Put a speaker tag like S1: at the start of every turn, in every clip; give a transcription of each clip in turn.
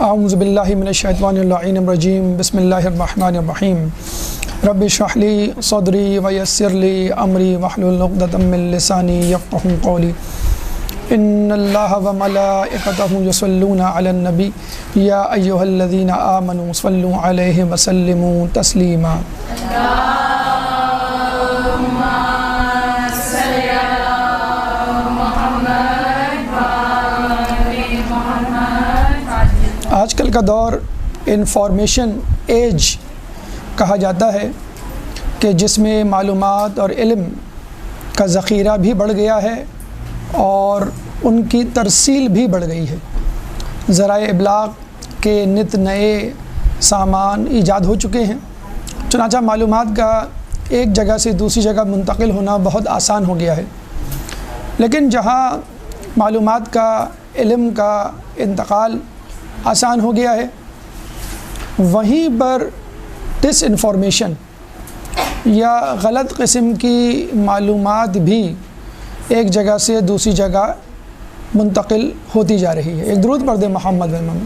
S1: اعوذ باللہ من الشیطان اللعین الرجیم بسم اللہ الرحمن الرحیم رب اشرح لی صدری ویسر لی امری واحلل عقدۃ من لسانی یفقہوا قولی ان اللہ وملائکتہ یصلون علی النبی یا ایھا الذین آمنوا صلوا علیہ وسلموا تسلیما۔ آج کل کا دور انفارمیشن ایج کہا جاتا ہے کہ جس میں معلومات اور علم کا ذخیرہ بھی بڑھ گیا ہے اور ان کی ترسیل بھی بڑھ گئی ہے۔ ذرائع ابلاغ کے نت نئے سامان ایجاد ہو چکے ہیں، چنانچہ معلومات کا ایک جگہ سے دوسری جگہ منتقل ہونا بہت آسان ہو گیا ہے، لیکن جہاں معلومات کا علم کا انتقال آسان ہو گیا ہے، وہیں پر ڈس انفارمیشن یا غلط قسم کی معلومات بھی ایک جگہ سے دوسری جگہ منتقل ہوتی جا رہی ہے۔ ایک درود پڑھ دیں محمد بن محمد۔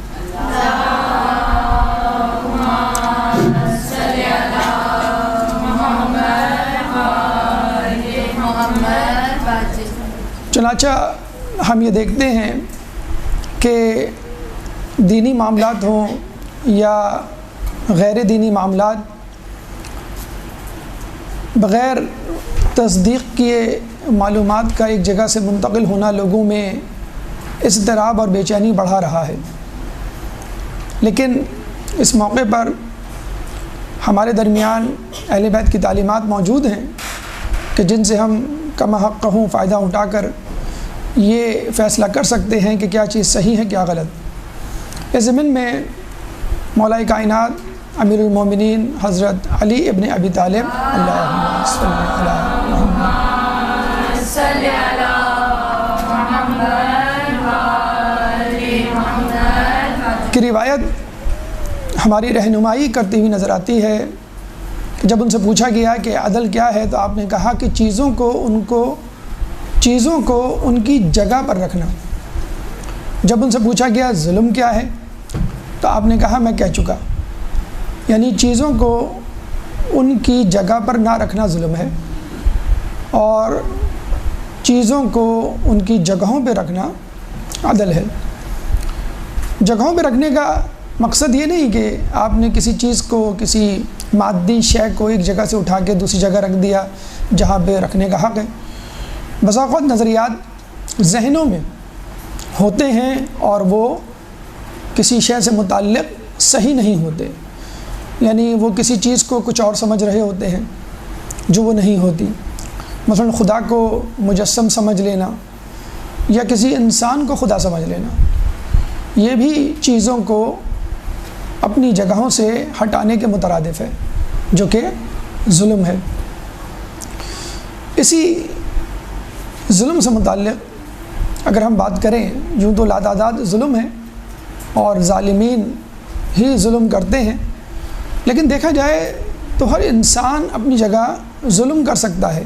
S1: چنانچہ ہم یہ دیکھتے ہیں کہ دینی معاملات ہوں یا غیر دینی معاملات، بغیر تصدیق کیے معلومات کا ایک جگہ سے منتقل ہونا لوگوں میں اضطراب اور بے چینی بڑھا رہا ہے۔ لیکن اس موقع پر ہمارے درمیان اہل بیت کی تعلیمات موجود ہیں کہ جن سے ہم کم حق ہوں فائدہ اٹھا کر یہ فیصلہ کر سکتے ہیں کہ کیا چیز صحیح ہے کیا غلط۔ اس ضمن میں مولا کائنات امیر المومنین حضرت علی ابن ابی طالب اللہم صلی علی محمد کی روایت ہماری رہنمائی کرتی ہوئی نظر آتی ہے کہ جب ان سے پوچھا گیا کہ عدل کیا ہے تو آپ نے کہا کہ چیزوں کو ان کی جگہ پر رکھنا۔ جب ان سے پوچھا گیا ظلم کیا ہے تو آپ نے کہا میں کہہ چکا، یعنی چیزوں کو ان کی جگہ پر نہ رکھنا ظلم ہے، اور چیزوں کو ان کی جگہوں پہ رکھنا عدل ہے۔ جگہوں پہ رکھنے کا مقصد یہ نہیں کہ آپ نے کسی چیز کو، کسی مادی شے کو ایک جگہ سے اٹھا کے دوسری جگہ رکھ دیا جہاں پہ رکھنے کا حق ہے۔ بسا اوقات نظریات ذہنوں میں ہوتے ہیں اور وہ کسی شے سے متعلق صحیح نہیں ہوتے، یعنی وہ کسی چیز کو کچھ اور سمجھ رہے ہوتے ہیں جو وہ نہیں ہوتی۔ مثلا خدا کو مجسم سمجھ لینا یا کسی انسان کو خدا سمجھ لینا، یہ بھی چیزوں کو اپنی جگہوں سے ہٹانے کے مترادف ہے، جو کہ ظلم ہے۔ اسی ظلم سے متعلق اگر ہم بات کریں، یوں تو لاتعداد ظلم ہے اور ظالمین ہی ظلم کرتے ہیں، لیکن دیکھا جائے تو ہر انسان اپنی جگہ ظلم کر سکتا ہے۔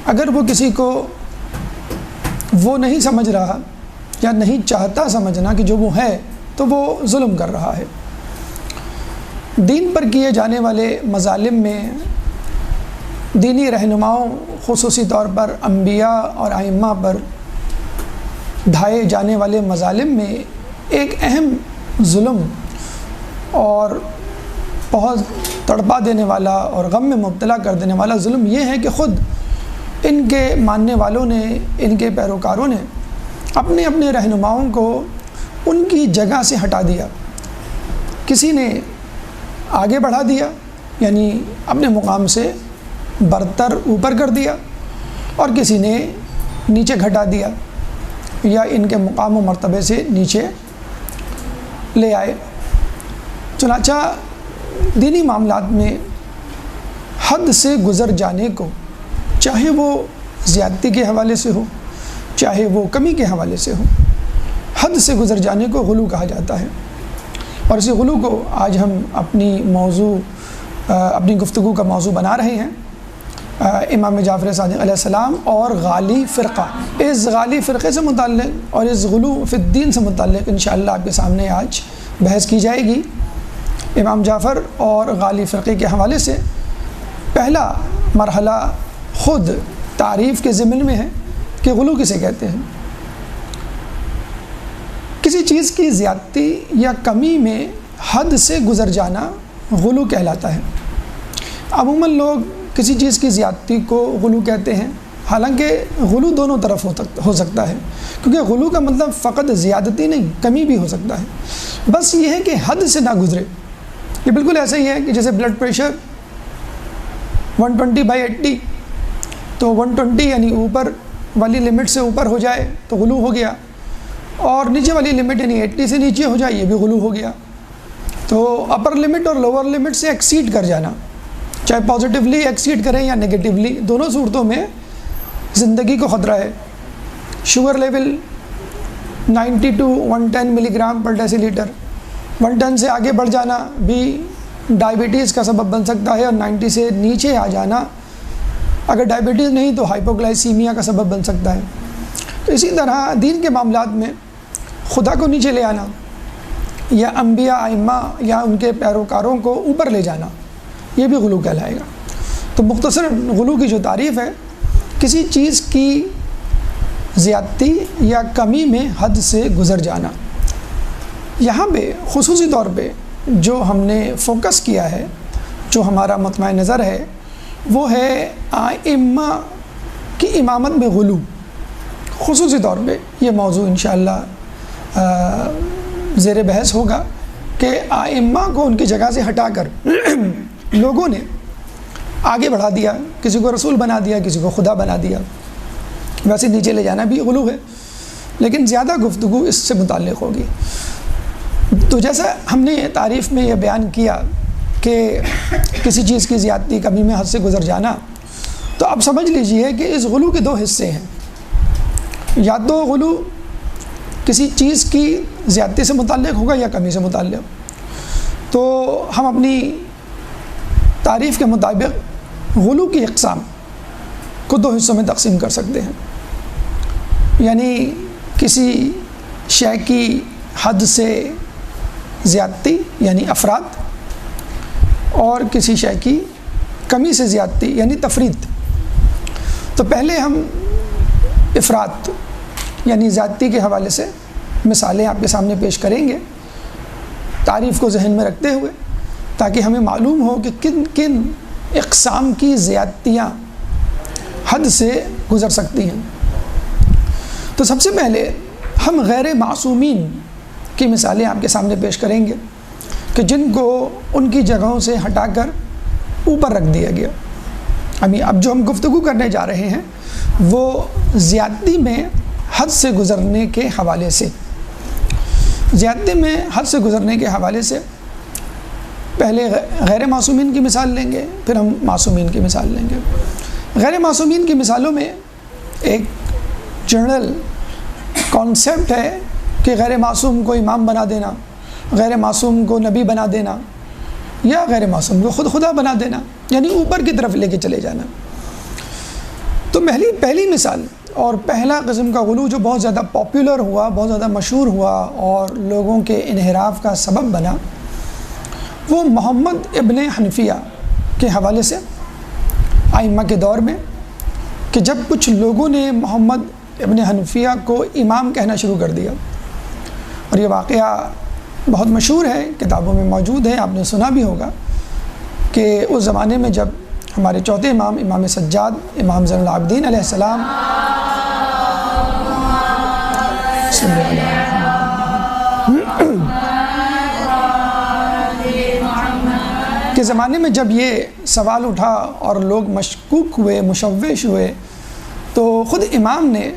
S1: اگر وہ کسی کو وہ نہیں سمجھ رہا یا نہیں چاہتا سمجھنا کہ جو وہ ہے، تو وہ ظلم کر رہا ہے۔ دین پر کیے جانے والے مظالم میں دینی رہنماؤں، خصوصی طور پر انبیاء اور ائمہ پر ڈھائے جانے والے مظالم میں ایک اہم ظلم اور بہت تڑپا دینے والا اور غم میں مبتلا کر دینے والا ظلم یہ ہے کہ خود ان کے ماننے والوں نے، ان کے پیروکاروں نے اپنے اپنے رہنماؤں کو ان کی جگہ سے ہٹا دیا۔ کسی نے آگے بڑھا دیا، یعنی اپنے مقام سے برتر اوپر کر دیا، اور کسی نے نیچے گھٹا دیا یا ان کے مقام و مرتبے سے نیچے لے آئے۔ چنانچہ دینی معاملات میں حد سے گزر جانے کو، چاہے وہ زیادتی کے حوالے سے ہو چاہے وہ کمی کے حوالے سے ہو، حد سے گزر جانے کو غلو کہا جاتا ہے۔ اور اسی غلو کو آج ہم اپنی گفتگو کا موضوع بنا رہے ہیں، امام جعفر صادق علیہ السلام اور غالی فرقہ۔ اس غالی فرقے سے متعلق اور اس غلو فی الدین سے متعلق انشاءاللہ آپ کے سامنے آج بحث کی جائے گی۔ امام جعفر اور غالی فرقے کے حوالے سے پہلا مرحلہ خود تعریف کے ضمن میں ہے کہ غلو کسے کہتے ہیں۔ کسی چیز کی زیادتی یا کمی میں حد سے گزر جانا غلو کہلاتا ہے۔ عموماً لوگ کسی چیز کی زیادتی کو غلو کہتے ہیں، حالانکہ غلو دونوں طرف ہو سکتا ہے، کیونکہ غلو کا مطلب فقط زیادتی نہیں، کمی بھی ہو سکتا ہے۔ بس یہ ہے کہ حد سے نہ گزرے۔ یہ بالکل ایسا ہی ہے کہ جیسے بلڈ پریشر 120/80، تو 120 یعنی اوپر والی لمٹ سے اوپر ہو جائے تو غلو ہو گیا، اور نیچے والی لمٹ یعنی 80 سے نیچے ہو جائے یہ بھی غلو ہو گیا۔ تو اپر لمٹ اور لوور لمٹ سے ایکسیڈ کر جانا، چاہے پازیٹیولی ایکسیڈ کریں یا نگیٹیولی، دونوں صورتوں میں زندگی کو خطرہ ہے۔ شوگر لیول 90 to 110 ملی گرام پر ڈیسی لیٹر، 110 سے آگے بڑھ جانا بھی ڈائبٹیز کا سبب بن سکتا ہے، اور 90 سے نیچے آ جانا اگر ڈائبٹیز نہیں تو ہائپوگلائسیمیا کا سبب بن سکتا ہے۔ تو اسی طرح دین کے معاملات میں خدا کو نیچے لے آنا یا انبیاء ائمہ یا ان کے پیروکاروں کو اوپر لے جانا، یہ بھی غلو کہلائے گا۔ تو مختصر غلو کی جو تعریف ہے، کسی چیز کی زیادتی یا کمی میں حد سے گزر جانا۔ یہاں پہ خصوصی طور پہ جو ہم نے فوکس کیا ہے، جو ہمارا مطمع نظر ہے، وہ ہے ائمہ کی امامت میں غلو۔ خصوصی طور پہ یہ موضوع انشاءاللہ زیر بحث ہوگا کہ ائمہ کو ان کی جگہ سے ہٹا کر لوگوں نے آگے بڑھا دیا، کسی کو رسول بنا دیا، کسی کو خدا بنا دیا۔ ویسے نیچے لے جانا بھی غلو ہے، لیکن زیادہ گفتگو اس سے متعلق ہوگی۔ تو جیسا ہم نے تعریف میں یہ بیان کیا کہ کسی چیز کی زیادتی کمی میں حد سے گزر جانا، تو اب سمجھ لیجئے کہ اس غلو کے دو حصے ہیں۔ یا تو غلو کسی چیز کی زیادتی سے متعلق ہوگا یا کمی سے متعلق۔ تو ہم اپنی تعریف کے مطابق غلو کی اقسام کو دو حصوں میں تقسیم کر سکتے ہیں، یعنی کسی شے کی حد سے زیادتی یعنی افراط، اور کسی شے کی کمی سے زیادتی یعنی تفریط۔ تو پہلے ہم افراط یعنی زیادتی کے حوالے سے مثالیں آپ کے سامنے پیش کریں گے، تعریف کو ذہن میں رکھتے ہوئے، تاکہ ہمیں معلوم ہو کہ کن کن اقسام کی زیادتیاں حد سے گزر سکتی ہیں۔ تو سب سے پہلے ہم غیر معصومین کی مثالیں آپ کے سامنے پیش کریں گے کہ جن کو ان کی جگہوں سے ہٹا کر اوپر رکھ دیا گیا۔ اب جو ہم گفتگو کرنے جا رہے ہیں وہ زیادتی میں حد سے گزرنے کے حوالے سے، زیادتی میں حد سے گزرنے کے حوالے سے پہلے غیر معصومین کی مثال لیں گے، پھر ہم معصومین کی مثال لیں گے۔ غیر معصومین کی مثالوں میں ایک جنرل کانسیپٹ ہے کہ غیر معصوم کو امام بنا دینا، غیر معصوم کو نبی بنا دینا، یا غیر معصوم کو خود خدا بنا دینا، یعنی اوپر کی طرف لے کے چلے جانا۔ تو پہلی مثال اور پہلا قسم کا غلو جو بہت زیادہ پاپولر ہوا، بہت زیادہ مشہور ہوا اور لوگوں کے انحراف کا سبب بنا، وہ محمد ابن حنفیہ کے حوالے سے ائمہ کے دور میں، کہ جب کچھ لوگوں نے محمد ابن حنفیہ کو امام کہنا شروع کر دیا۔ اور یہ واقعہ بہت مشہور ہے، کتابوں میں موجود ہے، آپ نے سنا بھی ہوگا کہ اس زمانے میں جب ہمارے چوتھے امام، امام سجاد، امام زین العابدین علیہ السلام کے زمانے میں جب یہ سوال اٹھا اور لوگ مشکوک ہوئے، مشوش ہوئے، تو خود امام نے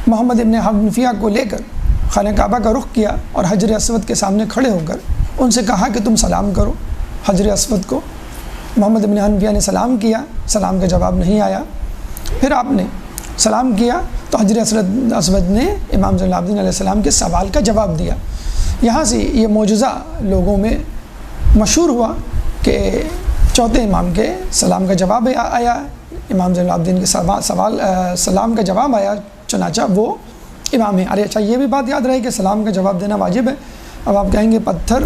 S1: محمد ابن حنفیہ کو لے کر خانہ کعبہ کا رخ کیا اور حجر اسود کے سامنے کھڑے ہو کر ان سے کہا کہ تم سلام کرو حجر اسود کو۔ محمد ابن حنفیہ نے سلام کیا، سلام کا جواب نہیں آیا۔ پھر آپ نے سلام کیا تو حجر اسود نے امام زین العابدین علیہ السلام کے سوال کا جواب دیا۔ یہاں سے یہ معجزہ لوگوں میں مشہور ہوا کہ چوتھے امام کے سلام کا جواب آیا، امام زین العابدین کے سلام کا جواب آیا، چنانچہ وہ امام ہیں۔ ارے اچھا یہ بھی بات یاد رہے کہ سلام کا جواب دینا واجب ہے۔ اب آپ کہیں گے پتھر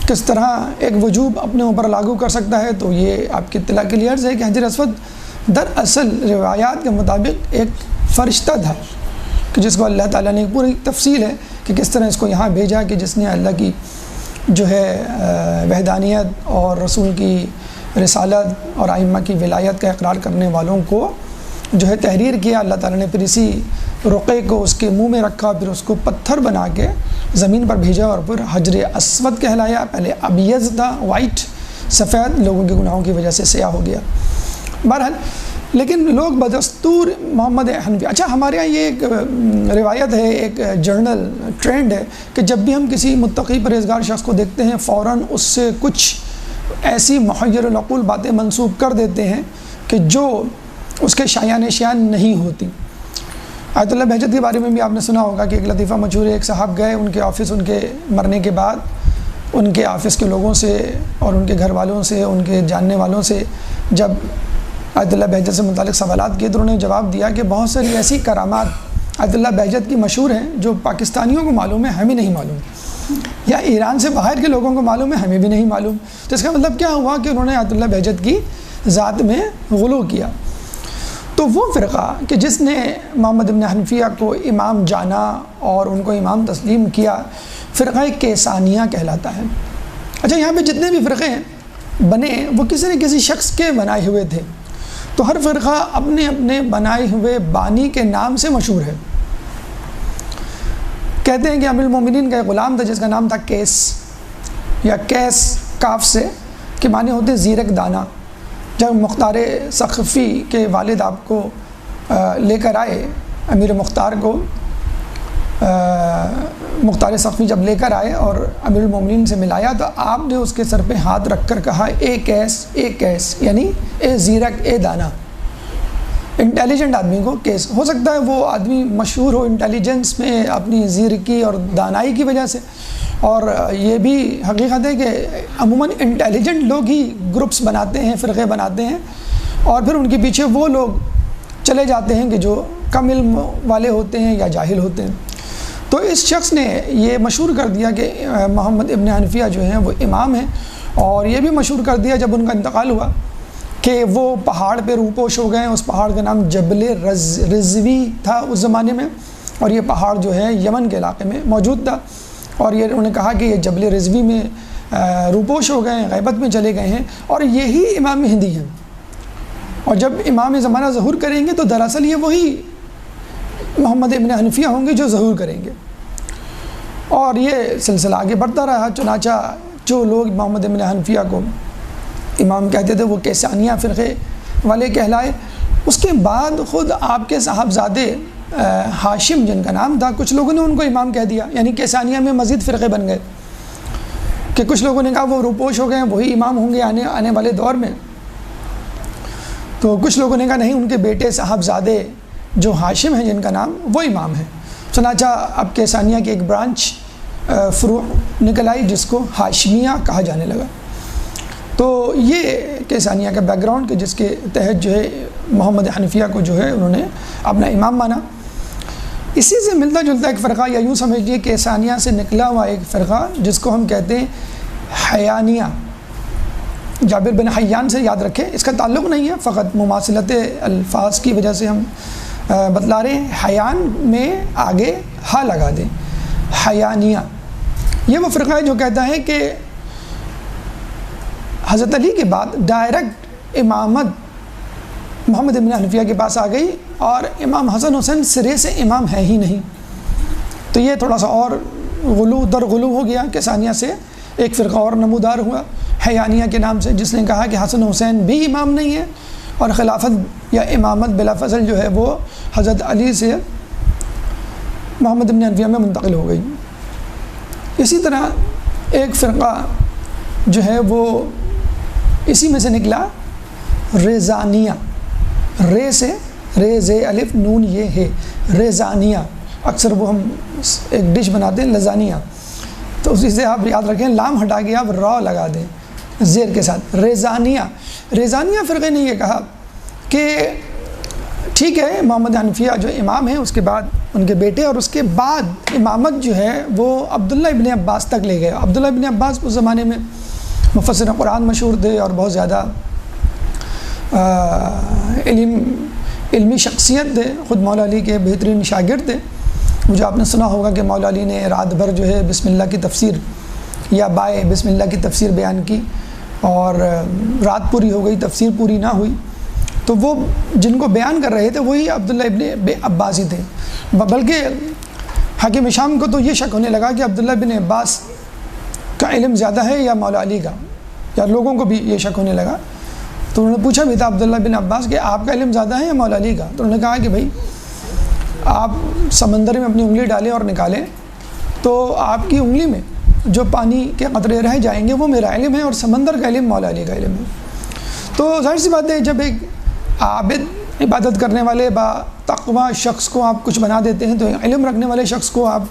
S1: کس طرح ایک وجوب اپنے اوپر لاگو کر سکتا ہے، تو یہ آپ کی اطلاع کے لیے عرض ہے کہ حجر اسود دراصل روایات کے مطابق ایک فرشتہ تھا کہ جس کو اللہ تعالیٰ نے پوری تفصیل ہے کہ کس طرح اس کو یہاں بھیجا کہ جس نے اللہ کی جو ہے وحدانیت اور رسول کی رسالت اور ائمہ کی ولایت کا اقرار کرنے والوں کو جو ہے تحریر کیا۔ اللہ تعالیٰ نے پھر اسی رقعے کو اس کے منہ میں رکھا، پھر اس کو پتھر بنا کے زمین پر بھیجا اور پھر حجر اسود کہلایا۔ پہلے ابیض تھا، وائٹ، سفید، لوگوں کے گناہوں کی وجہ سے سیاہ ہو گیا۔ بہرحال لیکن لوگ بدستور محمد حنفیہ، اچھا ہمارے یہاں یہ ایک روایت ہے، ایک جرنل ٹرینڈ ہے کہ جب بھی ہم کسی متقی پرہیزگار شخص کو دیکھتے ہیں فوراً اس سے کچھ ایسی محیر العقول باتیں منسوب کر دیتے ہیں کہ جو اس کے شایان نہیں ہوتی۔ آیت اللہ بہجت کے بارے میں بھی آپ نے سنا ہوگا کہ ایک لطیفہ مشہور ہے، ایک صاحب گئے ان کے آفس، ان کے مرنے کے بعد ان کے آفس کے لوگوں سے اور ان کے گھر والوں سے، ان کے جاننے والوں سے جب آیت اللہ بہجت سے متعلق سوالات کیے تو انہوں نے جواب دیا کہ بہت ساری ایسی کرامات آیت اللہ بہجت کی مشہور ہیں جو پاکستانیوں کو معلوم ہے، ہمیں نہیں معلوم، یا ایران سے باہر کے لوگوں کو معلوم ہے، ہمیں بھی نہیں معلوم۔ تو اس کا مطلب کیا ہوا کہ انہوں نے آیت اللہ بہجت کی ذات میں غلو کیا۔ تو وہ فرقہ کہ جس نے محمد ابن حنفیہ کو امام جانا اور ان کو امام تسلیم کیا، فرقہ کیسانیہ کہلاتا ہے۔ اچھا یہاں پہ جتنے بھی فرقے ہیں بنے وہ کسی نہ کسی شخص کے بنائے ہوئے تھے، تو ہر فرقہ اپنے اپنے بنائے ہوئے بانی کے نام سے مشہور ہے۔ کہتے ہیں کہ امیر المومنین کا ایک غلام تھا جس کا نام تھا کیس یا کیس، کاف سے، کہ معنی ہوتے ہیں زیرک دانہ۔ جب مختار سقفی کے والد آپ کو لے کر آئے، امیر مختار کو مختار سقفی جب لے کر آئے اور امیر المومنین سے ملایا تو آپ نے اس کے سر پہ ہاتھ رکھ کر کہا اے کیس، اے کیس، یعنی اے زیرک، اے دانہ۔ انٹیلیجنٹ آدمی کو کیس، ہو سکتا ہے وہ آدمی مشہور ہو انٹیلیجنس میں اپنی زیرکی اور دانائی کی وجہ سے، اور یہ بھی حقیقت ہے کہ عموماً انٹیلیجنٹ لوگ ہی گروپس بناتے ہیں، فرقے بناتے ہیں، اور پھر ان کے پیچھے وہ لوگ چلے جاتے ہیں کہ جو کم علم والے ہوتے ہیں یا جاہل ہوتے ہیں۔ تو اس شخص نے یہ مشہور کر دیا کہ محمد ابن حنفیہ جو ہیں وہ امام ہیں، اور یہ بھی مشہور کر دیا جب ان کا انتقال ہوا کہ وہ پہاڑ پہ روپوش ہو گئے۔ اس پہاڑ کا نام جبل رضوی تھا اس زمانے میں، اور یہ پہاڑ جو ہے یمن کے علاقے میں موجود تھا، اور یہ انہوں نے کہا کہ یہ جبل رضوی میں روپوش ہو گئے ہیں، غیبت میں چلے گئے ہیں، اور یہی امام ہندی ہیں، اور جب امام زمانہ ظہور کریں گے تو دراصل یہ وہی محمد ابن حنفیہ ہوں گے جو ظہور کریں گے۔ اور یہ سلسلہ آگے بڑھتا رہا، چنانچہ جو لوگ محمد ابن حنفیہ کو امام کہتے تھے وہ کیسانیہ فرقے والے کہلائے۔ اس کے بعد خود آپ کے صاحبزادے ہاشم جن کا نام تھا، کچھ لوگوں نے ان کو امام کہہ دیا، یعنی کیسانیہ میں مزید فرقے بن گئے کہ کچھ لوگوں نے کہا وہ روپوش ہو گئے ہیں، وہی امام ہوں گے آنے والے دور میں، تو کچھ لوگوں نے کہا نہیں، ان کے بیٹے صاحبزادے جو ہاشم ہیں جن کا نام، وہ امام ہیں۔ چنانچہ اب کیسانیہ کی ایک برانچ فروع نکل آئی جس کو ہاشمیہ کہا جانے لگا۔ تو یہ کیسانیہ کا بیک گراؤنڈ کہ جس کے تحت جو ہے محمد حنفیہ کو جو ہے انہوں نے اپنا امام مانا۔ اسی سے ملتا جلتا ایک فرقہ، یا یوں سمجھیے کیسانیہ سے نکلا ہوا ایک فرقہ جس کو ہم کہتے ہیں حیانیہ۔ جابر بن حیان سے یاد رکھیں، اس کا تعلق نہیں ہے، فقط مماثلت الفاظ کی وجہ سے ہم بتلا رہے ہیں۔ حیان میں آگے ہا لگا دیں، حیانیہ۔ یہ وہ فرقہ ہے جو کہتا ہے کہ حضرت علی کے بعد ڈائریکٹ امامت محمد ابن حنفیہ کے پاس آ گئی، اور امام حسن حسین سرے سے امام ہے ہی نہیں۔ تو یہ تھوڑا سا اور غلو در غلو ہو گیا، کیسانیہ سے ایک فرقہ اور نمودار ہوا حیانیہ کے نام سے، جس نے کہا کہ حسن حسین بھی امام نہیں ہے، اور خلافت یا امامت بلا فضل جو ہے وہ حضرت علی سے محمد ابن حنفیہ میں منتقل ہو گئی۔ اسی طرح ایک فرقہ جو ہے وہ اسی میں سے نکلا، ریزانیہ، رے سے، رے زے الف نون یہ ہے، ریزانیہ۔ اکثر وہ ہم ایک ڈش بناتے ہیں لزانیہ، تو اسی سے آپ یاد رکھیں، لام ہٹا کے آپ را لگا دیں زیر کے ساتھ، ریزانیہ۔ ریزانیہ فرقے نے یہ کہا کہ ٹھیک ہے محمد حنفیہ جو امام ہیں، اس کے بعد ان کے بیٹے، اور اس کے بعد امامت جو ہے وہ عبداللہ ابن عباس تک لے گئے۔ عبداللہ ابن عباس اس زمانے میں مفسر قرآن مشہور تھے اور بہت زیادہ علمی شخصیت تھے، خود مولا علی کے بہترین شاگرد تھے۔ مجھے آپ نے سنا ہوگا کہ مولا علی نے رات بھر جو ہے بسم اللہ کی تفسیر یا بائے بسم اللہ کی تفسیر بیان کی، اور رات پوری ہو گئی، تفسیر پوری نہ ہوئی، تو وہ جن کو بیان کر رہے تھے وہی عبداللہ ابن عباس ہی تھے۔ بلکہ حاکم شام کو تو یہ شک ہونے لگا کہ عبداللہ ابن عباس کا علم زیادہ ہے یا مولا علی کا، یا لوگوں کو بھی یہ شک ہونے لگا۔ تو انہوں نے پوچھا بھی تھا عبداللہ بن عباس کہ آپ کا علم زیادہ ہے یا مولا علی کا؟ تو انہوں نے کہا کہ بھائی آپ سمندر میں اپنی انگلی ڈالیں اور نکالیں تو آپ کی انگلی میں جو پانی کے قطرے رہ جائیں گے وہ میرا علم ہے، اور سمندر کا علم مولا علی کا علم ہے۔ تو ظاہر سی بات ہے جب ایک عابد عبادت کرنے والے با تقویٰ شخص کو آپ کچھ بنا دیتے ہیں تو علم رکھنے والے شخص کو آپ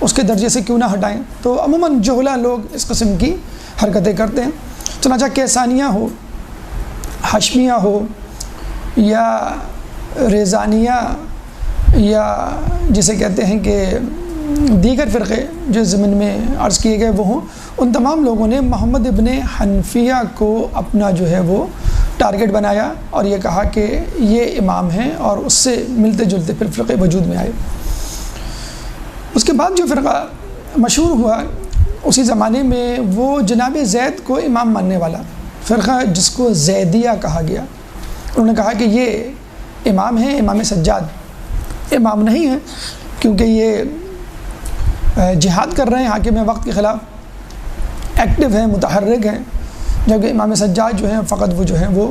S1: اس کے درجے سے کیوں نہ ہٹائیں؟ تو عموماً جہلا لوگ اس قسم کی حرکتیں کرتے ہیں۔ چنانچہ کیسانیہ ہو، ہاشمیہ ہو، یا ریزانیہ، یا جسے کہتے ہیں کہ دیگر فرقے جو زمین میں عرض کیے گئے وہ ہوں، ان تمام لوگوں نے محمد ابن حنفیہ کو اپنا جو ہے وہ ٹارگٹ بنایا اور یہ کہا کہ یہ امام ہیں، اور اس سے ملتے جلتے پھر فرقے وجود میں آئے۔ اس کے بعد جو فرقہ مشہور ہوا اسی زمانے میں وہ جناب زید کو امام ماننے والا فرقہ، جس کو زیدیہ کہا گیا۔ انہوں نے کہا کہ یہ امام ہیں، امام سجاد امام نہیں ہیں، کیونکہ یہ جہاد کر رہے ہیں حاکم وقت کے خلاف، ایکٹیو ہیں، متحرک ہیں، جبکہ امام سجاد جو ہیں فقط وہ جو ہیں وہ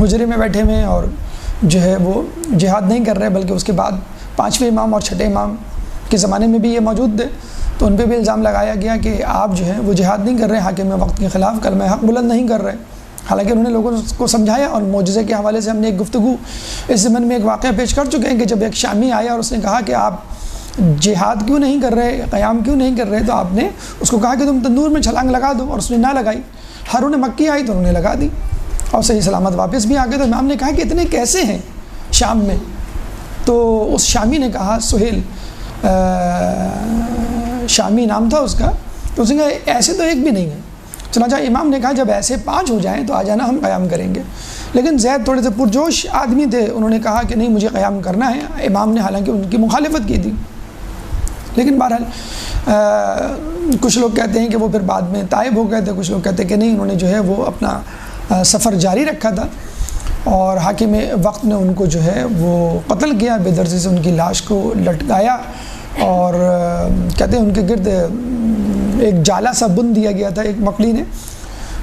S1: حجرے میں بیٹھے ہوئے ہیں اور جو ہے وہ جہاد نہیں کر رہے، بلکہ اس کے بعد 5ویں امام اور 6ٹھے امام کے زمانے میں بھی یہ موجود تھے، تو ان پہ بھی الزام لگایا گیا کہ آپ جو ہیں وہ جہاد نہیں کر رہے، حاکم وقت کے خلاف کلمہ حق بلند نہیں کر رہے۔ حالانکہ انہوں نے لوگوں کو سمجھایا، اور معجزے کے حوالے سے ہم نے ایک گفتگو اس ضمن میں ایک واقعہ پیش کر چکے ہیں کہ جب ایک شامی آیا اور اس نے کہا کہ آپ جہاد کیوں نہیں کر رہے، قیام کیوں نہیں کر رہے، تو آپ نے اس کو کہا کہ تم تندور میں چھلانگ لگا دو، اور اس نے نہ لگائی۔ ہارون مکی آئی تو انہوں نے لگا دی اور صحیح سلامت واپس بھی آ گئے۔ تو امام نے کہا کہ اتنے کیسے ہیں شام میں؟ تو اس شامی نے کہا، سہیل شامی نام تھا اس کا، تو اس نے کہا ایسے تو ایک بھی نہیں ہے۔ چنانچہ امام نے کہا جب ایسے 5 ہو جائیں تو آ جانا، ہم قیام کریں گے۔ لیکن زید تھوڑے سے پرجوش آدمی تھے، انہوں نے کہا کہ نہیں مجھے قیام کرنا ہے۔ امام نے حالانکہ ان کی مخالفت کی تھی، لیکن بہرحال کچھ لوگ کہتے ہیں کہ وہ پھر بعد میں تائب ہو گئے تھے، کچھ لوگ کہتے ہیں کہ نہیں انہوں نے جو ہے وہ اپنا سفر جاری رکھا تھا، اور حاکم وقت نے ان کو جو ہے وہ قتل کیا، بے درزی سے ان کی لاش کو لٹکایا، اور کہتے ہیں ان کے گرد ایک جالا سا بن دیا گیا تھا ایک مکڑی نے،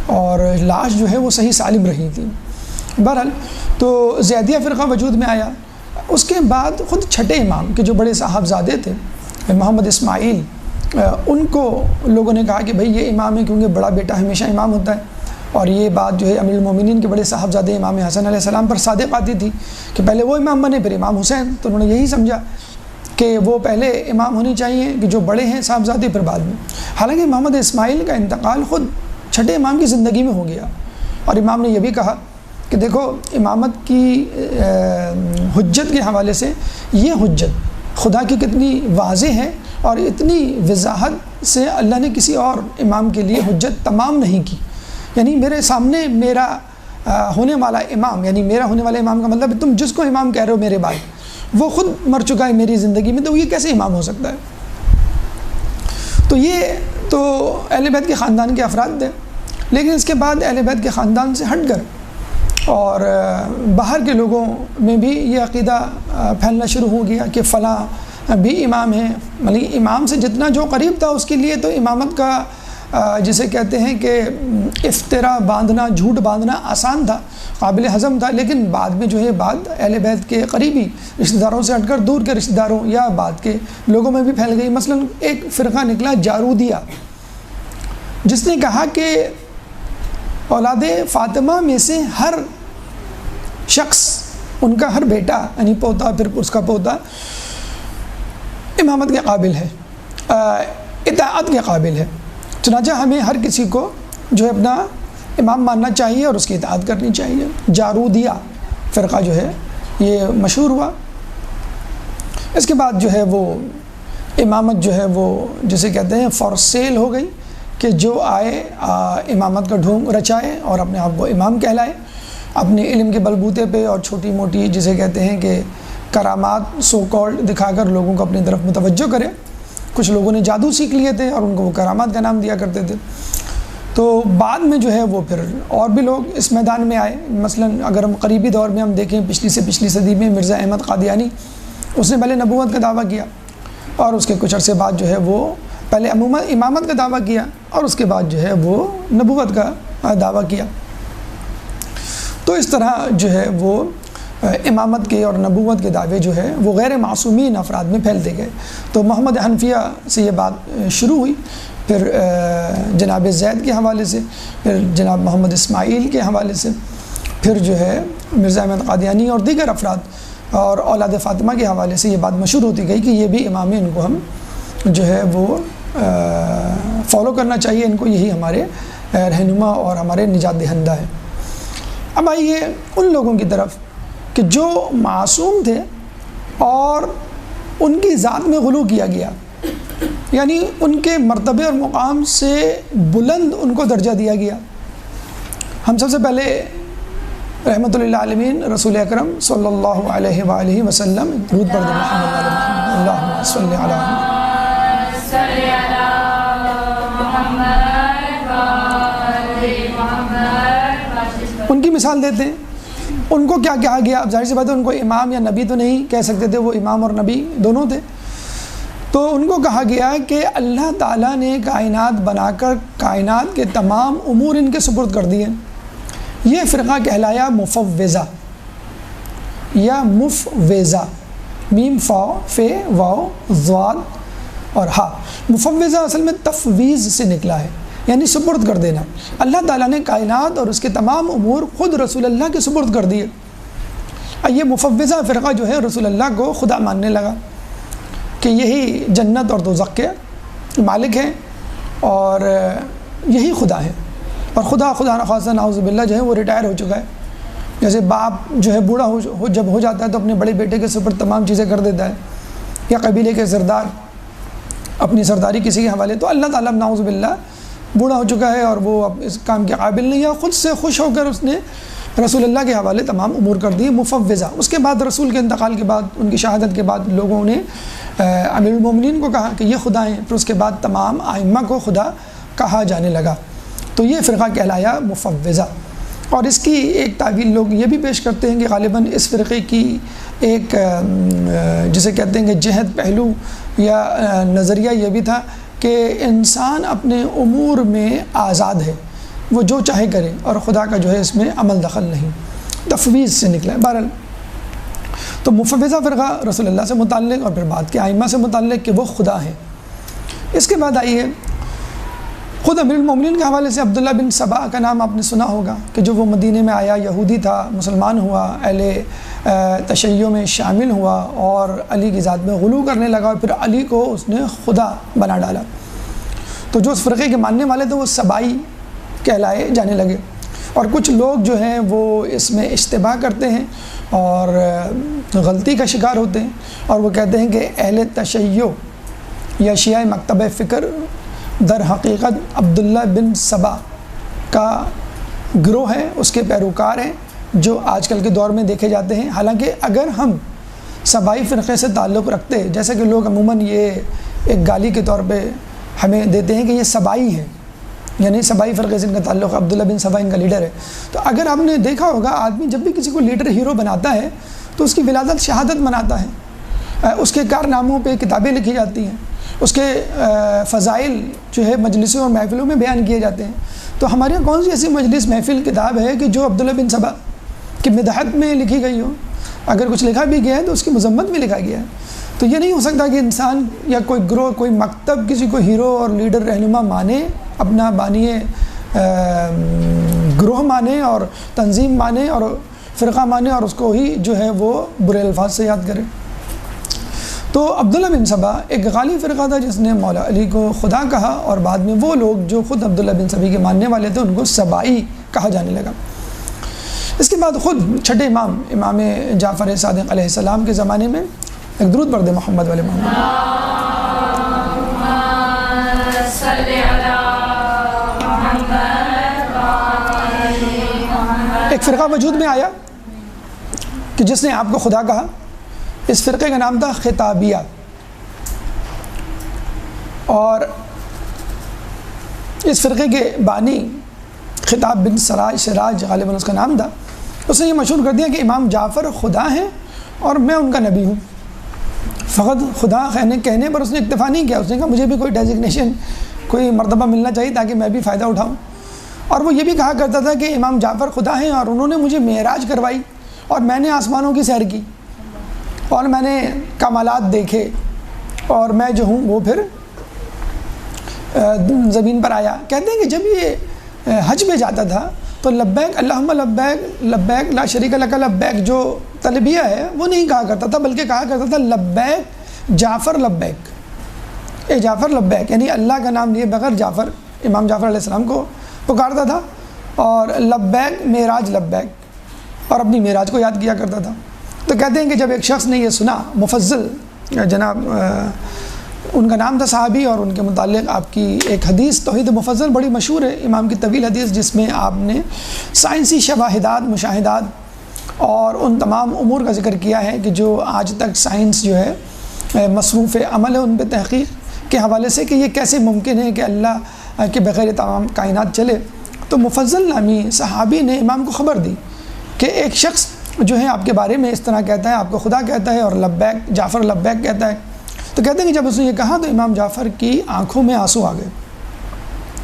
S1: اور لاش جو ہے وہ صحیح سالم رہی تھی۔ بہرحال تو زیدیہ فرقہ وجود میں آیا۔ اس کے بعد خود 6ٹھے امام کے جو بڑے صاحبزادے تھے محمد اسماعیل، ان کو لوگوں نے کہا کہ بھئی یہ امام ہے، کیونکہ بڑا بیٹا ہمیشہ امام ہوتا ہے، اور یہ بات جو ہے امیر المومنین کے بڑے صاحبزادے امام حسن علیہ السلام پر صادق آتی تھی کہ پہلے وہ امام بنے پھر امام حسین، تو انہوں نے یہی سمجھا کہ وہ پہلے امام ہونی چاہیے کہ جو بڑے ہیں صاحبزادے پھر بعد میں۔ حالانکہ محمد اسماعیل کا انتقال خود 6ٹھے امام کی زندگی میں ہو گیا، اور امام نے یہ بھی کہا کہ دیکھو امامت کی حجت کے حوالے سے یہ حجت خدا کی کتنی واضح ہے، اور اتنی وضاحت سے اللہ نے کسی اور امام کے لیے حجت تمام نہیں کی۔ یعنی میرے سامنے میرا ہونے والا امام، یعنی میرا ہونے والا امام کا مطلب تم جس کو امام کہہ رہے ہو میرے بعد، وہ خود مر چکا ہے میری زندگی میں، تو یہ کیسے امام ہو سکتا ہے؟ تو یہ تو اہل بیت کے خاندان کے افراد تھے، لیکن اس کے بعد اہل بیت کے خاندان سے ہٹ کر اور باہر کے لوگوں میں بھی یہ عقیدہ پھیلنا شروع ہو گیا کہ فلاں بھی امام ہے۔ مطلب امام سے جتنا جو قریب تھا اس کے لیے تو امامت کا جسے کہتے ہیں کہ افترا باندھنا، جھوٹ باندھنا آسان تھا، قابل ہضم تھا، لیکن بعد میں جو ہے بات اہل بیت کے قریبی رشتہ داروں سے ہٹ کر دور کے رشتہ داروں یا بعد کے لوگوں میں بھی پھیل گئی۔ مثلا ایک فرقہ نکلا جارودیہ، جس نے کہا کہ اولاد فاطمہ میں سے ہر شخص، ان کا ہر بیٹا یعنی پوتا پھر اس کا پوتا امامت کے قابل ہے، اطاعت کے قابل ہے، چنانچہ ہمیں ہر کسی کو جو ہے اپنا امام ماننا چاہیے اور اس کی اطاعت کرنی چاہیے۔ جارودیہ فرقہ جو ہے یہ مشہور ہوا۔ اس کے بعد جو ہے وہ امامت جو ہے وہ جسے کہتے ہیں فار سیل ہو گئی کہ جو آئے امامت کا ڈھونگ رچائے اور اپنے آپ کو امام کہلائے، اپنے علم کے بلبوتے پہ اور چھوٹی موٹی جسے کہتے ہیں کہ کرامات سو کالڈ دکھا کر لوگوں کو اپنی طرف متوجہ کرے۔ کچھ لوگوں نے جادو سیکھ لیے تھے اور ان کو وہ کرامات کا نام دیا کرتے تھے۔ تو بعد میں جو ہے وہ پھر اور بھی لوگ اس میدان میں آئے، مثلا اگر ہم قریبی دور میں ہم دیکھیں پچھلی سے پچھلی صدی میں مرزا احمد قادیانی، اس نے پہلے نبوت کا دعویٰ کیا اور اس کے کچھ عرصے بعد جو ہے وہ پہلے امامت کا دعویٰ کیا اور اس کے بعد جو ہے وہ نبوت کا دعویٰ کیا۔ تو اس طرح جو ہے وہ امامت کے اور نبوت کے دعوے جو ہے وہ غیر معصومین افراد میں پھیلتے گئے۔ تو محمد حنفیہ سے یہ بات شروع ہوئی، پھر جناب زید کے حوالے سے، پھر جناب محمد اسماعیل کے حوالے سے، پھر جو ہے مرزا احمد قادیانی اور دیگر افراد اور اولاد فاطمہ کے حوالے سے یہ بات مشہور ہوتی گئی کہ یہ بھی امام ہیں، ان کو ہم جو ہے وہ فالو کرنا چاہیے، ان کو یہی ہمارے رہنما اور ہمارے نجات دہندہ ہے۔ اب آئیے ان لوگوں کی طرف کہ جو معصوم تھے اور ان کی ذات میں غلو کیا گیا، یعنی ان کے مرتبے اور مقام سے بلند ان کو درجہ دیا گیا۔ ہم سب سے پہلے رحمۃ اللہ عالمین رسول اکرم صلی اللہ علیہ وآلہ وسلم درود پڑھ دیں محمد علی محمد اللہم صلی علی محمد۔ ان کی مثال دیتے ہیں، ان کو کیا کہا گیا؟ اب ظاہر سی بات ہے ان کو امام یا نبی تو نہیں کہہ سکتے تھے، وہ امام اور نبی دونوں تھے۔ تو ان کو کہا گیا کہ اللہ تعالیٰ نے کائنات بنا کر کائنات کے تمام امور ان کے سپرد کر دیے۔ یہ فرقہ کہلایا مفوضہ یا مفوضہ، میم فا فے واو ضاد اور ہا۔ مفوضہ اصل میں تفویض سے نکلا ہے، یعنی سپرد کر دینا۔ اللہ تعالیٰ نے کائنات اور اس کے تمام امور خود رسول اللہ کے سپرد کر دیے۔ یہ مفوضہ فرقہ جو ہے رسول اللہ کو خدا ماننے لگا کہ یہی جنت اور دوزخ کے مالک ہیں اور یہی خدا ہے، اور خدا نخواستہ نعوذ باللہ جو ہے وہ ریٹائر ہو چکا ہے۔ جیسے باپ جو ہے بوڑھا جب ہو جاتا ہے تو اپنے بڑے بیٹے کے سپرد تمام چیزیں کر دیتا ہے، یا قبیلے کے سردار اپنی سرداری کسی کے حوالے، تو اللہ تعالیٰ نعوذ باللہ بوڑھا ہو چکا ہے اور وہ اب اس کام کے قابل نہیں ہے، خود سے خوش ہو کر اس نے رسول اللہ کے حوالے تمام امور کر دیے مفوضہ۔ اس کے بعد رسول کے انتقال کے بعد، ان کی شہادت کے بعد لوگوں نے امیر المومنین کو کہا کہ یہ خدا ہیں، پھر اس کے بعد تمام ائمہ کو خدا کہا جانے لگا۔ تو یہ فرقہ کہلایا مفوضہ۔ اور اس کی ایک تعویل لوگ یہ بھی پیش کرتے ہیں کہ غالباً اس فرقے کی ایک جسے کہتے ہیں کہ جہت پہلو یا نظریہ یہ بھی تھا کہ انسان اپنے امور میں آزاد ہے، وہ جو چاہے کرے اور خدا کا جو ہے اس میں عمل دخل نہیں، تفویض سے نکلا ہے۔ بہرحال تو مفوضہ فرقہ رسول اللہ سے متعلق اور پھر بعد کے ائمہ سے متعلق کہ وہ خدا ہیں۔ اس کے بعد آئیے خود امیر المومنین کے حوالے سے عبداللہ بن سبا کا نام آپ نے سنا ہوگا کہ جو وہ مدینے میں آیا، یہودی تھا، مسلمان ہوا، اہل تشیع میں شامل ہوا اور علی کی ذات میں غلو کرنے لگا اور پھر علی کو اس نے خدا بنا ڈالا۔ تو جو اس فرقے کے ماننے والے تھے وہ سبائی کہلائے جانے لگے، اور کچھ لوگ جو ہیں وہ اس میں اشتباہ کرتے ہیں اور غلطی کا شکار ہوتے ہیں، اور وہ کہتے ہیں کہ اہل تشیع یا شیعہ مکتب فکر در حقیقت عبداللہ بن سبا کا گروہ ہے، اس کے پیروکار ہیں جو آج کل کے دور میں دیکھے جاتے ہیں۔ حالانکہ اگر ہم سبائی فرقے سے تعلق رکھتے، جیسے کہ لوگ عموماً یہ ایک گالی کے طور پہ ہمیں دیتے ہیں کہ یہ سبائی ہیں، یعنی سبائی فرقے سے ان کا تعلق، عبداللہ بن سبا ان کا لیڈر ہے، تو اگر آپ نے دیکھا ہوگا آدمی جب بھی کسی کو لیڈر ہیرو بناتا ہے تو اس کی ولادت شہادت مناتا ہے، اس کے کارناموں پہ کتابیں لکھی جاتی ہیں، اس کے فضائل جو ہے مجلسوں اور محفلوں میں بیان کیے جاتے ہیں۔ تو ہمارے یہاں کون سی ایسی مجلس محفل کتاب ہے کہ جو عبداللہ بن سبا کی مدحت میں لکھی گئی ہو؟ اگر کچھ لکھا بھی گیا ہے تو اس کی مذمت میں لکھا گیا ہے۔ تو یہ نہیں ہو سکتا کہ انسان یا کوئی گروہ، کوئی مکتب کسی کو ہیرو اور لیڈر رہنما مانے، اپنا بانی گروہ مانے اور تنظیم مانے اور فرقہ مانے اور اس کو ہی جو ہے وہ برے الفاظ سے یاد کرے۔ تو عبداللہ بن سبا ایک غالی فرقہ تھا جس نے مولا علی کو خدا کہا، اور بعد میں وہ لوگ جو خود عبداللہ بن سبی کے ماننے والے تھے ان کو سبائی کہا جانے لگا۔ اس کے بعد خود چھٹے امام جعفر صادق علیہ السلام کے زمانے میں ایک درود پڑھ دیں محمد والے محمد. ایک فرقہ وجود میں آیا کہ جس نے آپ کو خدا کہا. اس فرقے کا نام تھا خطابیہ, اور اس فرقے کے بانی خطاب بن سراج غالباً اس کا نام تھا. اس نے یہ مشہور کر دیا کہ امام جعفر خدا ہیں اور میں ان کا نبی ہوں. فقط خدا کہنے پر اس نے اکتفا نہیں کیا, اس نے کہا مجھے بھی کوئی ڈیزگنیشن, کوئی مرتبہ ملنا چاہیے تاکہ میں بھی فائدہ اٹھاؤں. اور وہ یہ بھی کہا کرتا تھا کہ امام جعفر خدا ہیں اور انہوں نے مجھے معراج کروائی اور میں نے آسمانوں کی سیر کی اور میں نے کمالات دیکھے اور میں جو ہوں وہ پھر زمین پر آیا. کہتے ہیں کہ جب یہ حج پہ جاتا تھا تو لبیک اللہم لبیک لبیک لا شریک لک لبیک جو تلبیہ ہے وہ نہیں کہا کرتا تھا, بلکہ کہا کرتا تھا لبیک جعفر لبیک, اے جعفر لبیک, یعنی اللہ کا نام لیے بغیر جعفر امام جعفر علیہ السلام کو پکارتا تھا, اور لبیک معراج لبیک, اور اپنی معراج کو یاد کیا کرتا تھا. تو کہتے ہیں کہ جب ایک شخص نے یہ سنا, مفضل جناب ان کا نام تھا صحابی, اور ان کے متعلق آپ کی ایک حدیث توحید مفضل بڑی مشہور ہے, امام کی طویل حدیث, جس میں آپ نے سائنسی شواہدات مشاہدات اور ان تمام امور کا ذکر کیا ہے کہ جو آج تک سائنس جو ہے مصروف عمل ہے ان پہ تحقیق کے حوالے سے کہ یہ کیسے ممکن ہے کہ اللہ کے بغیر تمام کائنات چلے. تو مفضل نامی صحابی نے امام کو خبر دی کہ ایک شخص جو ہے آپ کے بارے میں اس طرح کہتا ہے, آپ کو خدا کہتا ہے اور لبیک جعفر لبیک کہتا ہے. تو کہتے ہیں کہ جب اس نے یہ کہا تو امام جعفر کی آنکھوں میں آنسو آ گئے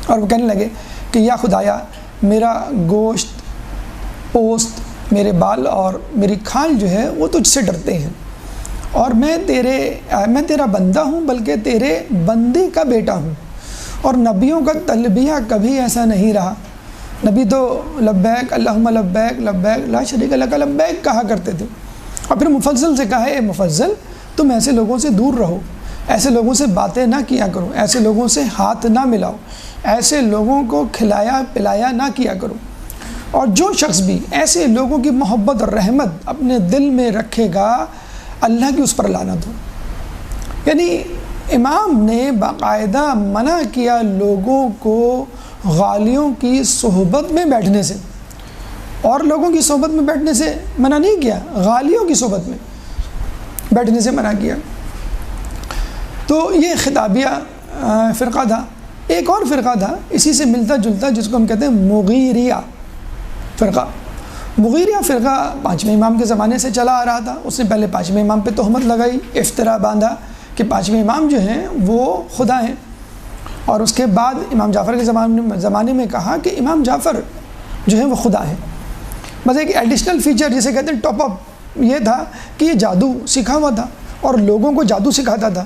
S1: اور وہ کہنے لگے کہ یا خدایا, میرا گوشت, پوست, میرے بال اور میری کھال جو ہے وہ تجھ سے ڈرتے ہیں, اور میں تیرا بندہ ہوں, بلکہ تیرے بندے کا بیٹا ہوں, اور نبیوں کا تلبیہ کبھی ایسا نہیں رہا. نبی تو لبیک اللہم لبیک لبیک لا شریک لک لبیک کہا کرتے تھے. اور پھر مفضل سے کہا, اے مفضل تم ایسے لوگوں سے دور رہو, ایسے لوگوں سے باتیں نہ کیا کرو, ایسے لوگوں سے ہاتھ نہ ملاؤ, ایسے لوگوں کو کھلایا پلایا نہ کیا کرو. اور جو شخص بھی ایسے لوگوں کی محبت اور رحمت اپنے دل میں رکھے گا, اللہ کی اس پر لعنت ہو. یعنی امام نے باقاعدہ منع کیا لوگوں کو غالیوں کی صحبت میں بیٹھنے سے, اور لوگوں کی صحبت میں بیٹھنے سے منع نہیں کیا, غالیوں کی صحبت میں بیٹھنے سے منع کیا. تو یہ خطابیہ فرقہ تھا. ایک اور فرقہ تھا اسی سے ملتا جلتا, جس کو ہم کہتے ہیں مغیریہ فرقہ. مغیریہ فرقہ پانچویں امام کے زمانے سے چلا آ رہا تھا. اس نے پہلے پانچویں امام پہ تہمت لگائی, افترا باندھا کہ پانچویں امام جو ہیں وہ خدا ہیں, اور اس کے بعد امام جعفر کے زمانے میں کہا کہ امام جعفر جو ہیں وہ خدا ہیں. بس ایک ایڈیشنل فیچر جسے کہتے ہیں ٹاپ اپ یہ تھا کہ یہ جادو سیکھا ہوا تھا اور لوگوں کو جادو سکھاتا تھا.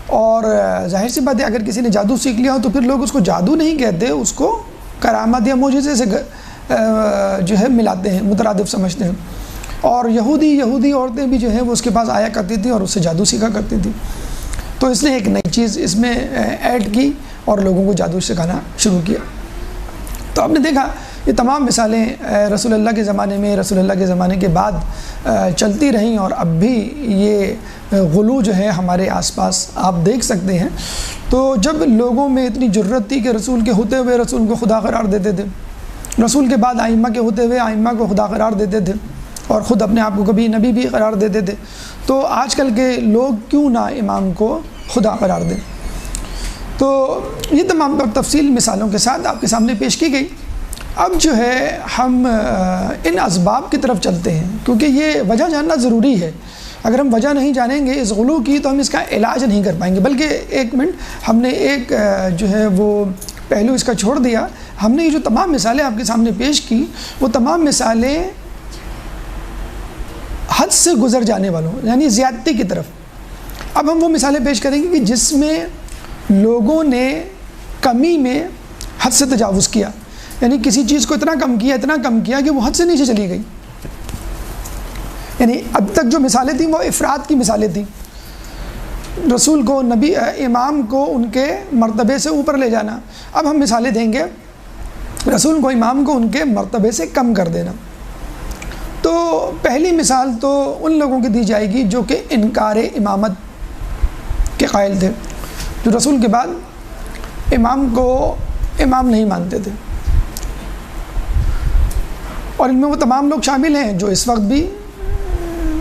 S1: اور ظاہر سی بات ہے اگر کسی نے جادو سیکھ لیا ہو تو پھر لوگ اس کو جادو نہیں کہتے, اس کو کرامت یا معجزے سے جو ہے ملاتے ہیں, مترادف سمجھتے ہیں. اور یہودی عورتیں بھی جو ہیں وہ اس کے پاس آیا کرتی تھیں اور اس سے جادو سیکھا کرتی تھیں. تو اس نے ایک نئی چیز اس میں ایڈ کی اور لوگوں کو جادو سکھانا شروع کیا. تو آپ نے دیکھا یہ تمام مثالیں رسول اللہ کے زمانے میں, رسول اللہ کے زمانے کے بعد چلتی رہیں, اور اب بھی یہ غلو جو ہے ہمارے آس پاس آپ دیکھ سکتے ہیں. تو جب لوگوں میں اتنی جرت تھی کہ رسول کے ہوتے ہوئے رسول کو خدا قرار دیتے تھے, رسول کے بعد آئمہ کے ہوتے ہوئے آئمہ کو خدا قرار دیتے تھے, اور خود اپنے آپ کو کبھی نبی بھی قرار دیتے تھے, تو آج کل کے لوگ کیوں نہ امام کو خدا قرار دیں. تو یہ تمام تفصیل مثالوں کے ساتھ آپ کے سامنے پیش کی گئی. اب جو ہے ہم ان اسباب کی طرف چلتے ہیں, کیونکہ یہ وجہ جاننا ضروری ہے. اگر ہم وجہ نہیں جانیں گے اس غلو کی تو ہم اس کا علاج نہیں کر پائیں گے. بلکہ ایک منٹ, ہم نے ایک جو ہے وہ پہلو اس کا چھوڑ دیا. ہم نے یہ جو تمام مثالیں آپ کے سامنے پیش کی وہ تمام مثالیں حد سے گزر جانے والوں یعنی زیادتی کی طرف. اب ہم وہ مثالیں پیش کریں گے کہ جس میں لوگوں نے کمی میں حد سے تجاوز کیا, یعنی کسی چیز کو اتنا کم کیا کہ وہ حد سے نیچے چلی گئی. یعنی اب تک جو مثالیں تھیں وہ افراد کی مثالیں تھیں, رسول کو, نبی, امام کو ان کے مرتبے سے اوپر لے جانا. اب ہم مثالیں دیں گے رسول کو, امام کو ان کے مرتبے سے کم کر دینا. تو پہلی مثال تو ان لوگوں کی دی جائے گی جو کہ انکار امامت کے قائل تھے، جو رسول کے بعد امام کو امام نہیں مانتے تھے، اور ان میں وہ تمام لوگ شامل ہیں جو اس وقت بھی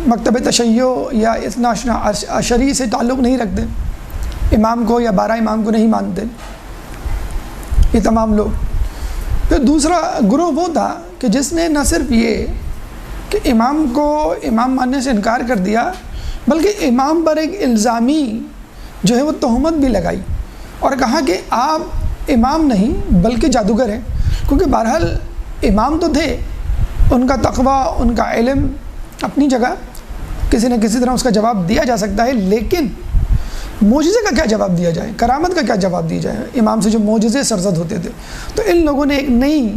S1: مکتب تشیع یا اثنا عشری سے تعلق نہیں رکھتے، امام کو یا 12 امام کو نہیں مانتے، یہ تمام لوگ۔ پھر دوسرا گروہ وہ تھا کہ جس نے نہ صرف یہ کہ امام کو امام ماننے سے انکار کر دیا، بلکہ امام پر ایک الزامی جو ہے وہ تہمت بھی لگائی اور کہا کہ آپ امام نہیں بلکہ جادوگر ہیں، کیونکہ بہرحال امام تو تھے، ان کا تقویٰ، ان کا علم اپنی جگہ، کسی نہ کسی طرح اس کا جواب دیا جا سکتا ہے، لیکن معجزے کا کیا جواب دیا جائے، کرامت کا کیا جواب دیا جائے، امام سے جو معجزے سرزد ہوتے تھے۔ تو ان لوگوں نے ایک نئی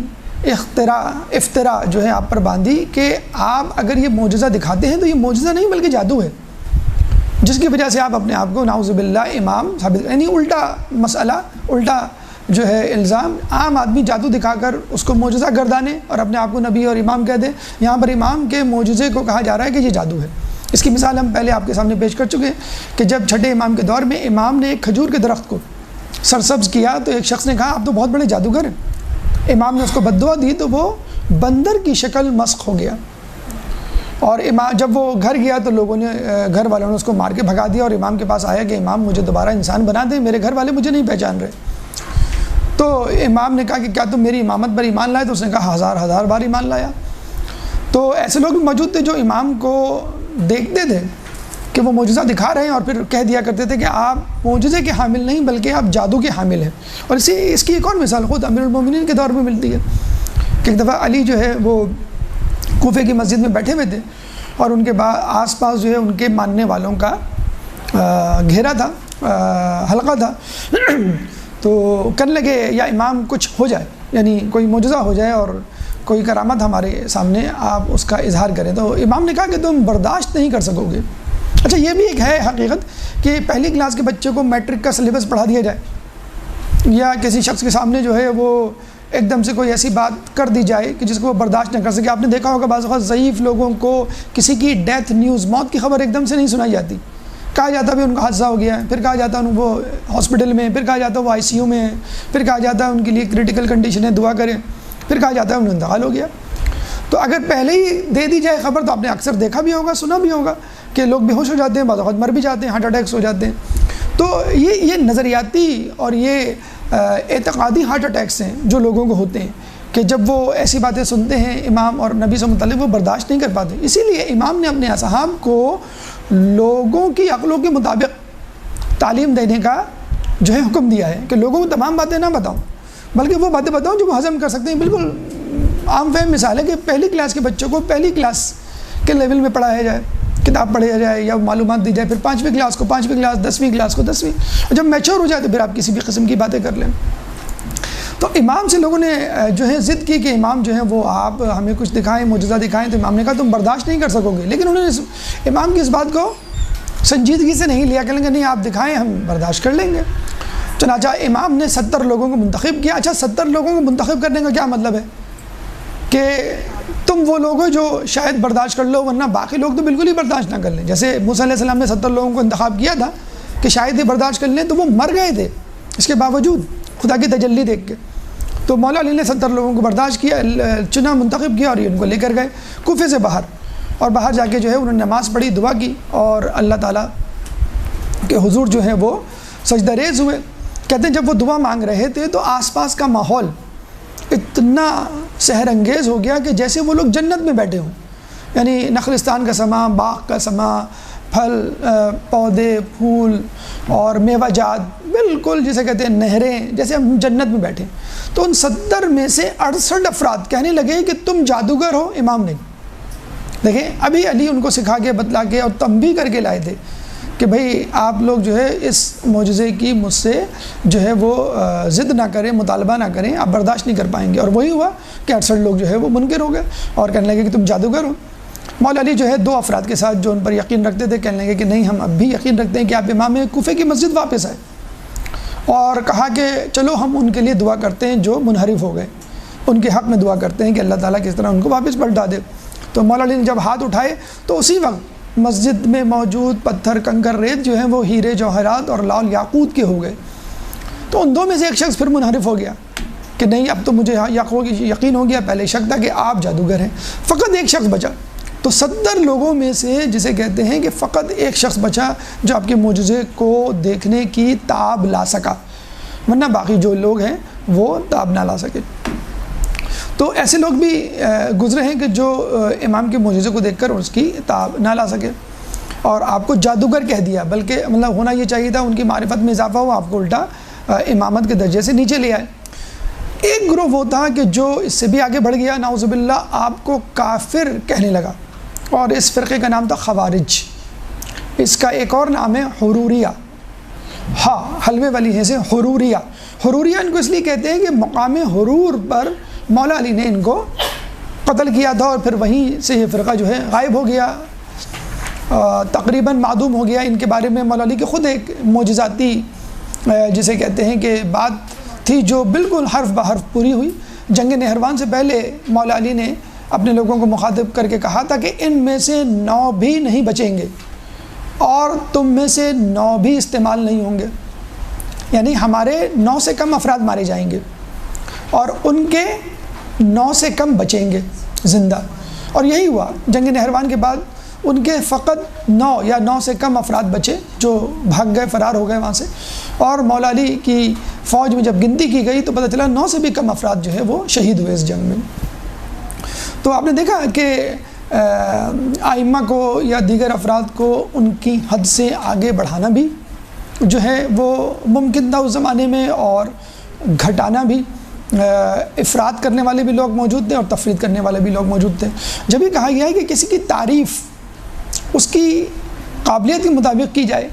S1: افطرا جو ہے آپ پر باندھی کہ آپ اگر یہ معجزہ دکھاتے ہیں تو یہ معجزہ نہیں بلکہ جادو ہے، جس کی وجہ سے آپ اپنے آپ کو نعوذ باللہ امام ثابت، یعنی الٹا مسئلہ، الٹا جو ہے الزام، عام آدمی جادو دکھا کر اس کو معجزہ گردانے اور اپنے آپ کو نبی اور امام کہہ دے، یہاں پر امام کے معجزے کو کہا جا رہا ہے کہ یہ جادو ہے۔ اس کی مثال ہم پہلے آپ کے سامنے پیش کر چکے ہیں کہ جب چھٹے امام کے دور میں امام نے ایک کھجور کے درخت کو سرسبز کیا تو ایک شخص نے کہا آپ تو بہت بڑے جادوگر ہیں، امام نے اس کو بد دعا دی تو وہ بندر کی شکل مسخ ہو گیا، اور امام جب وہ گھر گیا تو لوگوں نے، گھر والوں نے اس کو مار کے بھگا دیا، اور امام کے پاس آیا کہ امام مجھے دوبارہ انسان بنا دیں، میرے گھر والے مجھے نہیں پہچان رہے۔ تو امام نے کہا کہ کیا تم میری امامت پر ایمان لائے؟ تو اس نے کہا ہزار بار ایمان لایا۔ تو ایسے لوگ بھی موجود تھے جو امام کو دیکھتے تھے کہ وہ معجزہ دکھا رہے ہیں اور پھر کہہ دیا کرتے تھے کہ آپ معجزے کے حامل نہیں بلکہ آپ جادو کے حامل ہیں۔ اور اس کی ایک اور مثال خود امیر المومنین کے دور میں ملتی ہے کہ ایک دفعہ علی جو ہے وہ کوفے کی مسجد میں بیٹھے ہوئے تھے، اور ان کے آس پاس جو ہے ان کے ماننے والوں کا گھیرا تھا، حلقہ تھا، تو کرنے لگے یا امام کچھ ہو جائے، یعنی کوئی معجزہ ہو جائے اور کوئی کرامت ہمارے سامنے آپ اس کا اظہار کریں۔ تو امام نے کہا کہ تم برداشت نہیں کر سکو گے۔ اچھا، یہ بھی ایک ہے حقیقت کہ پہلی کلاس کے بچے کو میٹرک کا سلیبس پڑھا دیا جائے، یا کسی شخص کے سامنے جو ہے وہ ایک دم سے کوئی ایسی بات کر دی جائے کہ جس کو وہ برداشت نہ کر سکے۔ آپ نے دیکھا ہوگا بعض اوقات ضعیف لوگوں کو کسی کی ڈیتھ نیوز، موت کی خبر ایک دم سے نہیں سنائی جاتی، کہا جاتا ہے ان کا حادثہ ہو گیا ہے، پھر کہا جاتا ہے وہ ہاسپٹل میں، پھر کہا جاتا ہے وہ ICU میں ہے، پھر کہا جاتا ہے ان کے لیے کریٹیکل کنڈیشن ہے، دعا کریں، پھر کہا جاتا ہے انہیں انتقال ہو گیا۔ تو اگر پہلے ہی دے دی جائے خبر تو آپ نے اکثر دیکھا بھی ہوگا، سنا بھی ہوگا کہ لوگ بے ہوش ہو جاتے ہیں، بعض اوقات مر بھی جاتے ہیں، ہارٹ اٹیکس ہو جاتے ہیں۔ تو یہ نظریاتی اور یہ اعتقادی ہارٹ اٹیکس ہیں جو لوگوں کو ہوتے ہیں کہ جب وہ ایسی باتیں سنتے ہیں امام اور نبی سے متعلق وہ برداشت نہیں کر پاتے۔ اسی لیے امام نے اپنے اصحاب کو لوگوں کی عقلوں کے مطابق تعلیم دینے کا جو ہے حکم دیا ہے کہ لوگوں کو تمام باتیں نہ بتاؤں بلکہ وہ باتیں بتاؤں جو وہ ہضم کر سکتے ہیں۔ بالکل عام فہم مثال ہے کہ پہلی کلاس کے بچوں کو پہلی کلاس کے لیول میں پڑھایا جائے، کتاب پڑھایا جائے یا معلومات دی جائے، پھر 5ویں کلاس کو 5ویں کلاس، 10ویں کلاس کو 10ویں، اور جب میچور ہو جائے تو پھر آپ کسی بھی قسم کی باتیں کر لیں۔ تو امام سے لوگوں نے جو ہے ضد کی کہ امام جو ہے وہ آپ ہمیں کچھ دکھائیں، معجزہ دکھائیں، تو امام نے کہا تم برداشت نہیں کر سکو گے، لیکن انہوں نے امام کی اس بات کو سنجیدگی سے نہیں لیا، کہیں گے نہیں آپ دکھائیں ہم برداشت کر لیں گے۔ چنانچہ امام نے 70 لوگوں کو منتخب کیا۔ اچھا، 70 لوگوں کو منتخب کرنے کا کیا مطلب ہے کہ تم وہ لوگ ہو جو شاید برداشت کر لو ورنہ باقی لوگ تو بالکل ہی برداشت نہ کر لیں۔ جیسے موسیٰ علیہ السلام نے 70 لوگوں کو انتخاب کیا تھا کہ شاید یہ برداشت کر لیں، تو وہ مر گئے تھے اس کے باوجود خدا کی تجلی دیکھ کے۔ تو مولا علی نے 70 لوگوں کو برداشت کیا، چنا، منتخب کیا، اور یہ ان کو لے کر گئے کوفے سے باہر، اور باہر جا کے جو ہے انہوں نے نماز پڑھی، دعا کی، اور اللہ تعالیٰ کے حضور جو ہے وہ سجدہ ریز ہوئے۔ کہتے ہیں جب وہ دعا مانگ رہے تھے تو آس پاس کا ماحول اتنا سحر انگیز ہو گیا کہ جیسے وہ لوگ جنت میں بیٹھے ہوں، یعنی نخلستان کا سما، باغ کا سما، پھل، پودے، پھول اور میوہ جات، بالکل جسے کہتے ہیں نہریں، جیسے ہم جنت میں بیٹھے۔ تو ان 70 میں سے 68 افراد کہنے لگے کہ تم جادوگر ہو، امام نہیں۔ دیکھیں ابھی علی ان کو سکھا کے بتلا کے اور تنبیہ کر کے لائے تھے کہ بھئی آپ لوگ جو ہے اس معجزے کی مجھ سے جو ہے وہ ضد نہ کریں، مطالبہ نہ کریں، آپ برداشت نہیں کر پائیں گے۔ اور وہی ہوا کہ 68 لوگ جو ہے وہ منکر ہو گئے اور کہنے لگے کہ تم جادوگر ہو۔ مولا علی جو ہے 2 افراد کے ساتھ جو ان پر یقین رکھتے تھے کہنے لگے کہ نہیں، ہم اب بھی یقین رکھتے ہیں کہ آپ امام کوفے کی مسجد واپس آئے، اور کہا کہ چلو ہم ان کے لیے دعا کرتے ہیں جو منحرف ہو گئے، ان کے حق میں دعا کرتے ہیں کہ اللہ تعالیٰ کس طرح ان کو واپس پلٹا دے۔ تو مولا علی نے جب ہاتھ اٹھائے تو اسی وقت مسجد میں موجود پتھر کنکر ریت جو ہیں وہ ہیرے جوہرات اور لال یاقوت کے ہو گئے. تو ان دو میں سے ایک شخص پھر منحرف ہو گیا کہ نہیں اب تو مجھے یقین ہو گیا، پہلے شک تھا کہ آپ جادوگر ہیں. فقط ایک شخص بچا. تو 70 لوگوں میں سے جسے کہتے ہیں کہ فقط ایک شخص بچا جو آپ کے معجزے کو دیکھنے کی تاب لا سکا، ورنہ باقی جو لوگ ہیں وہ تاب نہ لا سکے. تو ایسے لوگ بھی گزرے ہیں کہ جو امام کے معجزے کو دیکھ کر اس کی تاب نہ لا سکے اور آپ کو جادوگر کہہ دیا، بلکہ مطلب ہونا یہ چاہیے تھا ان کی معرفت میں اضافہ ہو، آپ کو الٹا امامت کے درجے سے نیچے لے آئے. ایک گروہ وہ تھا کہ جو اس سے بھی آگے بڑھ گیا، نعوذ باللہ، آپ کو کافر کہنے لگا، اور اس فرقے کا نام تھا خوارج. اس کا ایک اور نام ہے حروریہ، ہاں حلوے والی ہے سے حروریہ. حروریہ ان کو اس لیے کہتے ہیں کہ مقام حرور پر مولا علی نے ان کو قتل کیا تھا، اور پھر وہیں سے یہ فرقہ جو ہے غائب ہو گیا، تقریباً معدوم ہو گیا. ان کے بارے میں مولا علی کے خود ایک معجزاتی جسے کہتے ہیں کہ بات تھی جو بالکل حرف بحرف پوری ہوئی. جنگ نہروان سے پہلے مولا علی نے اپنے لوگوں کو مخاطب کر کے کہا تھا کہ ان میں سے 9 بھی نہیں بچیں گے اور تم میں سے 9 بھی استعمال نہیں ہوں گے، یعنی ہمارے 9 سے کم افراد مارے جائیں گے اور ان کے 9 سے کم بچیں گے زندہ. اور یہی ہوا. جنگ نہروان کے بعد ان کے فقط 9 یا 9 سے کم افراد بچے جو بھاگ گئے، فرار ہو گئے وہاں سے. اور مولا علی کی فوج میں جب گنتی کی گئی تو پتہ چلا 9 سے بھی کم افراد جو ہے وہ شہید ہوئے اس جنگ میں. تو آپ نے دیکھا کہ ائمہ کو یا دیگر افراد کو ان کی حد سے آگے بڑھانا بھی جو ہے وہ ممکن تھا اس زمانے میں، اور گھٹانا بھی. افراد کرنے والے بھی لوگ موجود تھے اور تفرید کرنے والے بھی لوگ موجود تھے. جب یہ کہا گیا ہے کہ کسی کی تعریف اس کی قابلیت کے مطابق کی جائے،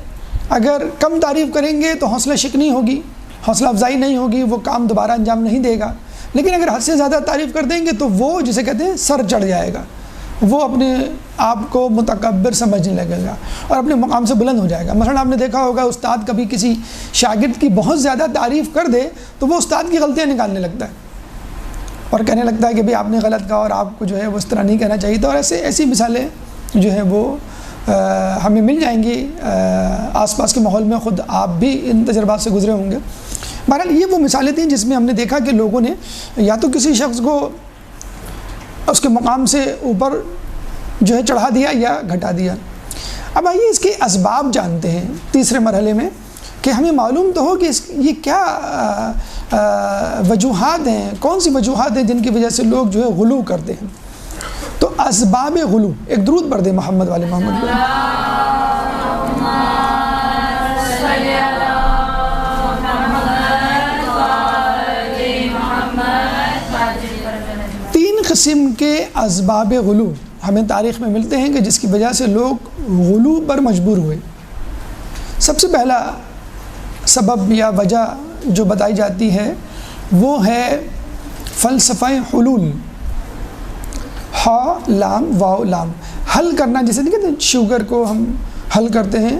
S1: اگر کم تعریف کریں گے تو حوصلہ شکنی ہوگی، حوصلہ افزائی نہیں ہوگی، وہ کام دوبارہ انجام نہیں دے گا. لیکن اگر حد سے زیادہ تعریف کر دیں گے تو وہ جسے کہتے ہیں سر چڑھ جائے گا، وہ اپنے آپ کو متکبر سمجھنے لگے گا اور اپنے مقام سے بلند ہو جائے گا. مثلا آپ نے دیکھا ہوگا استاد کبھی کسی شاگرد کی بہت زیادہ تعریف کر دے تو وہ استاد کی غلطیاں نکالنے لگتا ہے اور کہنے لگتا ہے کہ بھئی آپ نے غلط کہا اور آپ کو جو ہے وہ اس طرح نہیں کہنا چاہیے تھا. اور ایسی مثالیں جو ہیں وہ ہمیں مل جائیں گی آس پاس کے ماحول میں، خود آپ بھی ان تجربات سے گزرے ہوں گے. بہرحال یہ وہ مثالیں تھیں جس میں ہم نے دیکھا کہ لوگوں نے یا تو کسی شخص کو اس کے مقام سے اوپر جو ہے چڑھا دیا یا گھٹا دیا. اب آئیے اس کے اسباب جانتے ہیں تیسرے مرحلے میں، کہ ہمیں معلوم تو ہو کہ یہ کیا وجوہات ہیں، کون سی وجوہات ہیں جن کی وجہ سے لوگ جو ہے غلو کرتے ہیں. تو اسباب غلو، ایک درود پڑھ دیں محمد والے محمد کو. 3 قسم کے اسباب غلو ہمیں تاریخ میں ملتے ہیں کہ جس کی وجہ سے لوگ غلو پر مجبور ہوئے. سب سے پہلا سبب یا وجہ جو بتائی جاتی ہے وہ ہے فلسفہ حلول. ہا لام واو لام، حل کرنا. جیسے نہیں کہتے شوگر کو ہم حل کرتے ہیں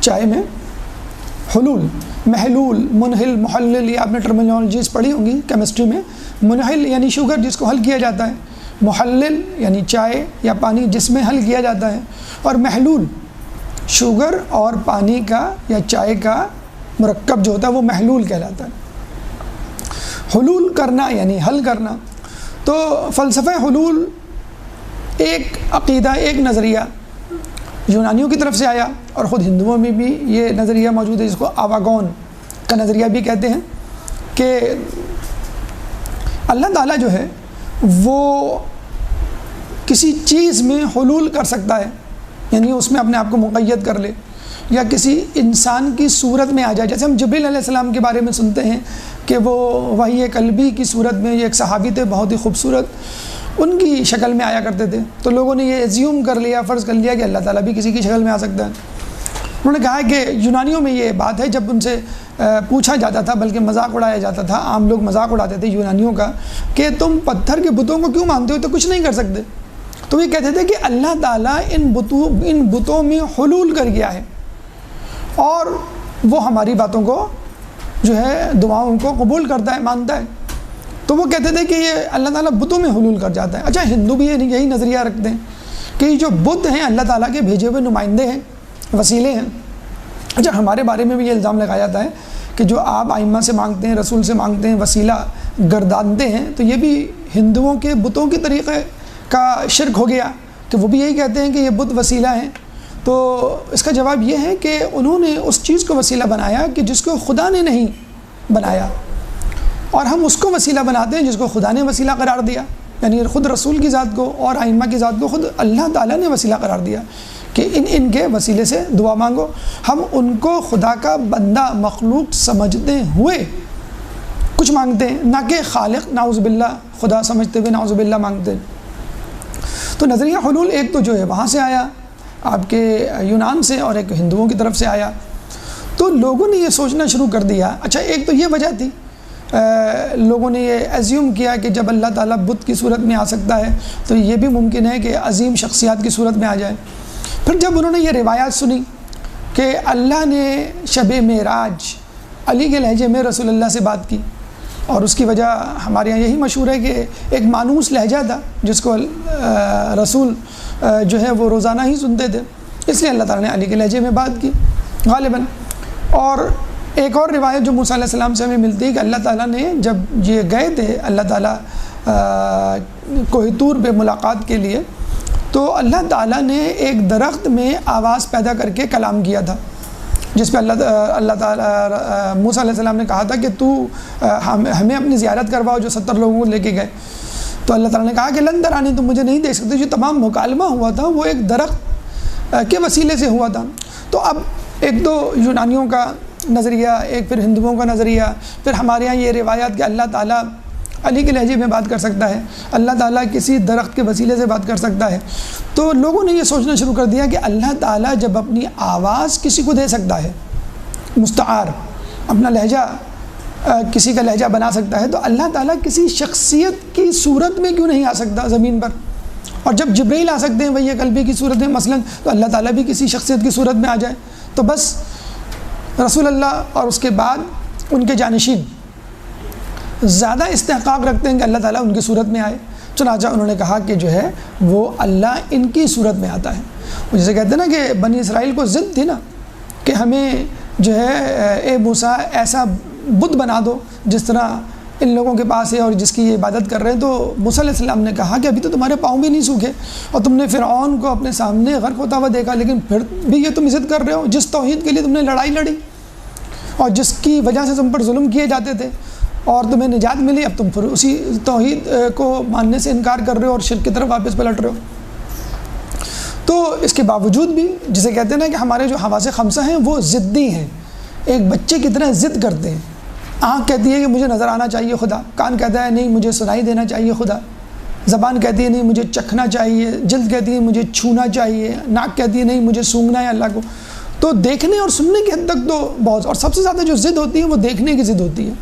S1: چائے میں، حلول، محلول، منحل، محلل، یہ آپ نے ٹرمینالوجیز پڑھی ہوں گی کیمسٹری میں. منحل یعنی شوگر جس کو حل کیا جاتا ہے، محلل یعنی چائے یا پانی جس میں حل کیا جاتا ہے، اور محلول شوگر اور پانی کا یا چائے کا مرکب جو ہوتا ہے وہ محلول کہلاتا ہے. حلول کرنا یعنی حل کرنا. تو فلسفہ حلول ایک عقیدہ، ایک نظریہ یونانیوں کی طرف سے آیا، اور خود ہندوؤں میں بھی یہ نظریہ موجود ہے جس کو آواگون کا نظریہ بھی کہتے ہیں، کہ اللہ تعالیٰ جو ہے وہ کسی چیز میں حلول کر سکتا ہے، یعنی اس میں اپنے آپ کو مقید کر لے، یا کسی انسان کی صورت میں آ جائے. جیسے ہم جبریل علیہ السلام کے بارے میں سنتے ہیں کہ وہ وحی قلبی کی صورت میں، یہ ایک صحابی تھے بہت ہی خوبصورت، ان کی شکل میں آیا کرتے تھے. تو لوگوں نے یہ ایزیوم کر لیا، فرض کر لیا کہ اللہ تعالیٰ بھی کسی کی شکل میں آ سکتا ہے. انہوں نے کہا کہ یونانیوں میں یہ بات ہے، جب ان سے پوچھا جاتا تھا، بلکہ مذاق اڑایا جاتا تھا، عام لوگ مذاق اڑاتے تھے یونانیوں کا کہ تم پتھر کے بتوں کو کیوں مانتے ہو، تو کچھ نہیں کر سکتے. تو یہ کہتے تھے کہ اللہ تعالیٰ ان بتوں میں حلول کر گیا ہے اور وہ ہماری باتوں کو جو ہے دعاؤں کو قبول کرتا ہے، مانتا ہے. تو وہ کہتے تھے کہ یہ اللہ تعالیٰ بتوں میں حلول کر جاتا ہے۔ اچھا ہندو بھی یہی نظریہ رکھتے ہیں کہ یہ جو بت ہیں اللہ تعالیٰ کے بھیجے ہوئے نمائندے ہیں، وسیلے ہیں۔ اچھا ہمارے بارے میں بھی یہ الزام لگایا جاتا ہے کہ جو آپ ائمہ سے مانگتے ہیں، رسول سے مانگتے ہیں، وسیلہ گردانتے ہیں، تو یہ بھی ہندوؤں کے بتوں کے طریقے کا شرک ہو گیا کہ وہ بھی یہی کہتے ہیں کہ یہ بت وسیلہ ہیں۔ تو اس کا جواب یہ ہے کہ انہوں نے اس چیز کو وسیلہ بنایا کہ جس کو خدا نے نہیں بنایا، اور ہم اس کو وسیلہ بناتے ہیں جس کو خدا نے وسیلہ قرار دیا، یعنی خود رسول کی ذات کو اور ائمہ کی ذات کو خود اللہ تعالیٰ نے وسیلہ قرار دیا کہ ان کے وسیلے سے دعا مانگو۔ ہم ان کو خدا کا بندہ، مخلوق سمجھتے ہوئے کچھ مانگتے ہیں، نہ کہ خالق نعوذ باللہ خدا سمجھتے ہوئے نعوذ باللہ مانگتے ہیں۔ تو نظریہ حلول ایک تو جو ہے وہاں سے آیا آپ کے یونان سے، اور ایک ہندوؤں کی طرف سے آیا۔ تو لوگوں نے یہ سوچنا شروع کر دیا، اچھا ایک تو یہ وجہ تھی، لوگوں نے یہ ایزیوم کیا کہ جب اللہ تعالیٰ بت کی صورت میں آ سکتا ہے تو یہ بھی ممکن ہے کہ عظیم شخصیات کی صورت میں آ جائے۔ پھر جب انہوں نے یہ روایات سنی کہ اللہ نے شب معراج علی کے لہجے میں رسول اللہ سے بات کی، اور اس کی وجہ ہمارے یہاں یہی مشہور ہے کہ ایک مانوس لہجہ تھا جس کو رسول جو ہے وہ روزانہ ہی سنتے تھے، اس لیے اللہ تعالیٰ نے علی کے لہجے میں بات کی غالباً۔ اور ایک اور روایت جو موسیٰ علیہ السلام سے ہمیں ملتی ہے کہ اللہ تعالیٰ نے جب یہ گئے تھے اللہ تعالیٰ کوہ طور پہ ملاقات کے لیے، تو اللہ تعالیٰ نے ایک درخت میں آواز پیدا کر کے کلام کیا تھا، جس پہ اللہ تعالیٰ موسیٰ علیہ السلام نے کہا تھا کہ تو ہمیں اپنی زیارت کرواؤ جو 70 لوگوں کو لے کے گئے۔ تو اللہ تعالیٰ نے کہا کہ لن ترانی، تم مجھے نہیں دیکھ سکتے۔ جو تمام مکالمہ ہوا تھا وہ ایک درخت کے وسیلے سے ہوا تھا۔ تو اب ایک تو یونانیوں کا نظریہ، ایک پھر ہندوؤں کا نظریہ، پھر ہمارے ہاں یہ روایات کہ اللہ تعالیٰ علی کے لہجے میں بات کر سکتا ہے، اللہ تعالیٰ کسی درخت کے وسیلے سے بات کر سکتا ہے۔ تو لوگوں نے یہ سوچنا شروع کر دیا کہ اللہ تعالیٰ جب اپنی آواز کسی کو دے سکتا ہے، مستعار اپنا لہجہ کسی کا لہجہ بنا سکتا ہے، تو اللہ تعالیٰ کسی شخصیت کی صورت میں کیوں نہیں آ سکتا زمین پر؟ اور جب جبرائیل آ سکتے ہیں وہی قلبی کی صورت میں مثلاً، تو اللہ تعالیٰ بھی کسی شخصیت کی صورت میں آ جائے۔ تو بس رسول اللہ اور اس کے بعد ان کے جانشین زیادہ استحقاق رکھتے ہیں کہ اللہ تعالیٰ ان کی صورت میں آئے، چنانچہ انہوں نے کہا کہ جو ہے وہ اللہ ان کی صورت میں آتا ہے۔ جیسے کہتے ہیں نا کہ بنی اسرائیل کو ضد تھی نا کہ ہمیں جو ہے اے موسیٰ ایسا بت بنا دو جس طرح ان لوگوں کے پاس ہے اور جس کی یہ عبادت کر رہے ہیں۔ تو موسیٰ علیہ السلام نے کہا کہ ابھی تو تمہارے پاؤں بھی نہیں سوکھے اور تم نے فرعون کو اپنے سامنے غرق ہوتا ہوا دیکھا، لیکن پھر بھی یہ تم عزت کر رہے ہو جس توحید کے لیے تم نے لڑائی لڑی اور جس کی وجہ سے تم پر ظلم کیے جاتے تھے اور تمہیں نجات ملی، اب تم پھر اسی توحید کو ماننے سے انکار کر رہے ہو اور شرک کی طرف واپس پلٹ رہے ہو۔ تو اس کے باوجود بھی جسے کہتے ہیں نا کہ ہمارے جو حواس خمسہ ہیں وہ ضدی ہیں، ایک بچے کی طرح ضد کرتے ہیں۔ آنکھ کہتی ہے کہ مجھے نظر آنا چاہیے خدا، کان کہتا ہے نہیں مجھے سنائی دینا چاہیے خدا، زبان کہتی ہے نہیں مجھے چکھنا چاہیے، جلد کہتی ہے مجھے چھونا چاہیے، ناک کہتی ہے نہیں مجھے سونگھنا ہے اللہ کو۔ تو دیکھنے اور سننے کی حد تک تو بہت، اور سب سے زیادہ جو ضد ہوتی ہے وہ دیکھنے کی ضد ہوتی ہے،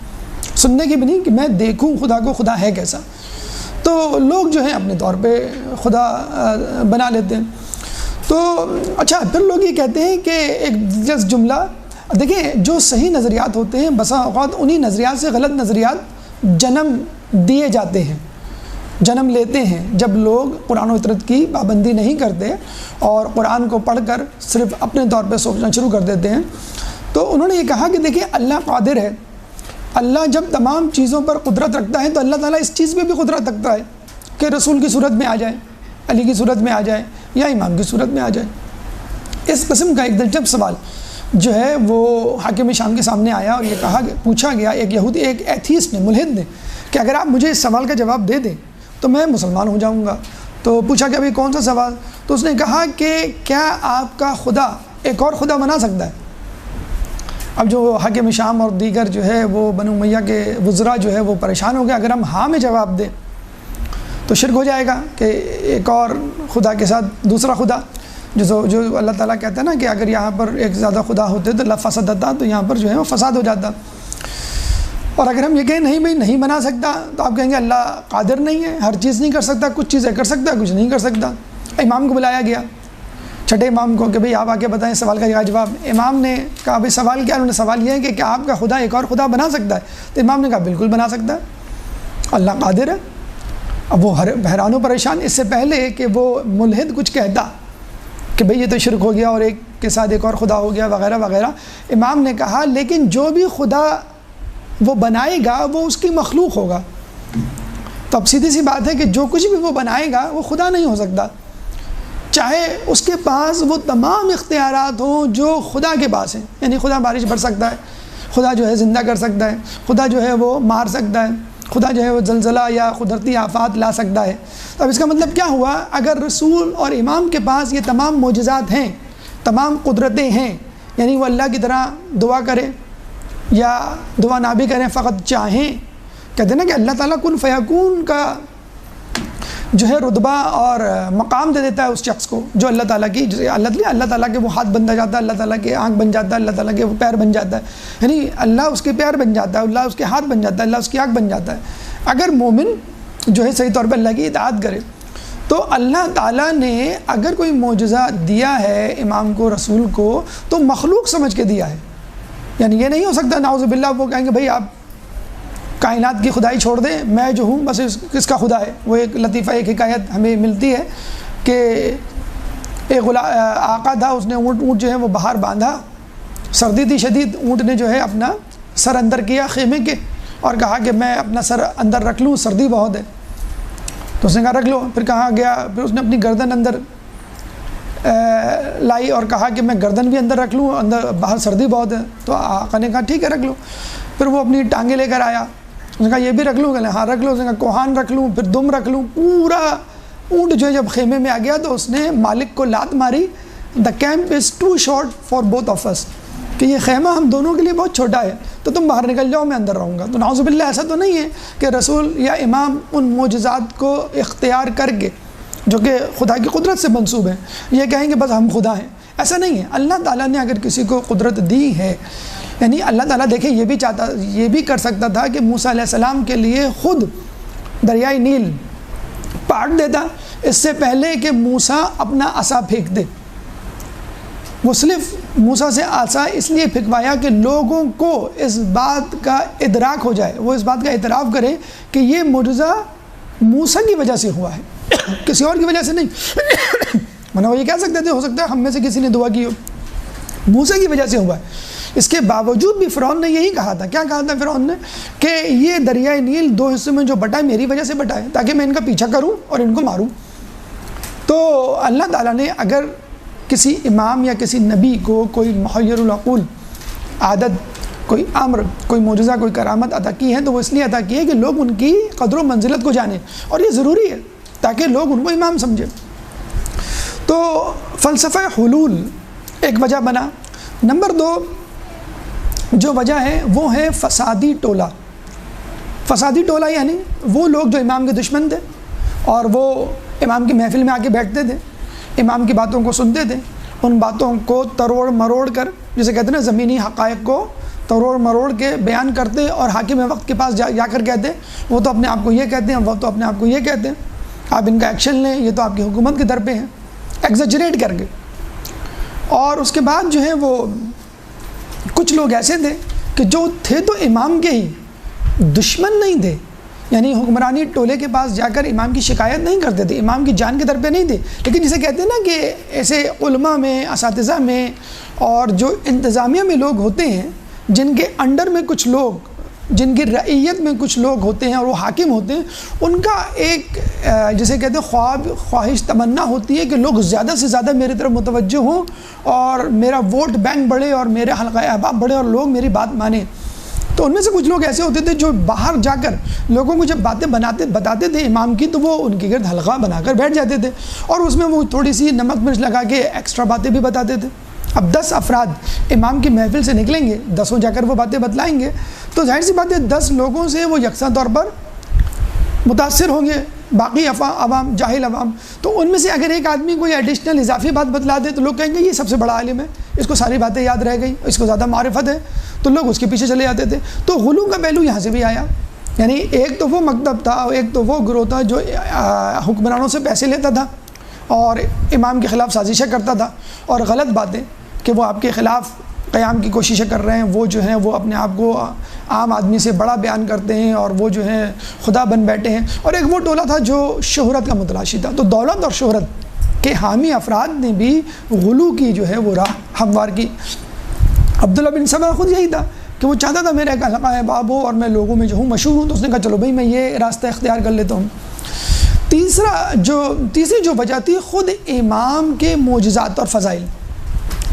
S1: سننے کی بھی نہیں کہ میں دیکھوں خدا کو، خدا ہے کیسا۔ تو لوگ جو ہیں اپنے طور پہ خدا بنا لیتے ہیں۔ تو اچھا پھر لوگ یہ کہتے ہیں کہ ایک دلچسپ جملہ دیکھیں، جو صحیح نظریات ہوتے ہیں بسا اوقات انہی نظریات سے غلط نظریات جنم دیے جاتے ہیں، جنم لیتے ہیں۔ جب لوگ قرآن و فطرت کی پابندی نہیں کرتے اور قرآن کو پڑھ کر صرف اپنے طور پہ سوچنا شروع کر دیتے ہیں، تو انہوں نے یہ کہا کہ دیکھیں اللہ قادر ہے، اللہ جب تمام چیزوں پر قدرت رکھتا ہے تو اللہ تعالیٰ اس چیز پہ بھی قدرت رکھتا ہے کہ رسول کی صورت میں آ جائے، علی کی صورت میں آ جائے یا امام کی صورت میں آ جائے۔ اس قسم کا ایک دلچسپ سوال جو ہے وہ حاکم شام کے سامنے آیا اور یہ پوچھا گیا ایک یہودی، ایک ایتھیسٹ نے، ملحد نے، کہ اگر آپ مجھے اس سوال کا جواب دے دیں تو میں مسلمان ہو جاؤں گا۔ تو پوچھا کہ ابھی کون سا سوال؟ تو اس نے کہا کہ کیا آپ کا خدا ایک اور خدا بنا سکتا ہے؟ اب جو حاکم شام اور دیگر جو ہے وہ بنو امیہ کے وزراء جو ہے وہ پریشان ہو گئے، اگر ہم ہاں میں جواب دیں تو شرک ہو جائے گا کہ ایک اور خدا کے ساتھ دوسرا خدا، جو اللہ تعالیٰ کہتا ہے نا کہ اگر یہاں پر ایک زیادہ خدا ہوتے تو لفسدتا، تو یہاں پر جو ہے وہ فساد ہو جاتا۔ اور اگر ہم یہ کہیں نہیں بھائی نہیں بنا سکتا تو آپ کہیں گے اللہ قادر نہیں ہے، ہر چیز نہیں کر سکتا، کچھ چیزیں کر سکتا کچھ نہیں کر سکتا۔ امام کو بلایا گیا، چھٹے امام کو، کہ بھئی آپ آ کے بتائیں سوال کا کیا جواب۔ امام نے کہا بھئی سوال کیا؟ انہوں نے سوال یہ ہے کہ کیا آپ کا خدا ایک اور خدا بنا سکتا ہے؟ تو امام نے کہا بالکل بنا سکتا ہے۔ اللہ قادر ہے۔ اب وہ حیران و پریشان، اس سے پہلے کہ وہ ملحد کچھ کہتا کہ بھئی یہ تو شرک ہو گیا اور ایک کے ساتھ ایک اور خدا ہو گیا وغیرہ وغیرہ، امام نے کہا لیکن جو بھی خدا وہ بنائے گا وہ اس کی مخلوق ہوگا۔ تو اب سیدھی سی بات ہے کہ جو کچھ بھی وہ بنائے گا وہ خدا نہیں ہو سکتا، چاہے اس کے پاس وہ تمام اختیارات ہوں جو خدا کے پاس ہیں، یعنی خدا بارش بر سکتا ہے، خدا جو ہے زندہ کر سکتا ہے، خدا جو ہے وہ مار سکتا ہے، خدا جو ہے وہ زلزلہ یا قدرتی آفات لا سکتا ہے۔ تو اب اس کا مطلب کیا ہوا؟ اگر رسول اور امام کے پاس یہ تمام معجزات ہیں، تمام قدرتیں ہیں، یعنی وہ اللہ کی طرح دعا کرے یا دعا نہ بھی کریں، فقط چاہیں، کہتے ہیں نا کہ اللہ تعالیٰ کن فیکون کا جو ہے رتبہ اور مقام دے دیتا ہے اس شخص کو جو اللہ تعالیٰ کی، جسے اللہ تعالیٰ کے وہ ہاتھ بن جاتا ہے، اللہ تعالیٰ کے آنکھ بن جاتا ہے، اللہ تعالیٰ کے وہ پیر بن جاتا ہے، یعنی اللہ اس کے پیر بن جاتا ہے، اللہ اس کے ہاتھ بن جاتا ہے، اللہ اس کی آنکھ بن جاتا ہے۔ اگر مومن جو ہے صحیح طور پہ اللہ کی اطاعت کرے تو اللہ تعالیٰ نے اگر کوئی معجزہ دیا ہے امام کو، رسول کو، تو مخلوق سمجھ کے دیا ہے، یعنی یہ نہیں ہو سکتا نعوذ باللہ وہ کہیں گے بھئی آپ کائنات کی خدائی چھوڑ دیں، میں جو ہوں بس کس کا خدا ہے۔ وہ ایک لطیفہ، ایک حکایت ہمیں ملتی ہے کہ ایک آقا تھا، اس نے اونٹ جو ہے وہ باہر باندھا، سردی تھی شدید، اونٹ نے جو ہے اپنا سر اندر کیا خیمے کے اور کہا کہ میں اپنا سر اندر رکھ لوں، سردی بہت ہے۔ تو اس نے کہا رکھ لو، پھر کہاں گیا، پھر اس نے اپنی گردن اندر لائی اور کہا کہ میں گردن بھی اندر رکھ لوں، اندر باہر سردی بہت ہے۔ تو آقا نے کہا ٹھیک ہے رکھ لو۔ پھر وہ اپنی ٹانگیں لے کر آیا، اس نے کہا یہ بھی رکھ لوں، ہاں رکھ لو، اس نے کہا کوہان رکھ لوں، پھر دم رکھ لوں۔ پورا اونٹ جو ہے جب خیمے میں آ گیا تو اس نے مالک کو لات ماری، the camp is too short for both of us, کہ یہ خیمہ ہم دونوں کے لیے بہت چھوٹا ہے، تو تم باہر نکل جاؤ، میں اندر رہوں گا۔ تو نعوذ باللہ ایسا تو نہیں ہے کہ رسول یا امام ان معجزات کو اختیار کر کے جو کہ خدا کی قدرت سے منسوب ہیں یہ کہیں گے بس ہم خدا ہیں، ایسا نہیں ہے۔ اللہ تعالیٰ نے اگر کسی کو قدرت دی ہے، یعنی اللہ تعالیٰ دیکھیں یہ بھی کر سکتا تھا کہ موسیٰ علیہ السلام کے لیے خود دریائے نیل پاٹ دیتا اس سے پہلے کہ موسیٰ اپنا عصا پھینک دے۔ وہ صرف موسیٰ سے عصا اس لیے پھینکوایا کہ لوگوں کو اس بات کا ادراک ہو جائے، وہ اس بات کا اعتراف کریں کہ یہ معجزہ موسیٰ کی وجہ سے ہوا ہے، کسی اور کی وجہ سے نہیں۔ ورنہ وہ یہ کہہ سکتے تھے ہو سکتا ہے ہم میں سے کسی نے دعا کی ہو، موسیٰ کی وجہ سے ہوا ہے۔ اس کے باوجود بھی فرعون نے یہی کہا تھا، کیا کہا تھا فرعون نے؟ کہ یہ دریائے نیل دو حصوں میں جو بٹا ہے میری وجہ سے بٹا ہے، تاکہ میں ان کا پیچھا کروں اور ان کو ماروں۔ تو اللہ تعالیٰ نے اگر کسی امام یا کسی نبی کو کوئی محیر العقول عادت، کوئی امر، کوئی معجزہ، کوئی کرامت عطا کی ہے تو وہ اس لیے عطا کی ہے کہ لوگ ان کی قدر و منزلت کو جانیں، اور یہ ضروری ہے تاکہ لوگ ان کو امام سمجھیں۔ تو فلسفہ حلول ایک وجہ بنا۔ نمبر 2 جو وجہ ہے وہ ہے فسادی ٹولہ۔ فسادی ٹولہ یعنی وہ لوگ جو امام کے دشمن تھے اور وہ امام کی محفل میں آ کے بیٹھتے تھے، امام کی باتوں کو سنتے تھے، ان باتوں کو تروڑ مروڑ کر، جسے کہتے ہیں نا زمینی حقائق کو تروڑ مروڑ کے بیان کرتے اور حاکم وقت کے پاس جا کر کہتے وہ تو اپنے آپ کو یہ کہتے ہیں، وہ تو اپنے آپ کو یہ کہتے ہیں، آپ ان کا ایکشن لیں، یہ تو آپ کی حکومت کے در پہ ہیں، ایگزیجریٹ کر کے۔ اور اس کے بعد جو ہے وہ کچھ لوگ ایسے تھے کہ جو تھے تو امام کے ہی دشمن نہیں تھے، یعنی حکمرانی ٹولے کے پاس جا کر امام کی شکایت نہیں کرتے تھے، امام کی جان کے در پہ نہیں تھے، لیکن جسے کہتے ہیں نا کہ ایسے علماء میں، اساتذہ میں اور جو انتظامیہ میں لوگ ہوتے ہیں جن کے انڈر میں کچھ لوگ، جن کی رعیت میں کچھ لوگ ہوتے ہیں اور وہ حاکم ہوتے ہیں، ان کا ایک جسے کہتے ہیں خواب، خواہش، تمنا ہوتی ہے کہ لوگ زیادہ سے زیادہ میری طرف متوجہ ہوں اور میرا ووٹ بینک بڑھے اور میرے حلقہ احباب بڑھے اور لوگ میری بات مانیں۔ تو ان میں سے کچھ لوگ ایسے ہوتے تھے جو باہر جا کر لوگوں کو جب باتیں بتاتے تھے امام کی تو وہ ان کے گرد حلقہ بنا کر بیٹھ جاتے تھے اور اس میں وہ تھوڑی سی نمک مرچ لگا کے ایکسٹرا باتیں بھی بتاتے تھے۔ اب 10 افراد امام کی محفل سے نکلیں گے، 10 جا کر وہ باتیں بتلائیں گے، تو ظاہر سی بات ہے 10 لوگوں سے وہ یکساں طور پر متاثر ہوں گے، باقی عوام، جاہل عوام۔ تو ان میں سے اگر ایک آدمی کوئی ایڈیشنل اضافی بات بتلا دے تو لوگ کہیں گے یہ سب سے بڑا عالم ہے، اس کو ساری باتیں یاد رہ گئی، اس کو زیادہ معرفت ہے، تو لوگ اس کے پیچھے چلے جاتے تھے۔ تو غلو کا پہلو یہاں سے بھی آیا، یعنی ایک تو وہ مکتب تھا، ایک تو وہ گروہ تھا جو حکمرانوں سے پیسے لیتا تھا اور امام کے خلاف سازشیں کرتا تھا اور غلط باتیں کہ وہ آپ کے خلاف قیام کی کوششیں کر رہے ہیں، وہ جو ہیں وہ اپنے آپ کو عام آدمی سے بڑا بیان کرتے ہیں اور وہ جو ہیں خدا بن بیٹھے ہیں، اور ایک وہ ٹولہ تھا جو شہرت کا متلاشی تھا۔ تو دولت اور شہرت کے حامی افراد نے بھی غلو کی جو ہے وہ راہ ہموار کی۔ عبداللہ بن سبا خود یہی تھا کہ وہ چاہتا تھا میرا ایک حلقہ باب ہو اور میں لوگوں میں جو ہوں مشہور ہوں، تو اس نے کہا چلو بھائی میں یہ راستہ اختیار کر لیتا ہوں۔ تیسری جو وجہ تھی خود امام کے معجزات اور فضائل۔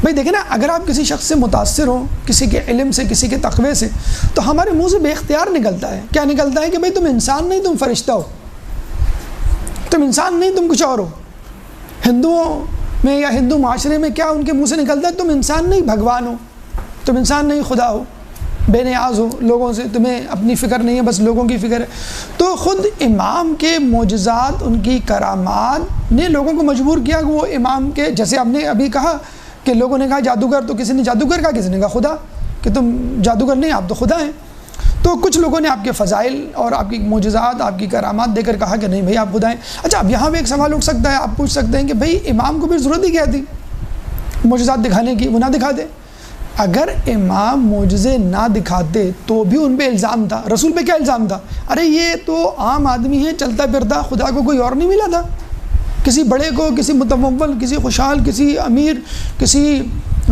S1: بھائی دیکھیں نا، اگر آپ کسی شخص سے متاثر ہوں، کسی کے علم سے، کسی کے تقوی سے، تو ہمارے منہ سے بے اختیار نکلتا ہے، کیا نکلتا ہے کہ بھائی تم انسان نہیں، تم فرشتہ ہو، تم انسان نہیں، تم کچھ اور ہو۔ ہندوؤں میں یا ہندو معاشرے میں کیا ان کے منہ سے نکلتا ہے؟ تم انسان نہیں، بھگوان ہو، تم انسان نہیں، خدا ہو، بے نیاز ہو لوگوں سے، تمہیں اپنی فکر نہیں ہے، بس لوگوں کی فکر ہے۔ تو خود امام کے معجزات، ان کی کرامات نے لوگوں کو مجبور کیا کہ وہ امام کے، جیسے آپ نے ابھی کہا کہ لوگوں نے کہا جادوگر، تو کسی نے جادوگر کہا، کسی نے کہا خدا، کہ تم جادوگر نہیں، آپ تو خدا ہیں۔ تو کچھ لوگوں نے آپ کے فضائل اور آپ کی معجزات، آپ کی کرامات دے کر کہا کہ نہیں بھائی آپ خدا ہیں۔ اچھا، اب یہاں بھی ایک سوال اٹھ سکتا ہے، آپ پوچھ سکتے ہیں کہ بھائی امام کو پھر ضرورت ہی کیا تھی معجزات دکھانے کی؟ وہ نہ دکھا دے۔ اگر امام معجزے نہ دکھاتے تو بھی ان پہ الزام تھا۔ رسول پہ کیا الزام تھا؟ ارے یہ تو عام آدمی ہے، چلتا پھرتا، خدا کو کوئی اور نہیں ملا تھا؟ کسی بڑے کو، کسی متمول، کسی خوشحال، کسی امیر، کسی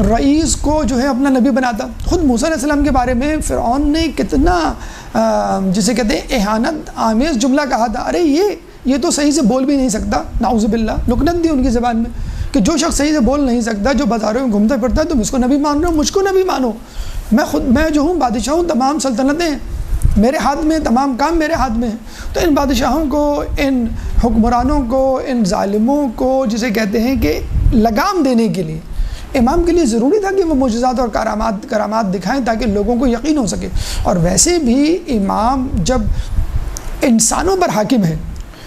S1: رئیس کو جو ہے اپنا نبی بناتا۔ خود موسیٰ علیہ السلام کے بارے میں فرعون نے کتنا جسے کہتے ہیں اہانت آمیز جملہ کہا تھا، ارے یہ تو صحیح سے بول بھی نہیں سکتا، نعوذ باللہ، لکنت تھی ان کی زبان میں کہ جو شخص صحیح سے بول نہیں سکتا، جو بازاروں میں گھومتا پھرتا ہے، تم اس کو نبی مان رہے ہو، مجھ کو نبی مانو، میں جو ہوں بادشاہ ہوں، تمام سلطنتیں میرے ہاتھ میں، تمام کام میرے ہاتھ میں ہیں۔ تو ان بادشاہوں کو، ان حکمرانوں کو، ان ظالموں کو جسے کہتے ہیں کہ لگام دینے کے لیے امام کے لیے ضروری تھا کہ وہ معجزات اور کرامات دکھائیں تاکہ لوگوں کو یقین ہو سکے۔ اور ویسے بھی امام جب انسانوں پر حاکم ہے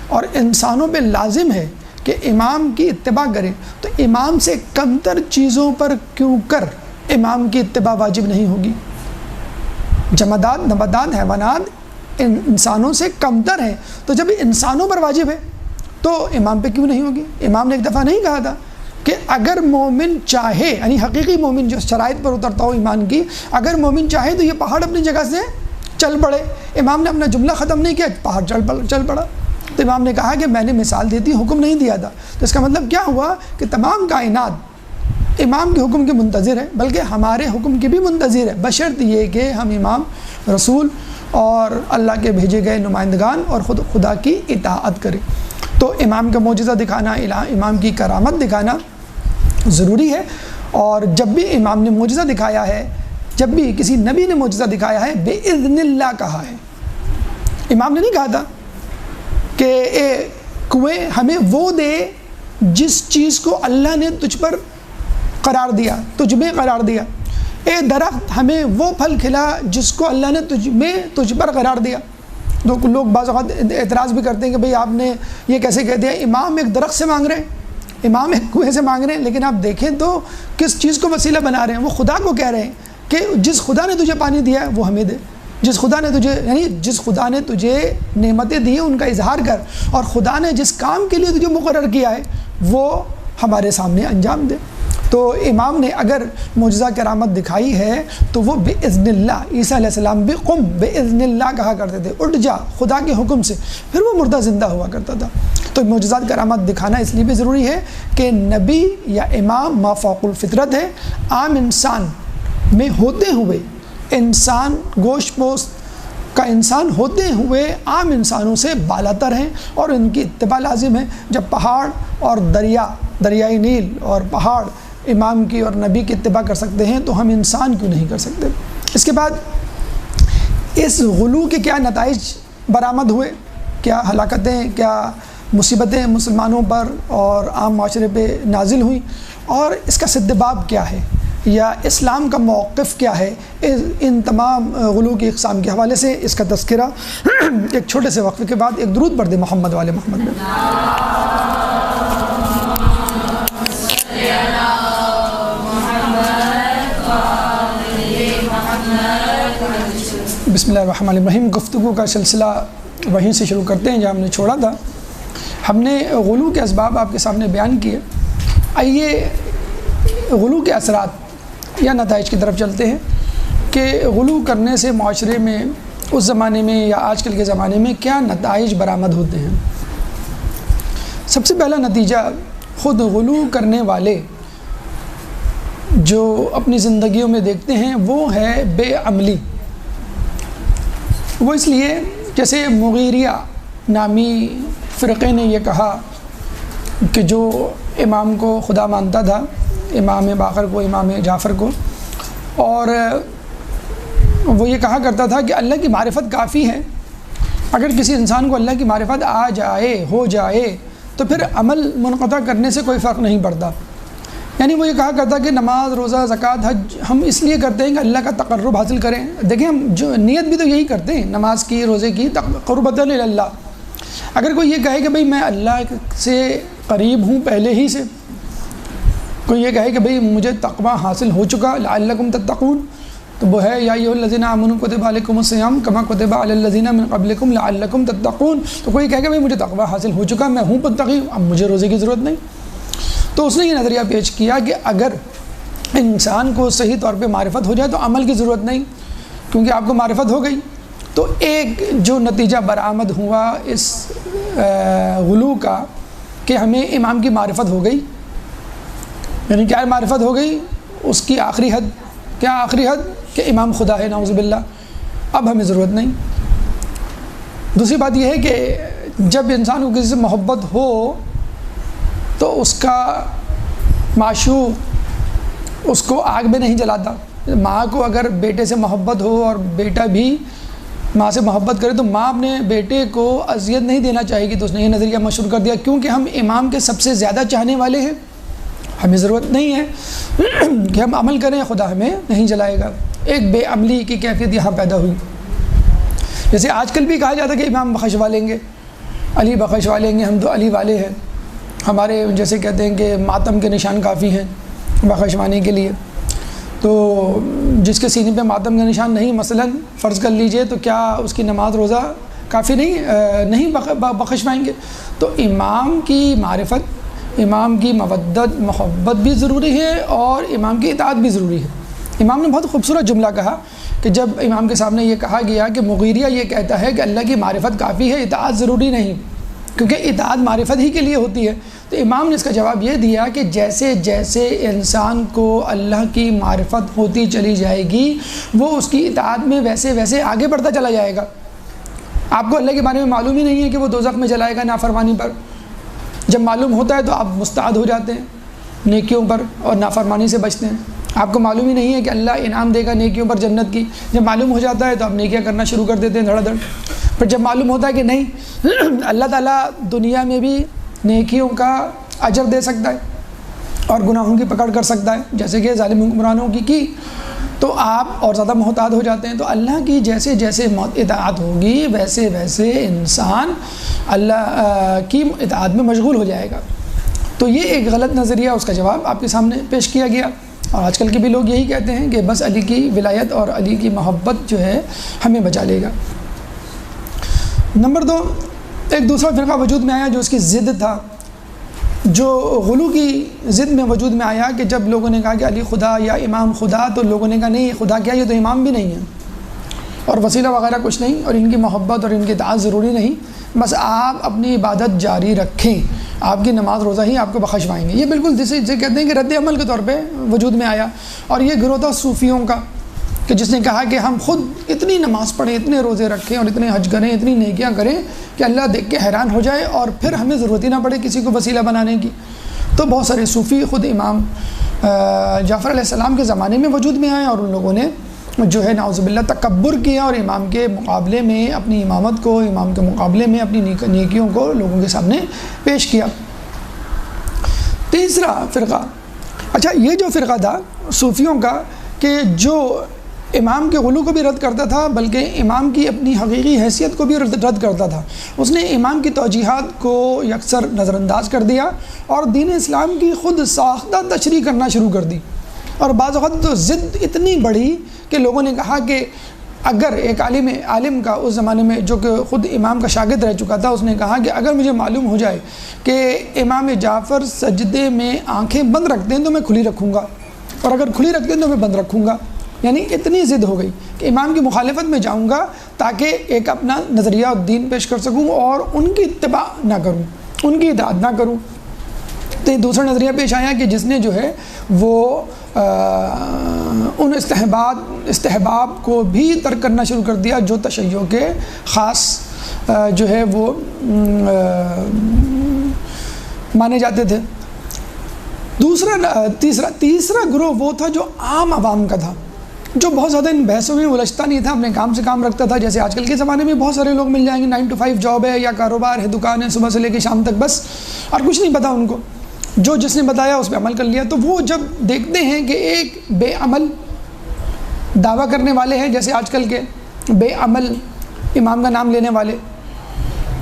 S1: اور انسانوں پہ لازم ہے کہ امام کی اتباع کریں، تو امام سے کمتر چیزوں پر کیوں کر امام کی اتباع واجب نہیں ہوگی؟ جمادات، نباتات، حیوانات انسانوں سے کمتر ہیں، تو جب انسانوں پر واجب ہے تو امام پہ کیوں نہیں ہوگی؟ امام نے ایک دفعہ نہیں کہا تھا کہ اگر مومن چاہے، یعنی حقیقی مومن جو شرائط پر اترتا ہو ایمان کی، اگر مومن چاہے تو یہ پہاڑ اپنی جگہ سے چل پڑے۔ امام نے اپنا جملہ ختم نہیں کیا، پہاڑ چل پڑا۔ تو امام نے کہا کہ میں نے مثال دی تھی، حکم نہیں دیا تھا۔ تو اس کا مطلب کیا ہوا کہ تمام کائنات امام کے حکم کے منتظر ہے، بلکہ ہمارے حکم کی بھی منتظر ہے، بشرط یہ کہ ہم امام، رسول اور اللہ کے بھیجے گئے نمائندگان اور خود خدا کی اطاعت کریں۔ تو امام کا معجزہ دکھانا، امام کی کرامت دکھانا ضروری ہے۔ اور جب بھی امام نے معجزہ دکھایا ہے، جب بھی کسی نبی نے معجزہ دکھایا ہے، بِإِذْنِ اللہ کہا ہے۔ امام نے نہیں کہا تھا کہ اے کوئے ہمیں وہ دے جس چیز کو اللہ نے تجھ پر قرار دیا، تجھ میں قرار دیا۔ اے درخت ہمیں وہ پھل کھلا جس کو اللہ نے تجھ پر قرار دیا۔ لوگ بعض اوقات اعتراض بھی کرتے ہیں کہ بھئی آپ نے یہ کیسے کہہ دیا؟ امام ایک درخت سے مانگ رہے ہیں، امام ایک کنویں سے مانگ رہے ہیں، لیکن آپ دیکھیں تو کس چیز کو وسیلہ بنا رہے ہیں؟ وہ خدا کو کہہ رہے ہیں کہ جس خدا نے تجھے پانی دیا ہے وہ ہمیں دے، جس خدا نے تجھے نعمتیں دی ہیں ان کا اظہار کر، اور خدا نے جس کام کے لیے تجھے مقرر کیا ہے وہ ہمارے سامنے انجام دے۔ تو امام نے اگر معجزہ کرامت دکھائی ہے تو وہ بِإِذْنِ اللہ، عیسیٰ علیہ السلام بھی قم بِإِذْنِ اللہ کہا کرتے تھے، اٹھ جا خدا کے حکم سے، پھر وہ مردہ زندہ ہوا کرتا تھا۔ تو معجزات کرامت دکھانا اس لیے بھی ضروری ہے کہ نبی یا امام ما فوق الفطرت ہے، عام انسان میں ہوتے ہوئے، انسان گوشت پوست کا انسان ہوتے ہوئے عام انسانوں سے بالاتر ہیں اور ان کی اتباع لازم ہے۔ جب پہاڑ اور دریائے نیل اور پہاڑ امام کی اور نبی کی اتباع کر سکتے ہیں تو ہم انسان کیوں نہیں کر سکتے؟ اس کے بعد اس غلو کے کیا نتائج برآمد ہوئے، کیا ہلاکتیں، کیا مصیبتیں مسلمانوں پر اور عام معاشرے پہ نازل ہوئیں، اور اس کا سدباب کیا ہے یا اسلام کا موقف کیا ہے ان تمام غلو کی اقسام کے حوالے سے، اس کا تذکرہ ایک چھوٹے سے وقفے کے بعد ایک درود پڑھ دیں محمد والے محمد میں۔ بسم اللہ الرحمن الرحیم۔ گفتگو کا سلسلہ وہیں سے شروع کرتے ہیں جہاں ہم نے چھوڑا تھا۔ ہم نے غلو کے اسباب آپ کے سامنے بیان کیے، آئیے غلو کے اثرات یا نتائج کی طرف چلتے ہیں۔ کہ غلو کرنے سے معاشرے میں اس زمانے میں یا آج کل کے زمانے میں کیا نتائج برآمد ہوتے ہیں۔ سب سے پہلا نتیجہ خود غلو کرنے والے جو اپنی زندگیوں میں دیکھتے ہیں وہ ہے بے عملی۔ وہ اس لیے جیسے مغیریہ نامی فرقے نے یہ کہا کہ جو امام کو خدا مانتا تھا، امام باقر کو، امام جعفر کو، اور وہ یہ کہا کرتا تھا کہ اللہ کی معرفت کافی ہے، اگر کسی انسان کو اللہ کی معرفت آ جائے، ہو جائے، تو پھر عمل منقطع کرنے سے کوئی فرق نہیں پڑتا۔ یعنی وہ یہ کہا کرتا کہ نماز، روزہ، زکوٰۃ، حج ہم اس لیے کرتے ہیں کہ اللہ کا تقرب حاصل کریں۔ دیکھیں ہم جو نیت بھی تو یہی کرتے ہیں، نماز کی، روزے کی، قربۃ اللہ۔ اگر کوئی یہ کہے کہ بھئی میں اللہ سے قریب ہوں پہلے ہی سے، کوئی یہ کہے کہ بھئی مجھے تقوی حاصل ہو چکا، لعلکم تتقون، تو وہ ہے یا ایھا الذین آمنوا کتب علیکم الصیام کما کتب علی الذین من قبلکم لعلکم تتقون۔ تو کوئی کہے کہ بھئی مجھے تقوی حاصل ہو چکا، میں ہوں متقی، اب مجھے روزے کی ضرورت نہیں۔ تو اس نے یہ نظریہ پیش کیا کہ اگر انسان کو صحیح طور پہ معرفت ہو جائے تو عمل کی ضرورت نہیں، کیونکہ آپ کو معرفت ہو گئی۔ تو ایک جو نتیجہ برآمد ہوا اس غلو کا کہ ہمیں امام کی معرفت ہو گئی، یعنی کیا معرفت ہو گئی؟ اس کی آخری حد، کیا آخری حد؟ کہ امام خدا ہے، نعوذ باللہ، اب ہمیں ضرورت نہیں۔ دوسری بات یہ ہے کہ جب انسان کو کسی سے محبت ہو تو اس کا معشوق اس کو آگ میں نہیں جلاتا۔ ماں کو اگر بیٹے سے محبت ہو اور بیٹا بھی ماں سے محبت کرے تو ماں اپنے بیٹے کو اذیت نہیں دینا چاہے گی، تو اس نے یہ نظریہ مشہور کر دیا کیونکہ ہم امام کے سب سے زیادہ چاہنے والے ہیں، ہمیں ضرورت نہیں ہے کہ ہم عمل کریں، خدا ہمیں نہیں جلائے گا۔ ایک بے عملی کی کیفیت یہاں پیدا ہوئی۔ جیسے آج کل بھی کہا جاتا ہے کہ امام بخشوا لیں گے، علی بخشوا لیں گے، ہم تو علی والے ہیں، ہمارے جیسے کہتے ہیں کہ ماتم کے نشان کافی ہیں بخشوانے کے لیے۔ تو جس کے سینے پہ ماتم کا نشان نہیں، مثلا فرض کر لیجئے، تو کیا اس کی نماز روزہ کافی نہیں بخشوائیں گے؟ تو امام کی معرفت، امام کی مودت، محبت بھی ضروری ہے اور امام کی اطاعت بھی ضروری ہے۔ امام نے بہت خوبصورت جملہ کہا کہ جب امام کے سامنے یہ کہا گیا کہ مغیریہ یہ کہتا ہے کہ اللہ کی معرفت کافی ہے، اطاعت ضروری نہیں، کیونکہ اطاعت معرفت ہی کے لیے ہوتی ہے، تو امام نے اس کا جواب یہ دیا کہ جیسے جیسے انسان کو اللہ کی معرفت ہوتی چلی جائے گی وہ اس کی اطاعت میں ویسے ویسے آگے بڑھتا چلا جائے گا۔ آپ کو اللہ کے بارے میں معلوم ہی نہیں ہے کہ وہ دوزخ میں جلائے گا نافرمانی پر، جب معلوم ہوتا ہے تو آپ مستعد ہو جاتے ہیں نیکیوں پر اور نافرمانی سے بچتے ہیں۔ آپ کو معلوم ہی نہیں ہے کہ اللہ انعام دے گا نیکیوں پر جنت کی، جب معلوم ہو جاتا ہے تو آپ نیکیاں کرنا شروع کر دیتے ہیں دھڑا دھڑ۔ پھر جب معلوم ہوتا ہے کہ نہیں، اللہ تعالیٰ دنیا میں بھی نیکیوں کا اجر دے سکتا ہے اور گناہوں کی پکڑ کر سکتا ہے، جیسے کہ ظالم حکمرانوں کی، تو آپ اور زیادہ محتاط ہو جاتے ہیں۔ تو اللہ کی جیسے جیسے اطاعت ہوگی ویسے ویسے انسان اللہ کی اطاعت میں مشغول ہو جائے گا۔ تو یہ ایک غلط نظریہ، اس کا جواب آپ کے سامنے پیش کیا گیا، اور آج کل کے بھی لوگ یہی کہتے ہیں کہ بس علی کی ولایت اور علی کی محبت جو ہے ہمیں بچا لے گا۔ نمبر 2، ایک دوسرا فرقہ وجود میں آیا جو اس کی ضد تھا، جو غلو کی ضد میں وجود میں آیا کہ جب لوگوں نے کہا کہ علی خدا یا امام خدا، تو لوگوں نے کہا نہیں، خدا کیا، یہ تو امام بھی نہیں ہے اور وسیلہ وغیرہ کچھ نہیں، اور ان کی محبت اور ان کی اطاعت ضروری نہیں، بس آپ اپنی عبادت جاری رکھیں، آپ کی نماز روزہ ہی آپ کو بخشوائیں گے۔ یہ بالکل جسے کہتے ہیں کہ رد عمل کے طور پہ وجود میں آیا، اور یہ گروہ تھا صوفیوں کا کہ جس نے کہا کہ ہم خود اتنی نماز پڑھیں، اتنے روزے رکھیں اور اتنے حج کریں، اتنی نیکیاں کریں کہ اللہ دیکھ کے حیران ہو جائے اور پھر ہمیں ضرورت ہی نہ پڑے کسی کو وسیلہ بنانے کی۔ تو بہت سارے صوفی خود امام جعفر علیہ السلام کے زمانے میں وجود میں آئے، اور ان لوگوں نے جو ہے نعوذ باللہ تکبر کیا اور امام کے مقابلے میں اپنی امامت کو، امام کے مقابلے میں اپنی نیکیوں کو لوگوں کے سامنے پیش کیا۔ تیسرا فرقہ، اچھا یہ جو فرقہ تھا صوفیوں کا کہ جو امام کے غلو کو بھی رد کرتا تھا بلکہ امام کی اپنی حقیقی حیثیت کو بھی رد کرتا تھا، اس نے امام کی توجیحات کو یکسر نظر انداز کر دیا اور دین اسلام کی خود ساختہ تشریح کرنا شروع کر دی، اور بعض اوقات تو ضد اتنی بڑھی کہ لوگوں نے کہا کہ اگر ایک عالم کا اس زمانے میں جو کہ خود امام کا شاگرد رہ چکا تھا، اس نے کہا کہ اگر مجھے معلوم ہو جائے کہ امام جعفر سجدے میں آنکھیں بند رکھتے ہیں تو میں کھلی رکھوں گا، اور اگر کھلی رکھتے ہیں تو میں بند رکھوں گا۔ یعنی اتنی ضد ہو گئی کہ امام کی مخالفت میں جاؤں گا تاکہ ایک اپنا نظریہ اور دین پیش کر سکوں اور ان کی اتباع نہ کروں، ان کی اطاعت نہ کروں۔ تو یہ دوسرا نظریہ پیش آیا کہ جس نے جو ہے وہ ان استحباب کو بھی ترک کرنا شروع کر دیا جو تشیع کے خاص جو ہے وہ مانے جاتے تھے۔ تیسرا گروہ وہ تھا جو عام عوام کا تھا، جو بہت زیادہ ان بحثوں میں الجھتا نہیں تھا، اپنے کام سے کام رکھتا تھا۔ جیسے آج کل کے زمانے میں بہت سارے لوگ مل جائیں گے، 9 to 5 جاب ہے یا کاروبار ہے، دکان ہے، صبح سے لے کے شام تک بس، اور کچھ نہیں پتہ ان کو، جو جس نے بتایا اس پہ عمل کر لیا۔ تو وہ جب دیکھتے ہیں کہ ایک بے عمل دعویٰ کرنے والے ہیں، جیسے آج کل کے بے عمل امام کا نام لینے والے،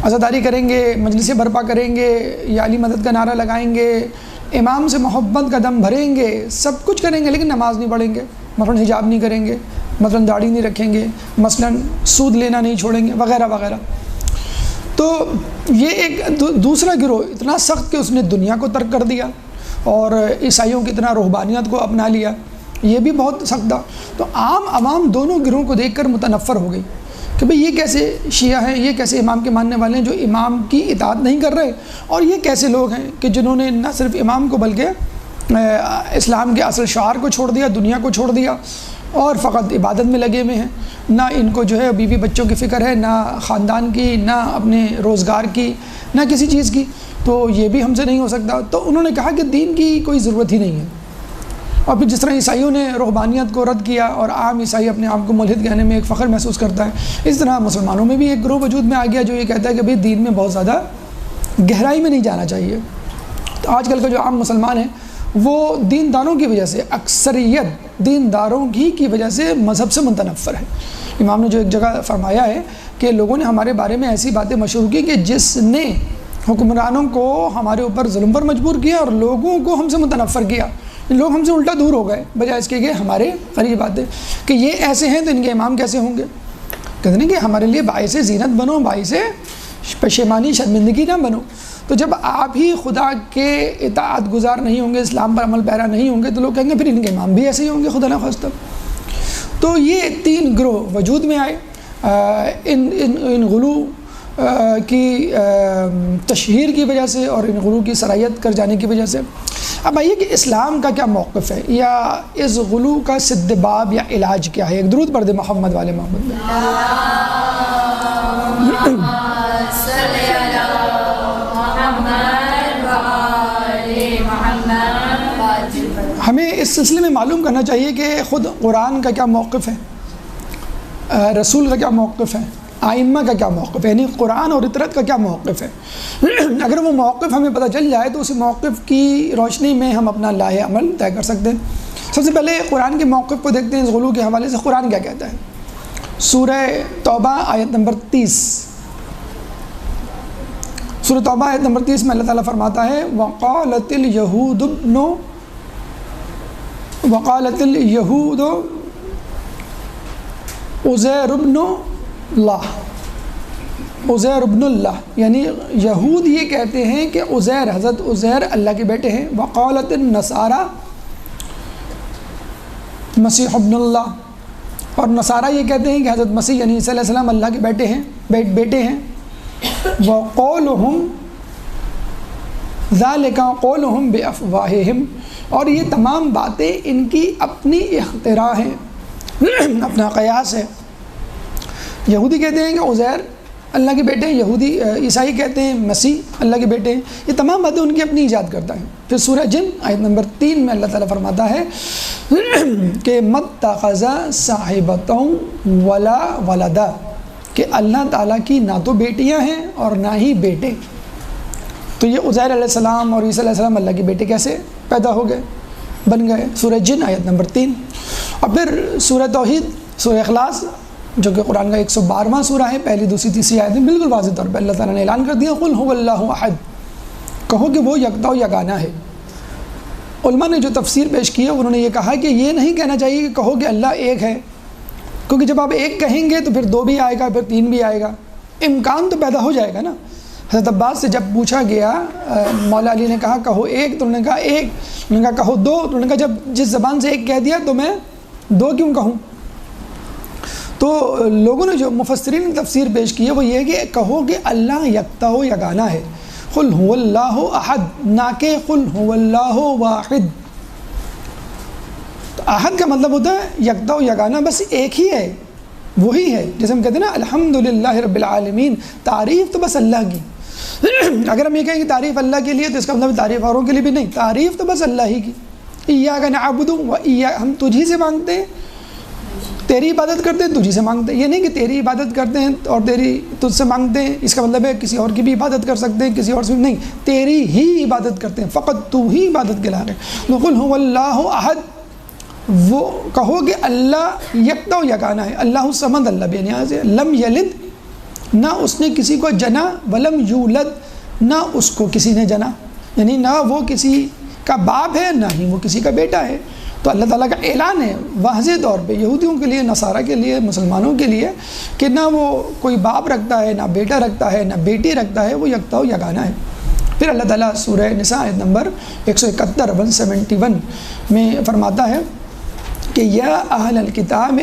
S1: عزاداری کریں گے، مجلسیں برپا کریں گے، یا علی مدد کا نعرہ لگائیں گے، امام سے محبت کا دم بھریں گے، سب کچھ کریں گے، لیکن نماز نہیں پڑھیں گے، مثلاً حجاب نہیں کریں گے، مثلاً داڑھی نہیں رکھیں گے، مثلاً سود لینا نہیں چھوڑیں گے، وغیرہ وغیرہ۔ تو یہ ایک دوسرا گروہ اتنا سخت کہ اس نے دنیا کو ترک کر دیا اور عیسائیوں کی طرح روحانیت کو اپنا لیا، یہ بھی بہت سخت تھا۔ تو عام عوام دونوں گروہوں کو دیکھ کر متنفر ہو گئی کہ بھئی یہ کیسے شیعہ ہیں، یہ کیسے امام کے ماننے والے ہیں جو امام کی اطاعت نہیں کر رہے، اور یہ کیسے لوگ ہیں کہ جنہوں نے نہ صرف امام کو بلکہ اسلام کے اصل شعار کو چھوڑ دیا، دنیا کو چھوڑ دیا، اور فقط عبادت میں لگے ہوئے ہیں، نہ ان کو جو ہے بیوی بچوں کی فکر ہے، نہ خاندان کی، نہ اپنے روزگار کی، نہ کسی چیز کی۔ تو یہ بھی ہم سے نہیں ہو سکتا۔ تو انہوں نے کہا کہ دین کی کوئی ضرورت ہی نہیں ہے۔ اور پھر جس طرح عیسائیوں نے روحانیت کو رد کیا اور عام عیسائی اپنے آپ کو ملحد کہنے میں ایک فخر محسوس کرتا ہے، اس طرح مسلمانوں میں بھی ایک گروہ وجود میں آ گیا جو یہ کہتا ہے کہ بھئی دین میں بہت زیادہ گہرائی میں نہیں جانا چاہیے۔ تو آج کل کا جو عام مسلمان ہے وہ دینداروں کی وجہ سے، اکثریت دینداروں کی وجہ سے مذہب سے متنفر ہے۔ امام نے جو ایک جگہ فرمایا ہے کہ لوگوں نے ہمارے بارے میں ایسی باتیں مشہور کی کہ جس نے حکمرانوں کو ہمارے اوپر ظلم پر مجبور کیا اور لوگوں کو ہم سے متنفر کیا، لوگ ہم سے الٹا دور ہو گئے بجائے اس کے کہ ہمارے قریب آتے کہ یہ ایسے ہیں تو ان کے امام کیسے ہوں گے۔ کہتے ہیں کہ ہمارے لیے باعث زینت بنو، باعث پشیمانی شرمندگی نہ بنو۔ تو جب آپ ہی خدا کے اطاعت گزار نہیں ہوں گے، اسلام پر عمل پیرا نہیں ہوں گے، تو لوگ کہیں گے پھر ان کے امام بھی ایسے ہی ہوں گے، خدا نخواستہ۔ تو یہ 3 گروہ وجود میں آئے ان غلو کی تشہیر کی وجہ سے اور ان غلو کی سرایت کر جانے کی وجہ سے۔ اب آئیے کہ اسلام کا کیا موقف ہے، یا اس غلو کا سدباب یا علاج کیا ہے۔ ایک درود پڑھ دے محمد والے محمد میں۔ ہمیں اس سلسلے میں معلوم کرنا چاہیے کہ خود قرآن کا کیا موقف ہے، رسول کا کیا موقف ہے، آئمہ کا کیا موقف ہے، یعنی قرآن اور اطرت کا کیا موقف ہے۔ اگر وہ موقف ہمیں پتہ چل جائے تو اس موقف کی روشنی میں ہم اپنا لاہ عمل طے کر سکتے ہیں۔ سب سے پہلے قرآن کے موقف کو دیکھتے ہیں اس غلو کے حوالے سے۔ قرآن کیا کہتا ہے؟ سورہ توبہ آیت نمبر 30، سورہ توبہ آیت نمبر 30 میں اللہ تعالیٰ فرماتا ہے وَقَالَتِ الْيَهُودُ عزیر ابن اللہ، عزیر ابن اللہ، یعنی یہود یہ کہتے ہیں کہ عزیر، حضرت عزیر اللہ کے بیٹے ہیں۔ وقالت النصارى مسیح ابن اللہ، اور نصارہ یہ کہتے ہیں کہ حضرت مسیح یعنی عیسیٰ علیہ السلام اللہ کے بیٹے ہیں۔ وقولهم ذالک قولهم بافواہہم، اور یہ تمام باتیں ان کی اپنی اختراع ہیں، اپنا قیاس ہے۔ یہودی کہتے ہیں کہ عزیر اللہ کے بیٹے ہیں، یہودی عیسائی کہتے ہیں مسیح اللہ کے بیٹے ہیں، یہ تمام باتیں ان کی اپنی ایجاد کرتا ہے۔ پھر سورہ جن آیت نمبر 3 میں اللہ تعالیٰ فرماتا ہے کہ مَتَّخَذَ صَاحِبَةً وَلَا وَلَدًا، کہ اللہ تعالیٰ کی نہ تو بیٹیاں ہیں اور نہ ہی بیٹے۔ تو یہ عزیر علیہ السلام اور عیسیٰ علیہ السلام اللہ کے بیٹے کیسے پیدا ہو گئے، بن گئے؟ سورہ جن آیت نمبر 3۔ اور پھر سورہ توحید، سورہ اخلاص جو کہ قرآن کا 112واں سورہ ہے، پہلی دوسری تیسری آیت میں بالکل واضح طور پہ اللہ تعالیٰ نے اعلان کر دیا قُلْ هُوَ اللَّهُ أَحَدٌ، کہو کہ وہ یکتا و یگانہ ہے۔ علماء نے جو تفسیر پیش کی ہے انہوں نے یہ کہا کہ یہ نہیں کہنا چاہیے کہ کہو کہ اللہ ایک ہے، کیونکہ جب آپ ایک کہیں گے تو پھر 2 بھی آئے گا، پھر 3 بھی آئے گا، امکان تو پیدا ہو جائے گا نا۔ حضرت عباس سے جب پوچھا گیا، مولا علی نے کہا کہو ایک، تو انہوں نے کہا ایک، انہوں نے کہا کہو 2، تو انہوں نے کہا جب جس زبان سے ایک کہہ دیا تو میں دو کیوں کہوں؟ تو لوگوں نے جو مفسرین نے تفسیر پیش کی ہے وہ یہ ہے کہ کہو کہ اللہ یکتا و یگانہ ہے، قل هو اللہ احد، نہ کہ قل هو اللہ واحد۔ تو احد کا مطلب ہوتا ہے یکتا و یگانہ، بس ایک ہی ہے، وہی ہے۔ جیسے ہم کہتے ہیں نا الحمدللہ رب العالمین، تعریف تو بس اللہ کی۔ اگر ہم یہ کہیں کہ تعریف اللہ کے لیے تو اس کا مطلب تعریف اوروں کے لیے بھی نہیں، تعریف تو بس اللہ ہی کی۔ ایاک نعبد و ایاک، ہم تجھی سے مانگتے ہیں، تیری عبادت کرتے ہیں، تجھی سے مانگتے ہیں۔ یہ نہیں کہ تیری عبادت کرتے ہیں اور تجھ سے مانگتے ہیں، اس کا مطلب ہے کسی اور کی بھی عبادت کر سکتے ہیں، کسی اور سے نہیں، تیری ہی عبادت کرتے ہیں، فقط تو ہی عبادت کے لائق ہے۔ قل هو اللہ احد، وہ کہو کہ اللہ یکتا و یگانہ ہے، اللہ الصمد، اللہ بے نیاز ہے، لم یلد، نہ اس نے کسی کو جنا، ولم یولد، نہ اس کو کسی نے جنا، یعنی نہ وہ کسی کا باپ ہے نہ ہی وہ کسی کا بیٹا ہے۔ تو اللہ تعالیٰ کا اعلان ہے واضح طور پہ یہودیوں کے لیے، نصارہ کے لیے، مسلمانوں کے لیے کہ نہ وہ کوئی باپ رکھتا ہے، نہ بیٹا رکھتا ہے، نہ بیٹی رکھتا ہے، وہ یکتا و یگانہ ہے۔ پھر اللہ تعالیٰ سورہ نساء آیت نمبر 171 171 میں فرماتا ہے کہ یا اہل الکتاب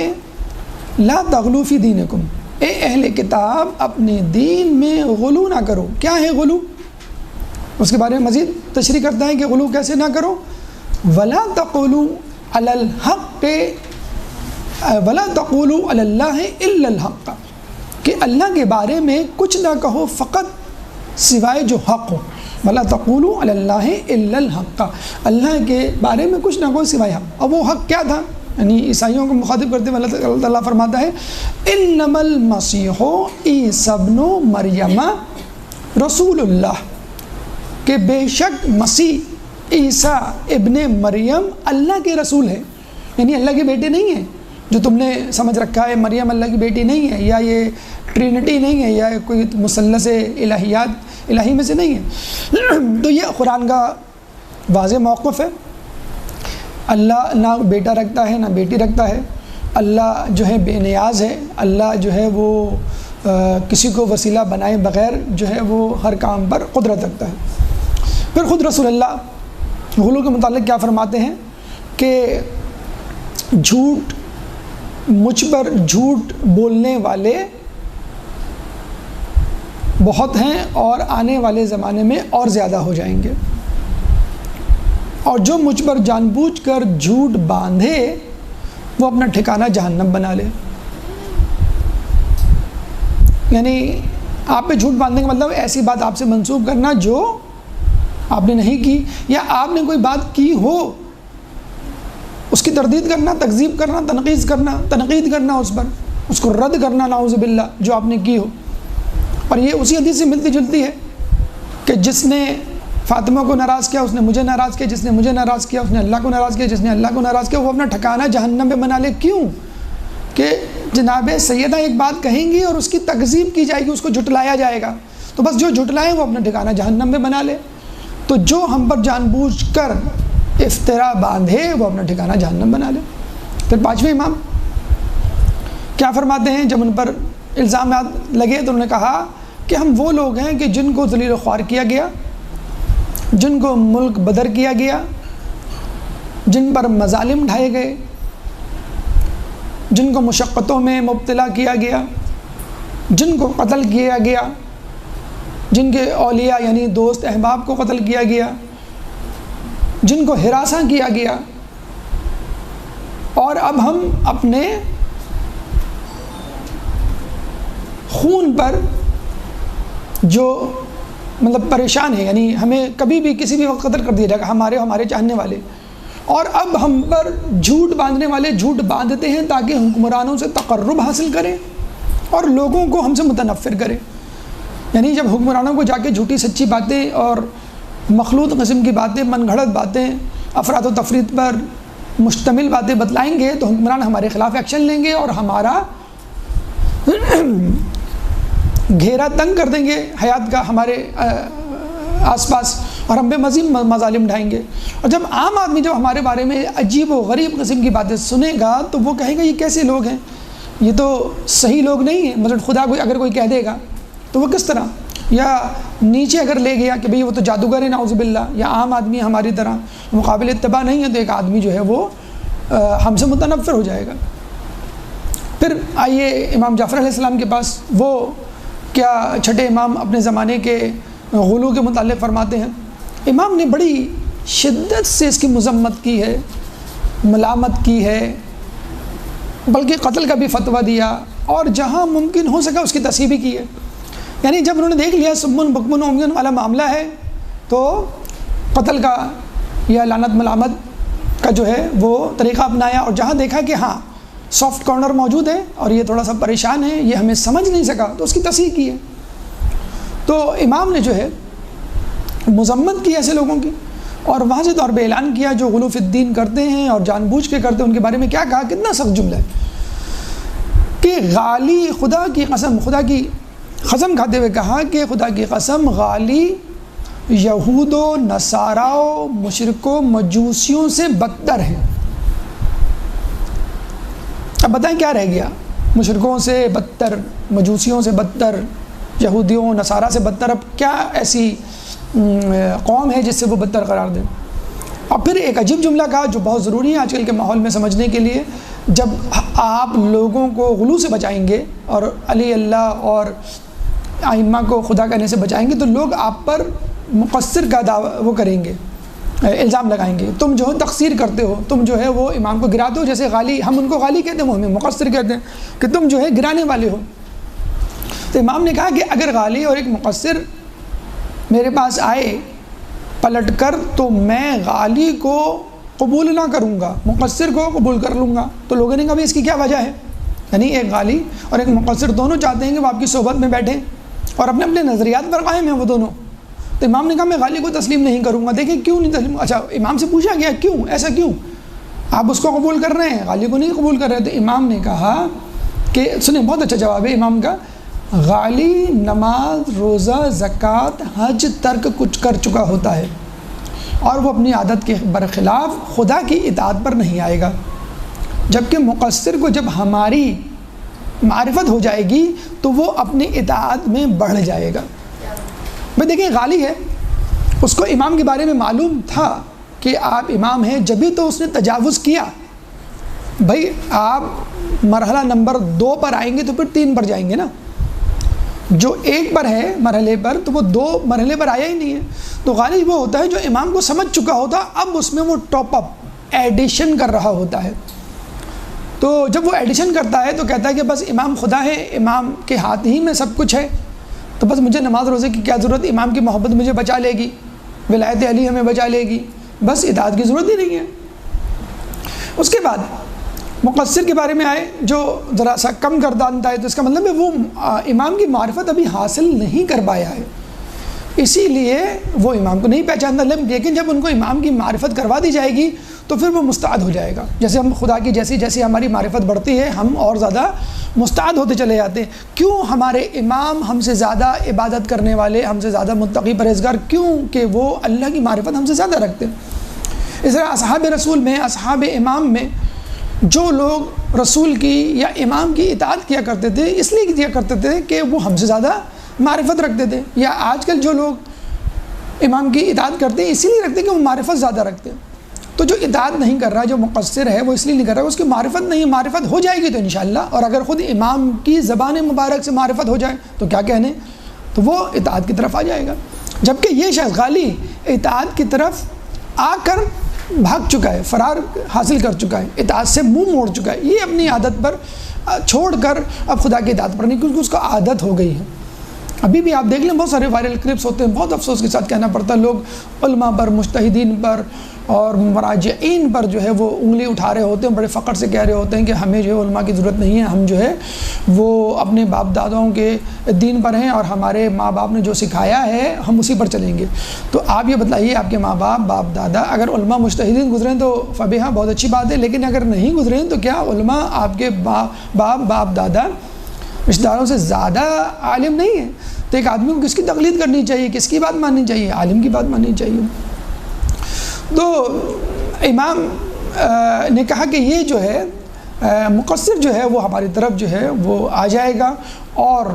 S1: لا تغلو فی دینکم، اے اہل کتاب اپنے دین میں غلو نہ کرو۔ کیا ہے غلو؟ اس کے بارے میں مزید تشریح کرتا ہے کہ غلو کیسے نہ کرو۔ ولا تقولوا علی الحق، ولا تقولوا علی اللہ الا الحق، کہ اللہ کے بارے میں کچھ نہ کہو فقط سوائے جو حق ہو۔ ولا تقولوا علی اللہ الا الحق، اللہ کے بارے میں کچھ نہ کہو سوائے حق۔ اور وہ حق کیا تھا؟ یعنی عیسائیوں کو مخاطب کرتے ہوئے اللہ تعالیٰ فرماتا ہے انما المسیح عیسی ابن مریم رسول اللہ، کہ بے شک مسیح عیسیٰ ابن مریم اللہ کے رسول ہے، یعنی اللہ کے بیٹے نہیں ہیں جو تم نے سمجھ رکھا ہے، مریم اللہ کی بیٹی نہیں ہے، یا یہ ٹرینٹی نہیں ہے، یا کوئی مثلث الہیات الہی میں سے نہیں ہے۔ تو یہ قرآن کا واضح موقف ہے، اللہ نہ بیٹا رکھتا ہے نہ بیٹی رکھتا ہے، اللہ جو ہے بے نیاز ہے، اللہ جو ہے وہ کسی کو وسیلہ بنائے بغیر جو ہے وہ ہر کام پر قدرت رکھتا ہے۔ پھر خود رسول اللہ غلو کے متعلق کیا فرماتے ہیں کہ جھوٹ، مجھ پر جھوٹ بولنے والے بہت ہیں اور آنے والے زمانے میں اور زیادہ ہو جائیں گے، اور جو مجھ پر جان بوجھ کر جھوٹ باندھے وہ اپنا ٹھکانہ جہنم بنا لے۔ یعنی آپ پہ جھوٹ باندھنے کا مطلب ایسی بات آپ سے منسوب کرنا جو آپ نے نہیں کی، یا آپ نے کوئی بات کی ہو اس کی تردید کرنا، تکذیب کرنا، تنقید کرنا اس پر، اس کو رد کرنا نعوذ باللہ جو آپ نے کی ہو۔ اور یہ اسی حدیث سے ملتی جلتی ہے کہ جس نے فاطمہ کو ناراض کیا اس نے مجھے ناراض کیا، جس نے مجھے ناراض کیا اس نے اللہ کو ناراض کیا، جس نے اللہ کو ناراض کیا وہ اپنا ٹھکانہ جہنم میں بنا لے۔ کیوں؟ کہ جناب سیدہ ایک بات کہیں گی اور اس کی تکذیب کی جائے گی، اس کو جھٹلایا جائے گا، تو بس جو جھٹلائے وہ اپنا ٹھکانہ جہنم میں بنا لے۔ تو جو ہم پر جان بوجھ کر افطرا باندھے وہ اپنا ٹھکانہ جہنم بنا لے۔ پھر پانچویں امام کیا فرماتے ہیں جب ان پر الزامات لگے تو انہوں نے کہا کہ ہم وہ لوگ ہیں کہ جن کو ذلیل و خوار کیا گیا، جن کو ملک بدر کیا گیا، جن پر مظالم ڈھائے گئے، جن کو مشقتوں میں مبتلا کیا گیا، جن کو قتل کیا گیا، جن کے اولیاء یعنی دوست احباب کو قتل کیا گیا، جن کو ہراساں کیا گیا، اور اب ہم اپنے خون پر جو مطلب پریشان ہے، یعنی ہمیں کبھی بھی کسی بھی وقت قتل کر دیا جائے گا، ہمارے چاہنے والے، اور اب ہم پر جھوٹ باندھنے والے جھوٹ باندھتے ہیں تاکہ حکمرانوں سے تقرب حاصل کریں اور لوگوں کو ہم سے متنفر کریں۔ یعنی جب حکمرانوں کو جا کے جھوٹی سچی باتیں اور مخلوط قسم کی باتیں، من گھڑت باتیں، افراد و تفرید پر مشتمل باتیں بتلائیں گے تو حکمران ہمارے خلاف ایکشن لیں گے اور ہمارا گھیرا تنگ کر دیں گے حیات کا ہمارے آس پاس، اور ہم پہ مزید مظالم ڈھائیں گے۔ اور جب عام آدمی جب ہمارے بارے میں عجیب و غریب قسم کی باتیں سنے گا تو وہ کہے گا یہ کیسے لوگ ہیں، یہ تو صحیح لوگ نہیں ہیں، مثلا خدا اگر کوئی کہہ دے گا تو وہ کس طرح، یا نیچے اگر لے گیا کہ بھئی وہ تو جادوگر ہے نعوذ باللہ، یا عام آدمی ہماری طرح مقابل اتباع نہیں ہے، تو ایک آدمی جو ہے وہ ہم سے متنفر ہو جائے گا۔ پھر آئیے امام جعفر علیہ السلام کے پاس، وہ کیا چھٹے امام اپنے زمانے کے غلو کے متعلق فرماتے ہیں۔ امام نے بڑی شدت سے اس کی مذمت کی ہے، ملامت کی ہے، بلکہ قتل کا بھی فتویٰ دیا، اور جہاں ممکن ہو سکا اس کی تصحیح بھی کی ہے۔ یعنی جب انہوں نے دیکھ لیا سمن بکمن عمین والا معاملہ ہے تو قتل کا یا لعنت ملامت کا جو ہے وہ طریقہ اپنایا، اور جہاں دیکھا کہ ہاں سافٹ کارنر موجود ہے اور یہ تھوڑا سا پریشان ہے، یہ ہمیں سمجھ نہیں سکا، تو اس کی تصحیح کی ہے۔ تو امام نے جو ہے مذمت کی ایسے لوگوں کی، اور واضح طور پہ اعلان کیا جو غلو فی الدین کرتے ہیں اور جان بوجھ کے کرتے ہیں، ان کے بارے میں کیا کہا، کتنا سخت جملہ ہے کہ غالی، خدا کی قسم، خدا کی قسم کھاتے ہوئے کہا کہ خدا کی قسم غالی یہود و نصاراؤ مشرکوں مجوسیوں سے بدتر ہے۔ اب بتائیں کیا رہ گیا؟ مشرکوں سے بدتر، مجوسیوں سے بدتر، یہودیوں نصارہ سے بدتر، اب کیا ایسی قوم ہے جس سے وہ بدتر قرار دیں؟ اور پھر ایک عجیب جملہ کہا جو بہت ضروری ہے آج کل کے ماحول میں سمجھنے کے لیے، جب آپ لوگوں کو غلو سے بچائیں گے اور علی اللہ اور ائمہ کو خدا کہنے سے بچائیں گے، تو لوگ آپ پر مقصر کا دعویٰ وہ کریں گے، الزام لگائیں گے، تم جو ہے تقصیر کرتے ہو، تم جو ہے وہ امام کو گراتے ہو، جیسے غالی، ہم ان کو غالی کہتے ہیں، وہ ہمیں مقصر کہتے ہیں کہ تم جو ہے گرانے والے ہو۔ تو امام نے کہا کہ اگر غالی اور ایک مقصر میرے پاس آئے پلٹ کر تو میں غالی کو قبول نہ کروں گا، مقصر کو قبول کر لوں گا۔ تو لوگوں نے کہا بھائی اس کی کیا وجہ ہے؟ یعنی ایک غالی اور ایک مقصر دونوں چاہتے ہیں کہ وہ آپ کی صحبت میں بیٹھیں اور اپنے اپنے نظریات پر قائم ہیں وہ دونوں۔ تو امام نے کہا میں غالی کو تسلیم نہیں کروں گا۔ دیکھیں کیوں نہیں تسلیم؟ اچھا امام سے پوچھا گیا کیوں، ایسا کیوں؟ آپ اس کو قبول کر رہے ہیں، غالی کو نہیں قبول کر رہے۔ تو امام نے کہا کہ سنیں، بہت اچھا جواب ہے امام کا، غالی نماز، روزہ، زکوٰۃ، حج ترک کچھ کر چکا ہوتا ہے اور وہ اپنی عادت کے برخلاف خدا کی اطاعت پر نہیں آئے گا، جبکہ مقصر کو جب ہماری معرفت ہو جائے گی تو وہ اپنی اطاعت میں بڑھ جائے گا۔ بھئی دیکھیں غالی ہے، اس کو امام کے بارے میں معلوم تھا کہ آپ امام ہیں، جبھی تو اس نے تجاوز کیا۔ بھئی آپ مرحلہ نمبر 2 پر آئیں گے تو پھر 3 پر جائیں گے نا، جو 1 پر ہے مرحلے پر تو وہ 2 مرحلے پر آیا ہی نہیں ہے۔ تو غالی وہ ہوتا ہے جو امام کو سمجھ چکا ہوتا، اب اس میں وہ ٹاپ اپ ایڈیشن کر رہا ہوتا ہے۔ تو جب وہ ایڈیشن کرتا ہے تو کہتا ہے کہ بس امام خدا ہے، امام کے ہاتھ ہی میں سب کچھ ہے، تو بس مجھے نماز روزے کی کیا ضرورت، امام کی محبت مجھے بچا لے گی، ولایت علی ہمیں بچا لے گی، بس اطاعت کی ضرورت ہی نہیں ہے۔ اس کے بعد مقصر کے بارے میں آئے جو ذرا سا کم گردانتا ہے، تو اس کا مطلب ہے وہ امام کی معرفت ابھی حاصل نہیں کر پایا ہے، اسی لیے وہ امام کو نہیں پہچانتا۔ لیکن جب ان کو امام کی معرفت کروا دی جائے گی تو پھر وہ مستعد ہو جائے گا۔ جیسے ہم خدا کی جیسی جیسی ہماری معرفت بڑھتی ہے ہم اور زیادہ مستعد ہوتے چلے جاتے ہیں۔ کیوں؟ ہمارے امام ہم سے زیادہ عبادت کرنے والے، ہم سے زیادہ متقی پرہیزگار، کیوں کہ وہ اللہ کی معرفت ہم سے زیادہ رکھتے ہیں۔ اس طرح اصحاب رسول میں، اصحاب امام میں جو لوگ رسول کی یا امام کی اطاعت کیا کرتے تھے اس لیے کیا کرتے تھے کہ وہ ہم سے زیادہ معرفت رکھتے تھے، یا آج کل جو لوگ امام کی اطاعت کرتے ہیں اسی لیے رکھتے ہیں کہ وہ معرفت زیادہ رکھتے ہیں۔ تو جو اطاعت نہیں کر رہا، جو مقصر ہے، وہ اس لیے نہیں کر رہا، اس کی معرفت نہیں، معرفت ہو جائے گی تو انشاءاللہ، اور اگر خود امام کی زبان مبارک سے معرفت ہو جائے تو کیا کہنے، تو وہ اطاعت کی طرف آ جائے گا۔ جبکہ یہ شخص غالی اطاعت کی طرف آ کر بھاگ چکا ہے، فرار حاصل کر چکا ہے، اطاعت سے منہ موڑ چکا ہے، یہ اپنی عادت پر چھوڑ کر اب خدا کی اطاعت پر نہیں، کیونکہ اس کو عادت ہو گئی ہے۔ ابھی بھی آپ دیکھ لیں بہت سارے وائرل کلپس ہوتے ہیں، بہت افسوس کے ساتھ کہنا پڑتا ہے، لوگ علماء پر، مجتہدین پر اور مراجعین پر جو ہے وہ انگلی اٹھا رہے ہوتے ہیں، بڑے فخر سے کہہ رہے ہوتے ہیں کہ ہمیں جو ہے علماء کی ضرورت نہیں ہے، ہم جو ہے وہ اپنے باپ داداؤں کے دین پر ہیں اور ہمارے ماں باپ نے جو سکھایا ہے ہم اسی پر چلیں گے۔ تو آپ یہ بتلائیے، آپ کے ماں باپ، باپ دادا اگر علماء مجتہدین گزریں تو فبیہا، بہت اچھی بات ہے، لیکن اگر نہیں گزریں تو کیا علماء آپ کے باپ دادا رشتہ داروں سے زیادہ عالم نہیں ہے؟ تو ایک آدمی کو کس کی تقلید کرنی چاہیے، کس کی بات ماننی چاہیے؟ عالم کی بات ماننی چاہیے۔ تو امام نے کہا کہ یہ جو ہے مقصر جو ہے وہ ہماری طرف جو ہے وہ آ جائے گا اور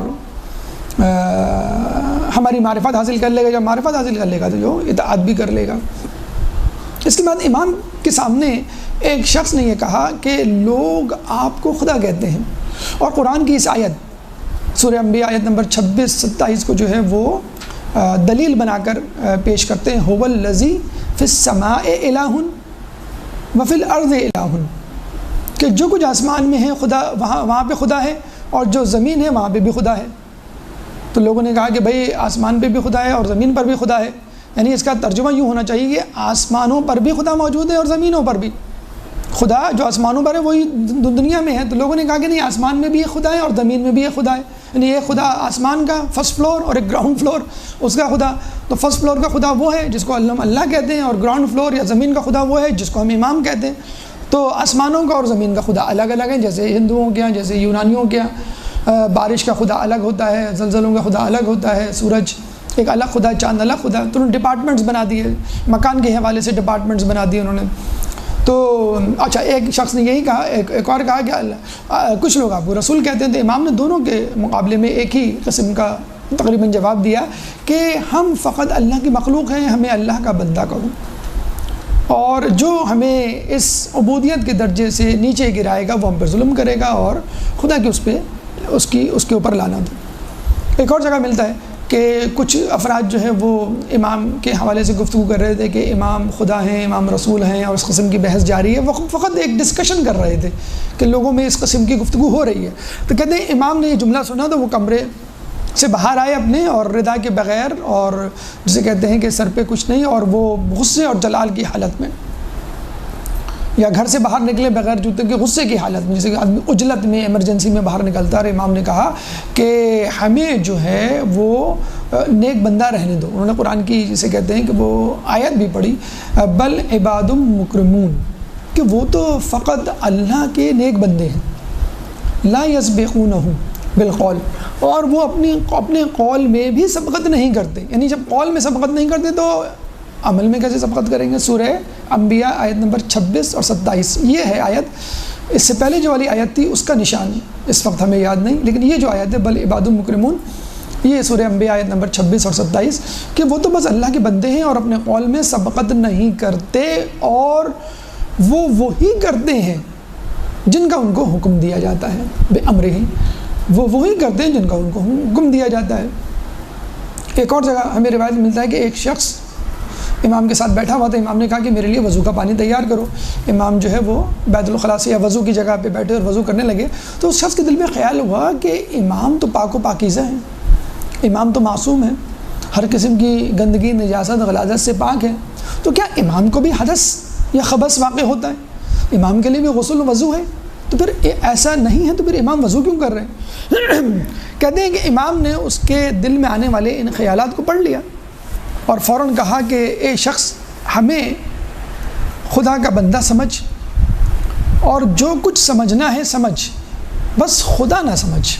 S1: ہماری معرفت حاصل کر لے گا، جب معرفت حاصل کر لے گا تو جو اطاعت بھی کر لے گا۔ اس کے بعد امام کے سامنے ایک شخص نے یہ کہا کہ لوگ آپ کو خدا کہتے ہیں، اور قرآن کی اس آیت سورہ انبیاء آیت نمبر 26-27 کو جو ہے وہ دلیل بنا کر پیش کرتے ہیں، هو الذی فی السماء الہ وفی الارض الہ، کہ جو کچھ آسمان میں ہے خدا وہاں پہ خدا ہے، اور جو زمین ہے وہاں پہ بھی خدا ہے۔ تو لوگوں نے کہا کہ بھئی آسمان پہ بھی خدا ہے اور زمین پر بھی خدا ہے، یعنی اس کا ترجمہ یوں ہونا چاہیے کہ آسمانوں پر بھی خدا موجود ہے اور زمینوں پر بھی خدا، جو آسمانوں پر ہے وہی دنیا میں ہے۔ تو لوگوں نے کہا کہ نہیں، آسمان میں بھی ایک خدا ہے اور زمین میں بھی ایک خدا ہے، یعنی ایک خدا آسمان کا فرسٹ فلور اور ایک گراؤنڈ فلور اس کا خدا۔ تو فرسٹ فلور کا خدا وہ ہے جس کو اللہ کہتے ہیں، اور گراؤنڈ فلور یا زمین کا خدا وہ ہے جس کو ہم امام کہتے ہیں۔ تو آسمانوں کا اور زمین کا خدا الگ الگ ہیں، جیسے ہندوؤں کے، جیسے یونانیوں کے بارش کا خدا الگ ہوتا ہے، زلزلوں کا خدا الگ ہوتا ہے، سورج ایک الگ خدا، چاند الگ خدا۔ تو انہوں نے ڈپارٹمنٹس بنا دیے، مکان کے حوالے سے ڈپارٹمنٹس بنا دیے انہوں نے۔ تو اچھا، ایک شخص نے یہی کہا، ایک اور کہا کہ کچھ لوگ آپ کو رسول کہتے ہیں۔ تو امام نے دونوں کے مقابلے میں ایک ہی قسم کا تقریباً جواب دیا کہ ہم فقط اللہ کی مخلوق ہیں، ہمیں اللہ کا بندہ کرو، اور جو ہمیں اس عبودیت کے درجے سے نیچے گرائے گا وہ ہم پر ظلم کرے گا، اور خدا کی اس کے اوپر لانا دو۔ ایک اور جگہ ملتا ہے کہ کچھ افراد جو ہے وہ امام کے حوالے سے گفتگو کر رہے تھے کہ امام خدا ہیں، امام رسول ہیں، اور اس قسم کی بحث جاری ہے۔ وہ فقط ایک ڈسکشن کر رہے تھے کہ لوگوں میں اس قسم کی گفتگو ہو رہی ہے۔ تو کہتے ہیں امام نے یہ جملہ سنا تو وہ کمرے سے باہر آئے اپنے، اور رضا کے بغیر، اور جسے کہتے ہیں کہ سر پہ کچھ نہیں، اور وہ غصے اور جلال کی حالت میں، یا گھر سے باہر نکلے بغیر جوتے کے غصے کی حالت میں، جیسے کہ آدمی عجلت میں ایمرجنسی میں باہر نکلتا ہے۔ امام نے کہا کہ ہمیں جو ہے وہ نیک بندہ رہنے دو۔ انہوں نے قرآن کی جسے کہتے ہیں کہ وہ آیت بھی پڑھی، بل عباد مکرمون، کہ وہ تو فقط اللہ کے نیک بندے ہیں، لا یسبقونہ بالقول، اور وہ اپنے قول میں بھی سبقت نہیں کرتے۔ یعنی جب قول میں سبقت نہیں کرتے تو عمل میں کیسے سبقت کریں گے؟ سورہ انبیاء آیت نمبر 26 اور 27 یہ ہے آیت۔ اس سے پہلے جو والی آیت تھی اس کا نشان اس وقت ہمیں یاد نہیں، لیکن یہ جو آیت ہے بل عباد مکرمون، یہ سورہ انبیاء آیت نمبر 26 اور 27، کہ وہ تو بس اللہ کے بندے ہیں اور اپنے قول میں سبقت نہیں کرتے، اور وہ وہی کرتے ہیں جن کا ان کو حکم دیا جاتا ہے، بے امرہ، وہ وہی کرتے ہیں جن کا ان کو حکم دیا جاتا ہے۔ ایک اور جگہ ہمیں روایت ملتا ہے کہ ایک شخص امام کے ساتھ بیٹھا ہوا تھا، امام نے کہا کہ میرے لیے وضو کا پانی تیار کرو۔ امام جو ہے وہ بیت الخلاء سے یا وضو کی جگہ پہ بیٹھے اور وضو کرنے لگے، تو اس شخص کے دل میں خیال ہوا کہ امام تو پاک و پاکیزہ ہیں، امام تو معصوم ہیں، ہر قسم کی گندگی، نجاست، غلاظت سے پاک ہے، تو کیا امام کو بھی حدث یا خبث واقع ہوتا ہے؟ امام کے لیے بھی غسل و وضو ہے، تو پھر ایسا نہیں ہے تو پھر امام وضو کیوں کر رہے ہیں؟ کہتے ہیں کہ امام نے اس کے دل میں آنے والے ان خیالات کو پڑھ لیا اور فوراً کہا کہ اے شخص، ہمیں خدا کا بندہ سمجھ، اور جو کچھ سمجھنا ہے سمجھ، بس خدا نہ سمجھ۔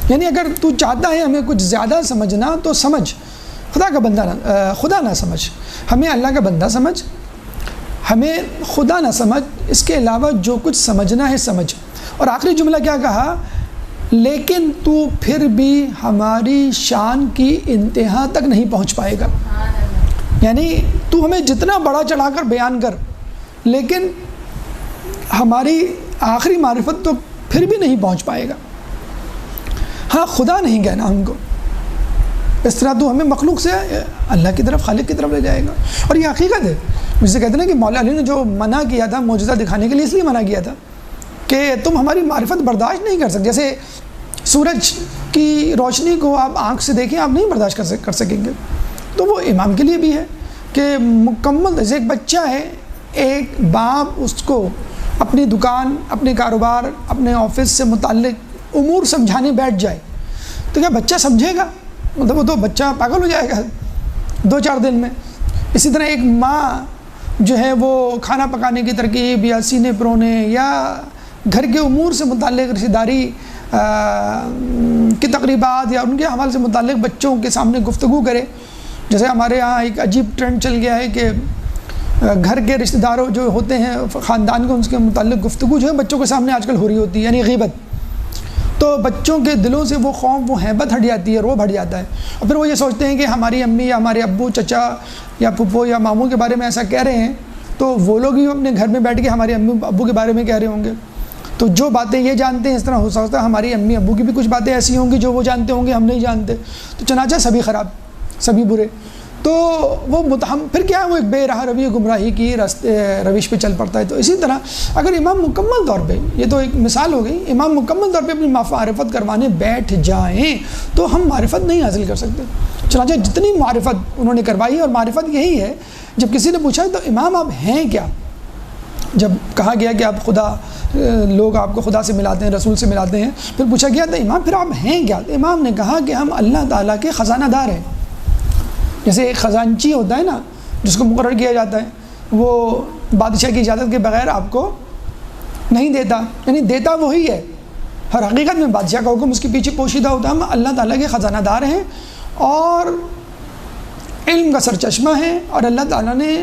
S1: یعنی اگر تو چاہتا ہے ہمیں کچھ زیادہ سمجھنا تو سمجھ، خدا نہ سمجھ، ہمیں اللہ کا بندہ سمجھ، ہمیں خدا نہ سمجھ، اس کے علاوہ جو کچھ سمجھنا ہے سمجھ۔ اور آخری جملہ کیا کہا؟ لیکن تو پھر بھی ہماری شان کی انتہا تک نہیں پہنچ پائے گا۔ یعنی تو ہمیں جتنا بڑا چڑھا کر بیان کر، لیکن ہماری آخری معرفت تو پھر بھی نہیں پہنچ پائے گا۔ ہاں، خدا نہیں کہنا ہم کو، اس طرح تو ہمیں مخلوق سے اللہ کی طرف، خالق کی طرف لے جائے گا۔ اور یہ حقیقت ہے، جسے کہتے ہیں نا کہ مولا علی نے جو منع کیا تھا معجزہ دکھانے کے لیے، اس لیے منع کیا تھا کہ تم ہماری معرفت برداشت نہیں کر سکتے۔ جیسے سورج کی روشنی کو آپ آنکھ سے دیکھیں، آپ نہیں برداشت کر سکیں گے، تو وہ امام کے لیے بھی ہے کہ مکمل، جیسے ایک بچہ ہے، ایک باپ اس کو اپنی دکان، اپنے کاروبار، اپنے آفس سے متعلق امور سمجھانے بیٹھ جائے تو کیا بچہ سمجھے گا؟ مطلب وہ تو بچہ پاگل ہو جائے گا 2-4 دن میں۔ اسی طرح ایک ماں جو ہے وہ کھانا پکانے کی ترکیب یا سینے پرونے یا گھر کے امور سے متعلق رشتہ داری کی تقریبات یا ان کے حوالے سے متعلق بچوں کے سامنے گفتگو کرے۔ جیسے ہمارے ہاں ایک عجیب ٹرینڈ چل گیا ہے کہ گھر کے رشتہ داروں جو ہوتے ہیں خاندان کو، ان کے متعلق گفتگو جو ہے بچوں کے سامنے آج کل ہو رہی ہوتی ہے، یعنی غیبت۔ تو بچوں کے دلوں سے وہ خوف، وہ ہیبت ہٹ جاتی ہے، روب ہٹ جاتا ہے، اور پھر وہ یہ سوچتے ہیں کہ ہماری امی یا ہمارے ابو، چچا یا پھپھو یا ماموں کے بارے میں ایسا کہہ رہے ہیں تو وہ لوگ بھی اپنے گھر میں بیٹھ کے ہمارے امی ابو کے بارے میں کہہ رہے ہوں گے. تو جو باتیں یہ جانتے ہیں اس طرح ہو سکتا ہے ہماری امی ابو کی بھی کچھ باتیں ایسی ہوں گی جو وہ جانتے ہوں گے ہم نہیں جانتے. تو چنانچہ سبھی خراب، سبھی برے. تو وہ متہم پھر کیا ہے، وہ ایک بے راہ روی گمراہی کی روش پہ چل پڑتا ہے. تو اسی طرح اگر امام مکمل طور پہ، یہ تو ایک مثال ہو گئی، امام مکمل طور پہ اپنی معرفت کروانے بیٹھ جائیں تو ہم معرفت نہیں حاصل کر سکتے. چنانچہ جتنی معرفت انہوں نے کروائی، اور معرفت یہی ہے، جب کسی نے پوچھا تو امام آپ ہیں کیا، جب کہا گیا کہ آپ خدا، لوگ آپ کو خدا سے ملاتے ہیں، رسول سے ملاتے ہیں، پھر پوچھا گیا تو امام پھر آپ ہیں کیا؟ تو امام نے کہا کہ ہم اللہ تعالیٰ کے خزانہ دار ہیں. جیسے ایک خزانچی ہوتا ہے نا جس کو مقرر کیا جاتا ہے، وہ بادشاہ کی اجازت کے بغیر آپ کو نہیں دیتا، یعنی دیتا وہی ہے. ہر حقیقت میں بادشاہ کا حکم اس کے پیچھے پوشیدہ ہوتا ہے. ہم اللہ تعالیٰ کے خزانہ دار ہیں اور علم کا سرچشمہ ہیں، اور اللہ تعالیٰ نے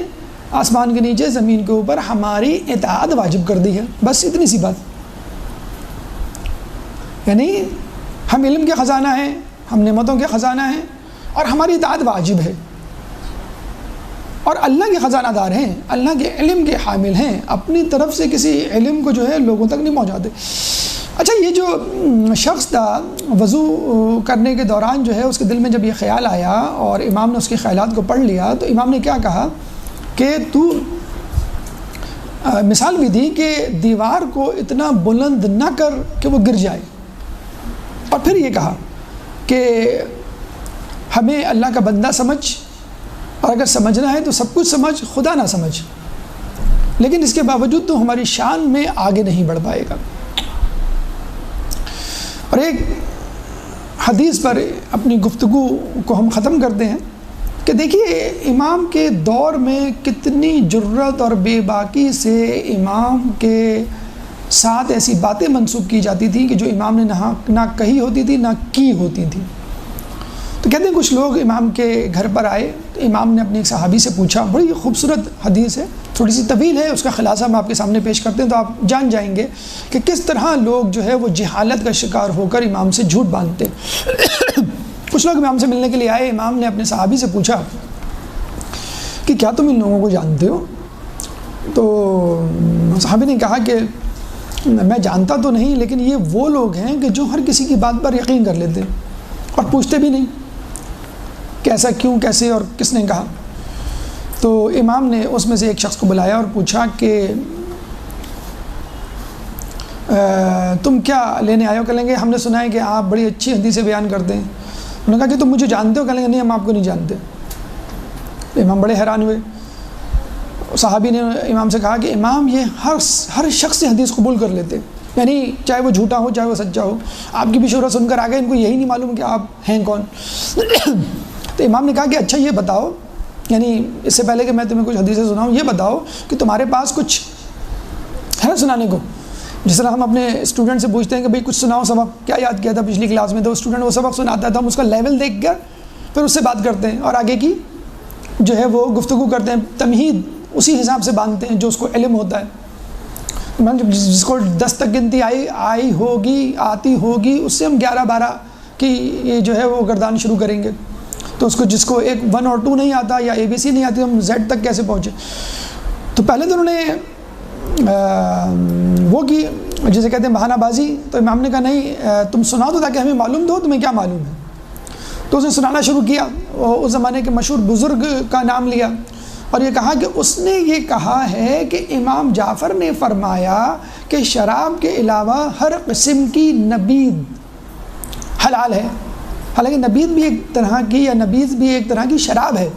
S1: آسمان کے نیچے زمین کے اوپر ہماری اطاعت واجب کر دی ہے. بس اتنی سی بات. یعنی ہم علم کے خزانہ ہیں، ہم نعمتوں کے خزانہ ہیں، اور ہماری اطاعت واجب ہے، اور اللہ کے خزانہ دار ہیں، اللہ کے علم کے حامل ہیں. اپنی طرف سے کسی علم کو جو ہے لوگوں تک نہیں پہنچاتے. اچھا، یہ جو شخص تھا وضو کرنے کے دوران جو ہے اس کے دل میں جب یہ خیال آیا اور امام نے اس کے خیالات کو پڑھ لیا، تو امام نے کیا کہا کہ تو مثال بھی دی کہ دیوار کو اتنا بلند نہ کر کہ وہ گر جائے. اور پھر یہ کہا کہ ہمیں اللہ کا بندہ سمجھ، اور اگر سمجھنا ہے تو سب کچھ سمجھ، خدا نہ سمجھ، لیکن اس کے باوجود تو ہماری شان میں آگے نہیں بڑھ پائے گا. اور ایک حدیث پر اپنی گفتگو کو ہم ختم کرتے ہیں کہ دیکھیے امام کے دور میں کتنی جرت اور بے باکی سے امام کے ساتھ ایسی باتیں منسوب کی جاتی تھیں کہ جو امام نے نہ کہی ہوتی تھی نہ کی ہوتی تھی. تو کہتے ہیں کچھ لوگ امام کے گھر پر آئے تو امام نے اپنے ایک صحابی سے پوچھا، بڑی خوبصورت حدیث ہے، تھوڑی سی طویل ہے، اس کا خلاصہ ہم آپ کے سامنے پیش کرتے ہیں تو آپ جان جائیں گے کہ کس طرح لوگ جو ہے وہ جہالت کا شکار ہو کر امام سے جھوٹ باندھتے. کچھ لوگ امام سے ملنے کے لیے آئے. امام نے اپنے صحابی سے پوچھا کہ کیا تم ان لوگوں کو جانتے ہو؟ تو صحابی نے کہا کہ میں جانتا تو نہیں، لیکن یہ وہ لوگ ہیں کہ جو ہر کسی کی بات پر یقین کر لیتے اور پوچھتے بھی نہیں کہ ایسا کیوں، کیسے اور کس نے کہا. تو امام نے اس میں سے ایک شخص کو بلایا اور پوچھا کہ تم کیا لینے آئے ہو؟ کہیں گے ہم نے سنا ہے کہ آپ بڑی اچھی حدیثیں بیان کرتے ہیں. انہوں نے کہا کہ تم مجھے جانتے ہو؟ کہیں گے نہیں، ہم آپ کو نہیں جانتے. امام بڑے حیران ہوئے. صحابی نے امام سے کہا کہ امام یہ ہر شخص سے حدیث قبول کر لیتے، یعنی چاہے وہ جھوٹا ہو چاہے وہ سچا ہو. آپ کی بھی شہرت سن کر آ گئے، ان کو یہی نہیں معلوم کہ آپ ہیں کون. تو امام نے کہا کہ اچھا یہ بتاؤ، یعنی اس سے پہلے کہ میں تمہیں کچھ حدیثیں سناؤں، یہ بتاؤ کہ تمہارے پاس کچھ ہے سنانے کو. جس طرح ہم اپنے اسٹوڈنٹ سے پوچھتے ہیں کہ بھئی کچھ سناؤ سبق، کیا یاد کیا تھا پچھلی کلاس میں، تو اسٹوڈنٹ وہ سبق سناتا ہے تو ہم اس کا لیول دیکھ کر پھر اس سے بات کرتے ہیں اور آگے کی جو ہے وہ گفتگو کرتے ہیں. تمہید اسی حساب سے باندھتے ہیں جو اس کو علم ہوتا ہے. جس کو 10 تک گنتی آتی ہوگی اس سے ہم 11-12 کی یہ جو ہے وہ گردان شروع کریں گے. تو اس کو جس کو 1 اور 2 نہیں آتا یا ABC نہیں آتی، ہم Z تک کیسے پہنچے. تو پہلے تو انہوں نے وہ کی جسے کہتے ہیں بہانہ بازی. تو امام نے کہا نہیں، تم سنا دو تاکہ ہمیں معلوم تو ہو تمہیں کیا معلوم ہے. تو اس نے سنانا شروع کیا. اس زمانے کے مشہور بزرگ کا نام لیا اور یہ کہا کہ اس نے یہ کہا ہے کہ امام جعفر نے فرمایا کہ شراب کے علاوہ ہر قسم کی نبید حلال ہے. حالانکہ نبید بھی ایک طرح کی یا نبیذ بھی ایک طرح کی شراب ہے.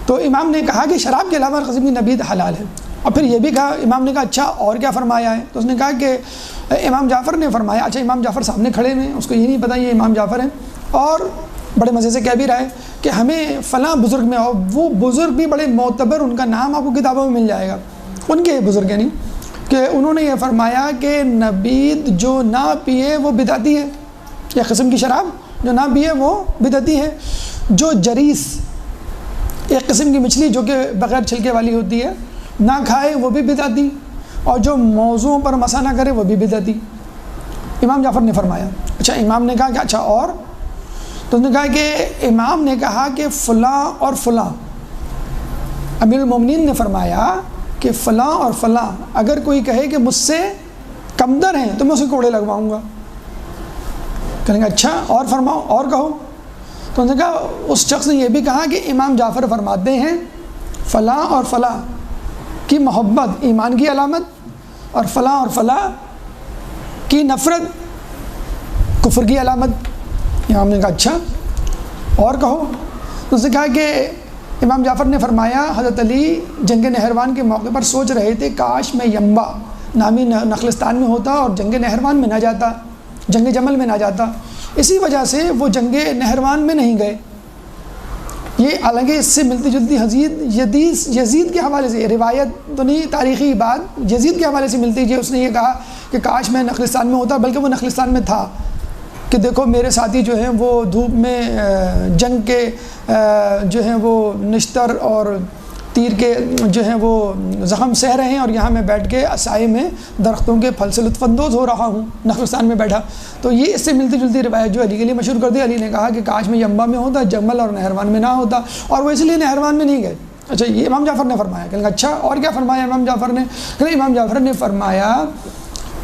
S1: تو امام نے کہا کہ شراب کے علاوہ ہر قسم کی نبید حلال ہے. اور پھر یہ بھی کہا، امام نے کہا اچھا اور کیا فرمایا ہے. تو اس نے کہا کہ امام جعفر نے فرمایا. اچھا، امام جعفر سامنے کھڑے ہیں، اس کو یہ نہیں پتہ یہ امام جعفر ہیں، اور بڑے مزے سے کہہ بھی رہا ہے کہ ہمیں فلاں بزرگ میں آؤ. وہ بزرگ بھی بڑے معتبر، ان کا نام آپ کو کتابوں میں مل جائے گا. ان کے بزرگ یعنی کہ انہوں نے یہ فرمایا کہ نبید جو نہ پیے وہ بدعتی ہے، یا قسم کی شراب جو نہ پیے وہ بدعتی ہے. جو جریس، ایک قسم کی مچھلی جو کہ بغیر چھلکے والی ہوتی ہے، نہ کھائے وہ بھی بدعتی، اور جو موضوعوں پر مسا نہ کرے وہ بھی بدعتی. امام جعفر نے فرمایا. اچھا، امام نے کہا کہ اچھا اور؟ تو اس نے کہا کہ امام نے کہا کہ فلاں اور فلاں امیر المومنین نے فرمایا کہ فلاں اور فلاں اگر کوئی کہے کہ مجھ سے کمتر ہیں تو میں اسے کوڑے لگواؤں گا. کہیں گے اچھا اور فرماؤ اور کہو. تو انہوں نے کہا اس شخص نے یہ بھی کہا کہ امام جعفر فرماتے ہیں فلاں اور فلاں کی محبت ایمان کی علامت اور فلاں اور فلاں کی نفرت کفر کی علامت. امام نے کہا اچھا اور کہو. اس نے کہا کہ امام جعفر نے فرمایا حضرت علی جنگ نہروان کے موقع پر سوچ رہے تھے کاش میں ینبع نامی نخلستان میں ہوتا اور جنگ نہروان میں نہ جاتا، جنگ جمل میں نہ جاتا. اسی وجہ سے وہ جنگ نہروان میں نہیں گئے. یہ حالانکہ اس سے ملتی جلتی یزید کے حوالے سے روایت تو نہیں، تاریخی بات یزید کے حوالے سے ملتی ہے. اس نے یہ کہا کہ کاش میں نخلستان میں ہوتا، بلکہ وہ نخلستان میں تھا کہ دیکھو میرے ساتھی جو ہیں وہ دھوپ میں جنگ کے جو ہیں وہ نشتر اور تیر کے جو ہیں وہ زخم سہ رہے ہیں، اور یہاں میں بیٹھ کے سائے میں درختوں کے پھل سے لطف اندوز ہو رہا ہوں نخلستان میں بیٹھا. تو یہ اس سے ملتی جلتی روایت جو علی کے لیے مشہور کر دی. علی نے کہا کہ کاش میں ینبع میں ہوتا، جمل اور نہروان میں نہ ہوتا، اور وہ اس لیے نہروان میں نہیں گئے. اچھا یہ امام جعفر نے فرمایا. کہنے اچھا اور کیا فرمایا امام جعفر نے؟ کہ امام جعفر نے فرمایا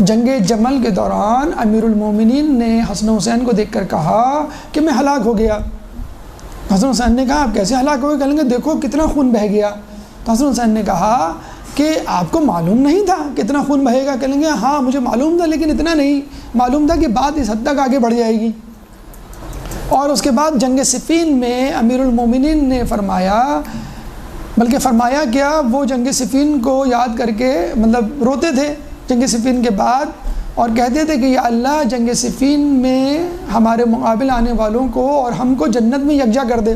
S1: جنگ جمل کے دوران امیر المومنین نے حسن حسین کو دیکھ کر کہا کہ میں ہلاک ہو گیا. حسن حسین نے کہا آپ کیسے ہلاک ہوئے؟ کہیں گے دیکھو کتنا خون بہہ گیا. تو حسن حسین نے کہا کہ آپ کو معلوم نہیں تھا کتنا خون بہے گا؟ کہیں گے ہاں مجھے معلوم تھا، لیکن اتنا نہیں معلوم تھا کہ بات اس حد تک آگے بڑھ جائے گی. اور اس کے بعد جنگ صفین میں امیر المومنین نے فرمایا، بلکہ فرمایا کیا وہ جنگ صفین کو یاد کر کے مطلب روتے تھے جنگ صفین کے بعد، اور کہتے تھے کہ یا اللہ جنگ صفین میں ہمارے مقابل آنے والوں کو اور ہم کو جنت میں یکجا کر دے،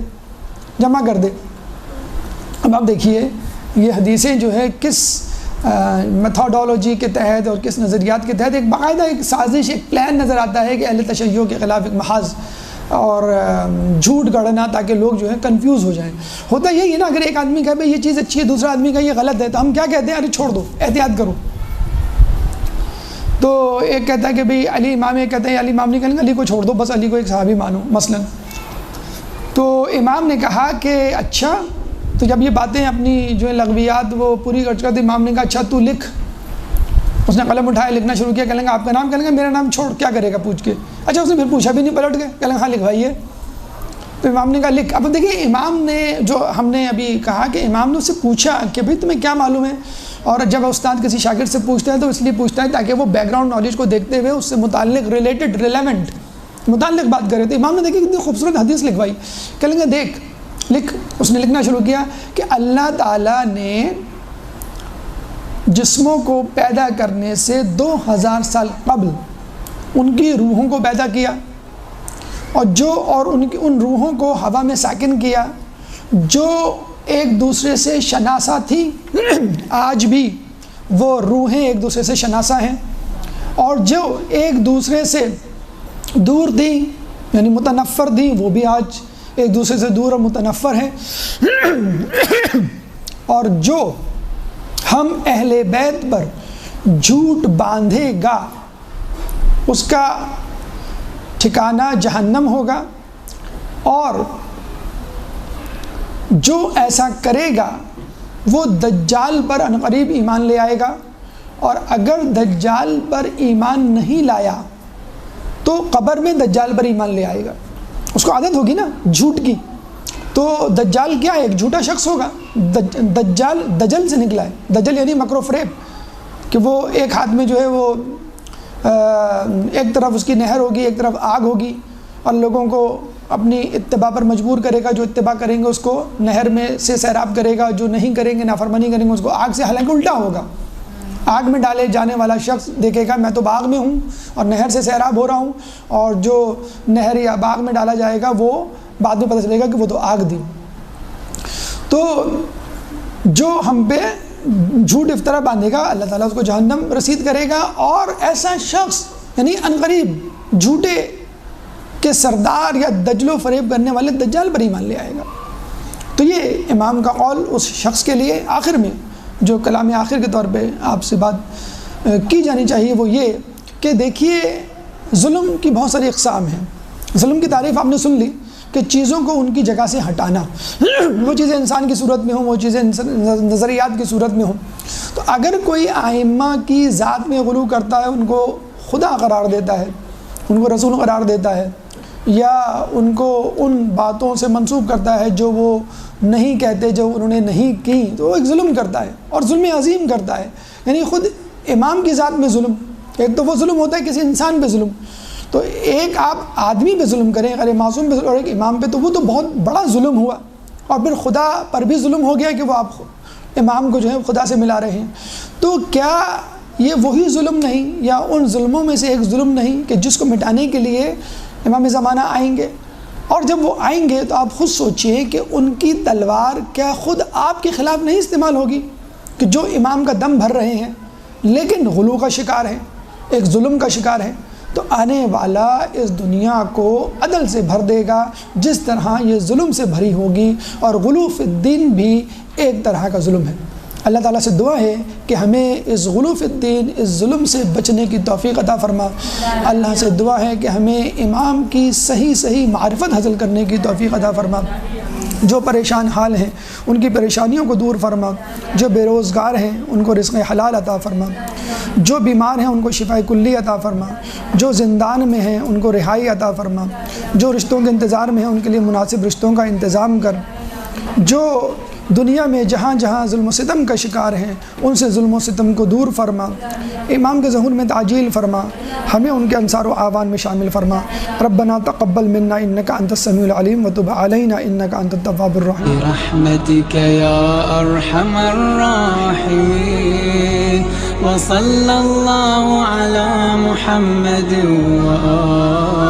S1: جمع کر دے. اب آپ دیکھیے یہ حدیثیں جو ہے کس میتھوڈولوجی کے تحت اور کس نظریات کے تحت ایک باقاعدہ ایک سازش، ایک پلان نظر آتا ہے کہ اہل تشیع کے خلاف ایک محاذ اور جھوٹ گڑھنا تاکہ لوگ جو ہے کنفیوز ہو جائیں. ہوتا یہی ہے نا، اگر ایک آدمی کہے بھائی یہ چیز اچھی ہے، دوسرا آدمی کہے یہ غلط ہے، تو ہم کیا کہتے ہیں؟ ارے چھوڑ دو، احتیاط کرو. تو ایک کہتا ہے کہ بھئی علی امام، ایک کہتے ہیں علی امام نہیں، کہیں گے علی کو چھوڑ دو، بس علی کو ایک صحابی مانو مثلا. تو امام نے کہا کہ اچھا، تو جب یہ باتیں اپنی جو ہے لغویات وہ پوری کر دی، امام نے کہا اچھا تو لکھ. اس نے قلم اٹھایا، لکھنا شروع کیا. کہیں گے آپ کا نام؟ کہیں گے میرا نام. چھوڑ کیا کرے گا پوچھ کے. اچھا اس نے پھر پوچھا بھی نہیں، پلٹ گئے. کہیں گے ہاں لکھوائیے. تو امام نے کہا لکھ. اب دیکھیے امام نے جو ہم نے ابھی کہا کہ امام نے اس سے پوچھا کہ بھئی تمہیں کیا معلوم ہے، اور جب استاد کسی شاگرد سے پوچھتا ہے تو اس لیے پوچھتا ہے تاکہ وہ بیک گراؤنڈ نالج کو دیکھتے ہوئے اس سے متعلق ریلیٹڈ ریلیونٹ متعلق بات کرے. تو امام نے دیکھی کتنی خوبصورت حدیث لکھوائی. کہیں گے دیکھ لکھ. اس نے لکھنا شروع کیا کہ اللہ تعالیٰ نے جسموں کو پیدا کرنے سے 2000 سال قبل ان کی روحوں کو پیدا کیا، اور ان روحوں کو ہوا میں ساکن کیا، جو ایک دوسرے سے شناسہ تھی. آج بھی وہ روحیں ایک دوسرے سے شناسہ ہیں، اور جو ایک دوسرے سے دور تھیں یعنی متنفر تھیں، وہ بھی آج ایک دوسرے سے دور اور متنفر ہیں. اور جو ہم اہل بیت پر جھوٹ باندھے گا اس کا ٹھکانہ جہنم ہوگا، اور جو ایسا کرے گا وہ دجال پر عنقریب ایمان لے آئے گا، اور اگر دجال پر ایمان نہیں لایا تو قبر میں دجال پر ایمان لے آئے گا. اس کو عادت ہوگی نا جھوٹ کی. تو دجال کیا ہے؟ ایک جھوٹا شخص ہوگا. دجال دجل سے نکلا ہے. دجل یعنی مکر و فریب، کہ وہ ایک ہاتھ میں جو ہے وہ ایک طرف اس کی نہر ہوگی، ایک طرف آگ ہوگی، اور لوگوں کو اپنی اتباع پر مجبور کرے گا. جو اتباع کریں گے اس کو نہر میں سے سیراب کرے گا، جو نہیں کریں گے نافرمانی کریں گے اس کو آگ سے. حالانکہ الٹا ہوگا، آگ میں ڈالے جانے والا شخص دیکھے گا میں تو باغ میں ہوں اور نہر سے سیراب ہو رہا ہوں، اور جو نہر یا باغ میں ڈالا جائے گا وہ بعد میں پتہ چلے گا کہ وہ تو آگ دی. تو جو ہم پہ جھوٹ افطرا باندھے گا اللہ تعالیٰ اس کو جہنم رسید کرے گا. اور ایسا شخص یعنی عنقریب جھوٹے کے سردار یا دجل و فریب کرنے والے دجال پر ایمان لے آئے گا. تو یہ امام کا قول اس شخص کے لیے آخر میں جو کلام آخر کے طور پہ آپ سے بات کی جانی چاہیے وہ یہ کہ دیکھیے ظلم کی بہت ساری اقسام ہیں. ظلم کی تعریف آپ نے سن لی کہ چیزوں کو ان کی جگہ سے ہٹانا، وہ چیزیں انسان کی صورت میں ہوں، وہ چیزیں نظریات کی صورت میں ہوں۔ تو اگر کوئی ائمہ کی ذات میں غلو کرتا ہے، ان کو خدا قرار دیتا ہے، ان کو رسول قرار دیتا ہے، یا ان کو ان باتوں سے منسوب کرتا ہے جو وہ نہیں کہتے، جو انہوں نے نہیں کی، تو وہ ایک ظلم کرتا ہے اور ظلم عظیم کرتا ہے۔ یعنی خود امام کی ذات میں ظلم، ایک تو وہ ظلم ہوتا ہے کسی انسان پہ ظلم، تو ایک آپ آدمی پہ ظلم کریں غیر معصوم پہ، اور ایک امام پہ، تو وہ تو بہت بڑا ظلم ہوا۔ اور پھر خدا پر بھی ظلم ہو گیا کہ وہ آپ امام کو جو ہے خدا سے ملا رہے ہیں۔ تو کیا یہ وہی ظلم نہیں، یا ان ظلموں میں سے ایک ظلم نہیں کہ جس کو مٹانے کے لیے امام زمانہ آئیں گے؟ اور جب وہ آئیں گے تو آپ خود سوچئے کہ ان کی تلوار کیا خود آپ کے خلاف نہیں استعمال ہوگی، کہ جو امام کا دم بھر رہے ہیں لیکن غلو کا شکار ہیں، ایک ظلم کا شکار ہے؟ تو آنے والا اس دنیا کو عدل سے بھر دے گا جس طرح یہ ظلم سے بھری ہوگی، اور غلو فی الدین بھی ایک طرح کا ظلم ہے۔ اللہ تعالیٰ سے دعا ہے کہ ہمیں اس غلو فی الدین، اس ظلم سے بچنے کی توفیق عطا فرما۔ اللہ سے دعا ہے کہ ہمیں امام کی صحیح معرفت حاصل کرنے کی توفیق عطا فرما۔ جو پریشان حال ہیں ان کی پریشانیوں کو دور فرما، جو بے روزگار ہیں ان کو رزق حلال عطا فرما، جو بیمار ہیں ان کو شفاء کلی عطا فرما، جو زندان میں ہیں ان کو رہائی عطا فرما، جو رشتوں کے انتظار میں ہیں ان کے لیے مناسب رشتوں کا انتظام کر، جو دنیا میں جہاں جہاں ظلم و ستم کا شکار ہیں ان سے ظلم و ستم کو دور فرما، امام کے ظہور میں تعجیل فرما، ہمیں ان کے انصار و اعوان میں شامل فرما۔ ربنا تقبل منا انک انت السمیع العلیم وتب علینا انک انت التواب الرحیم
S2: برحمتک یا ارحم الراحمین وصلی اللہ علی محمد وآلہ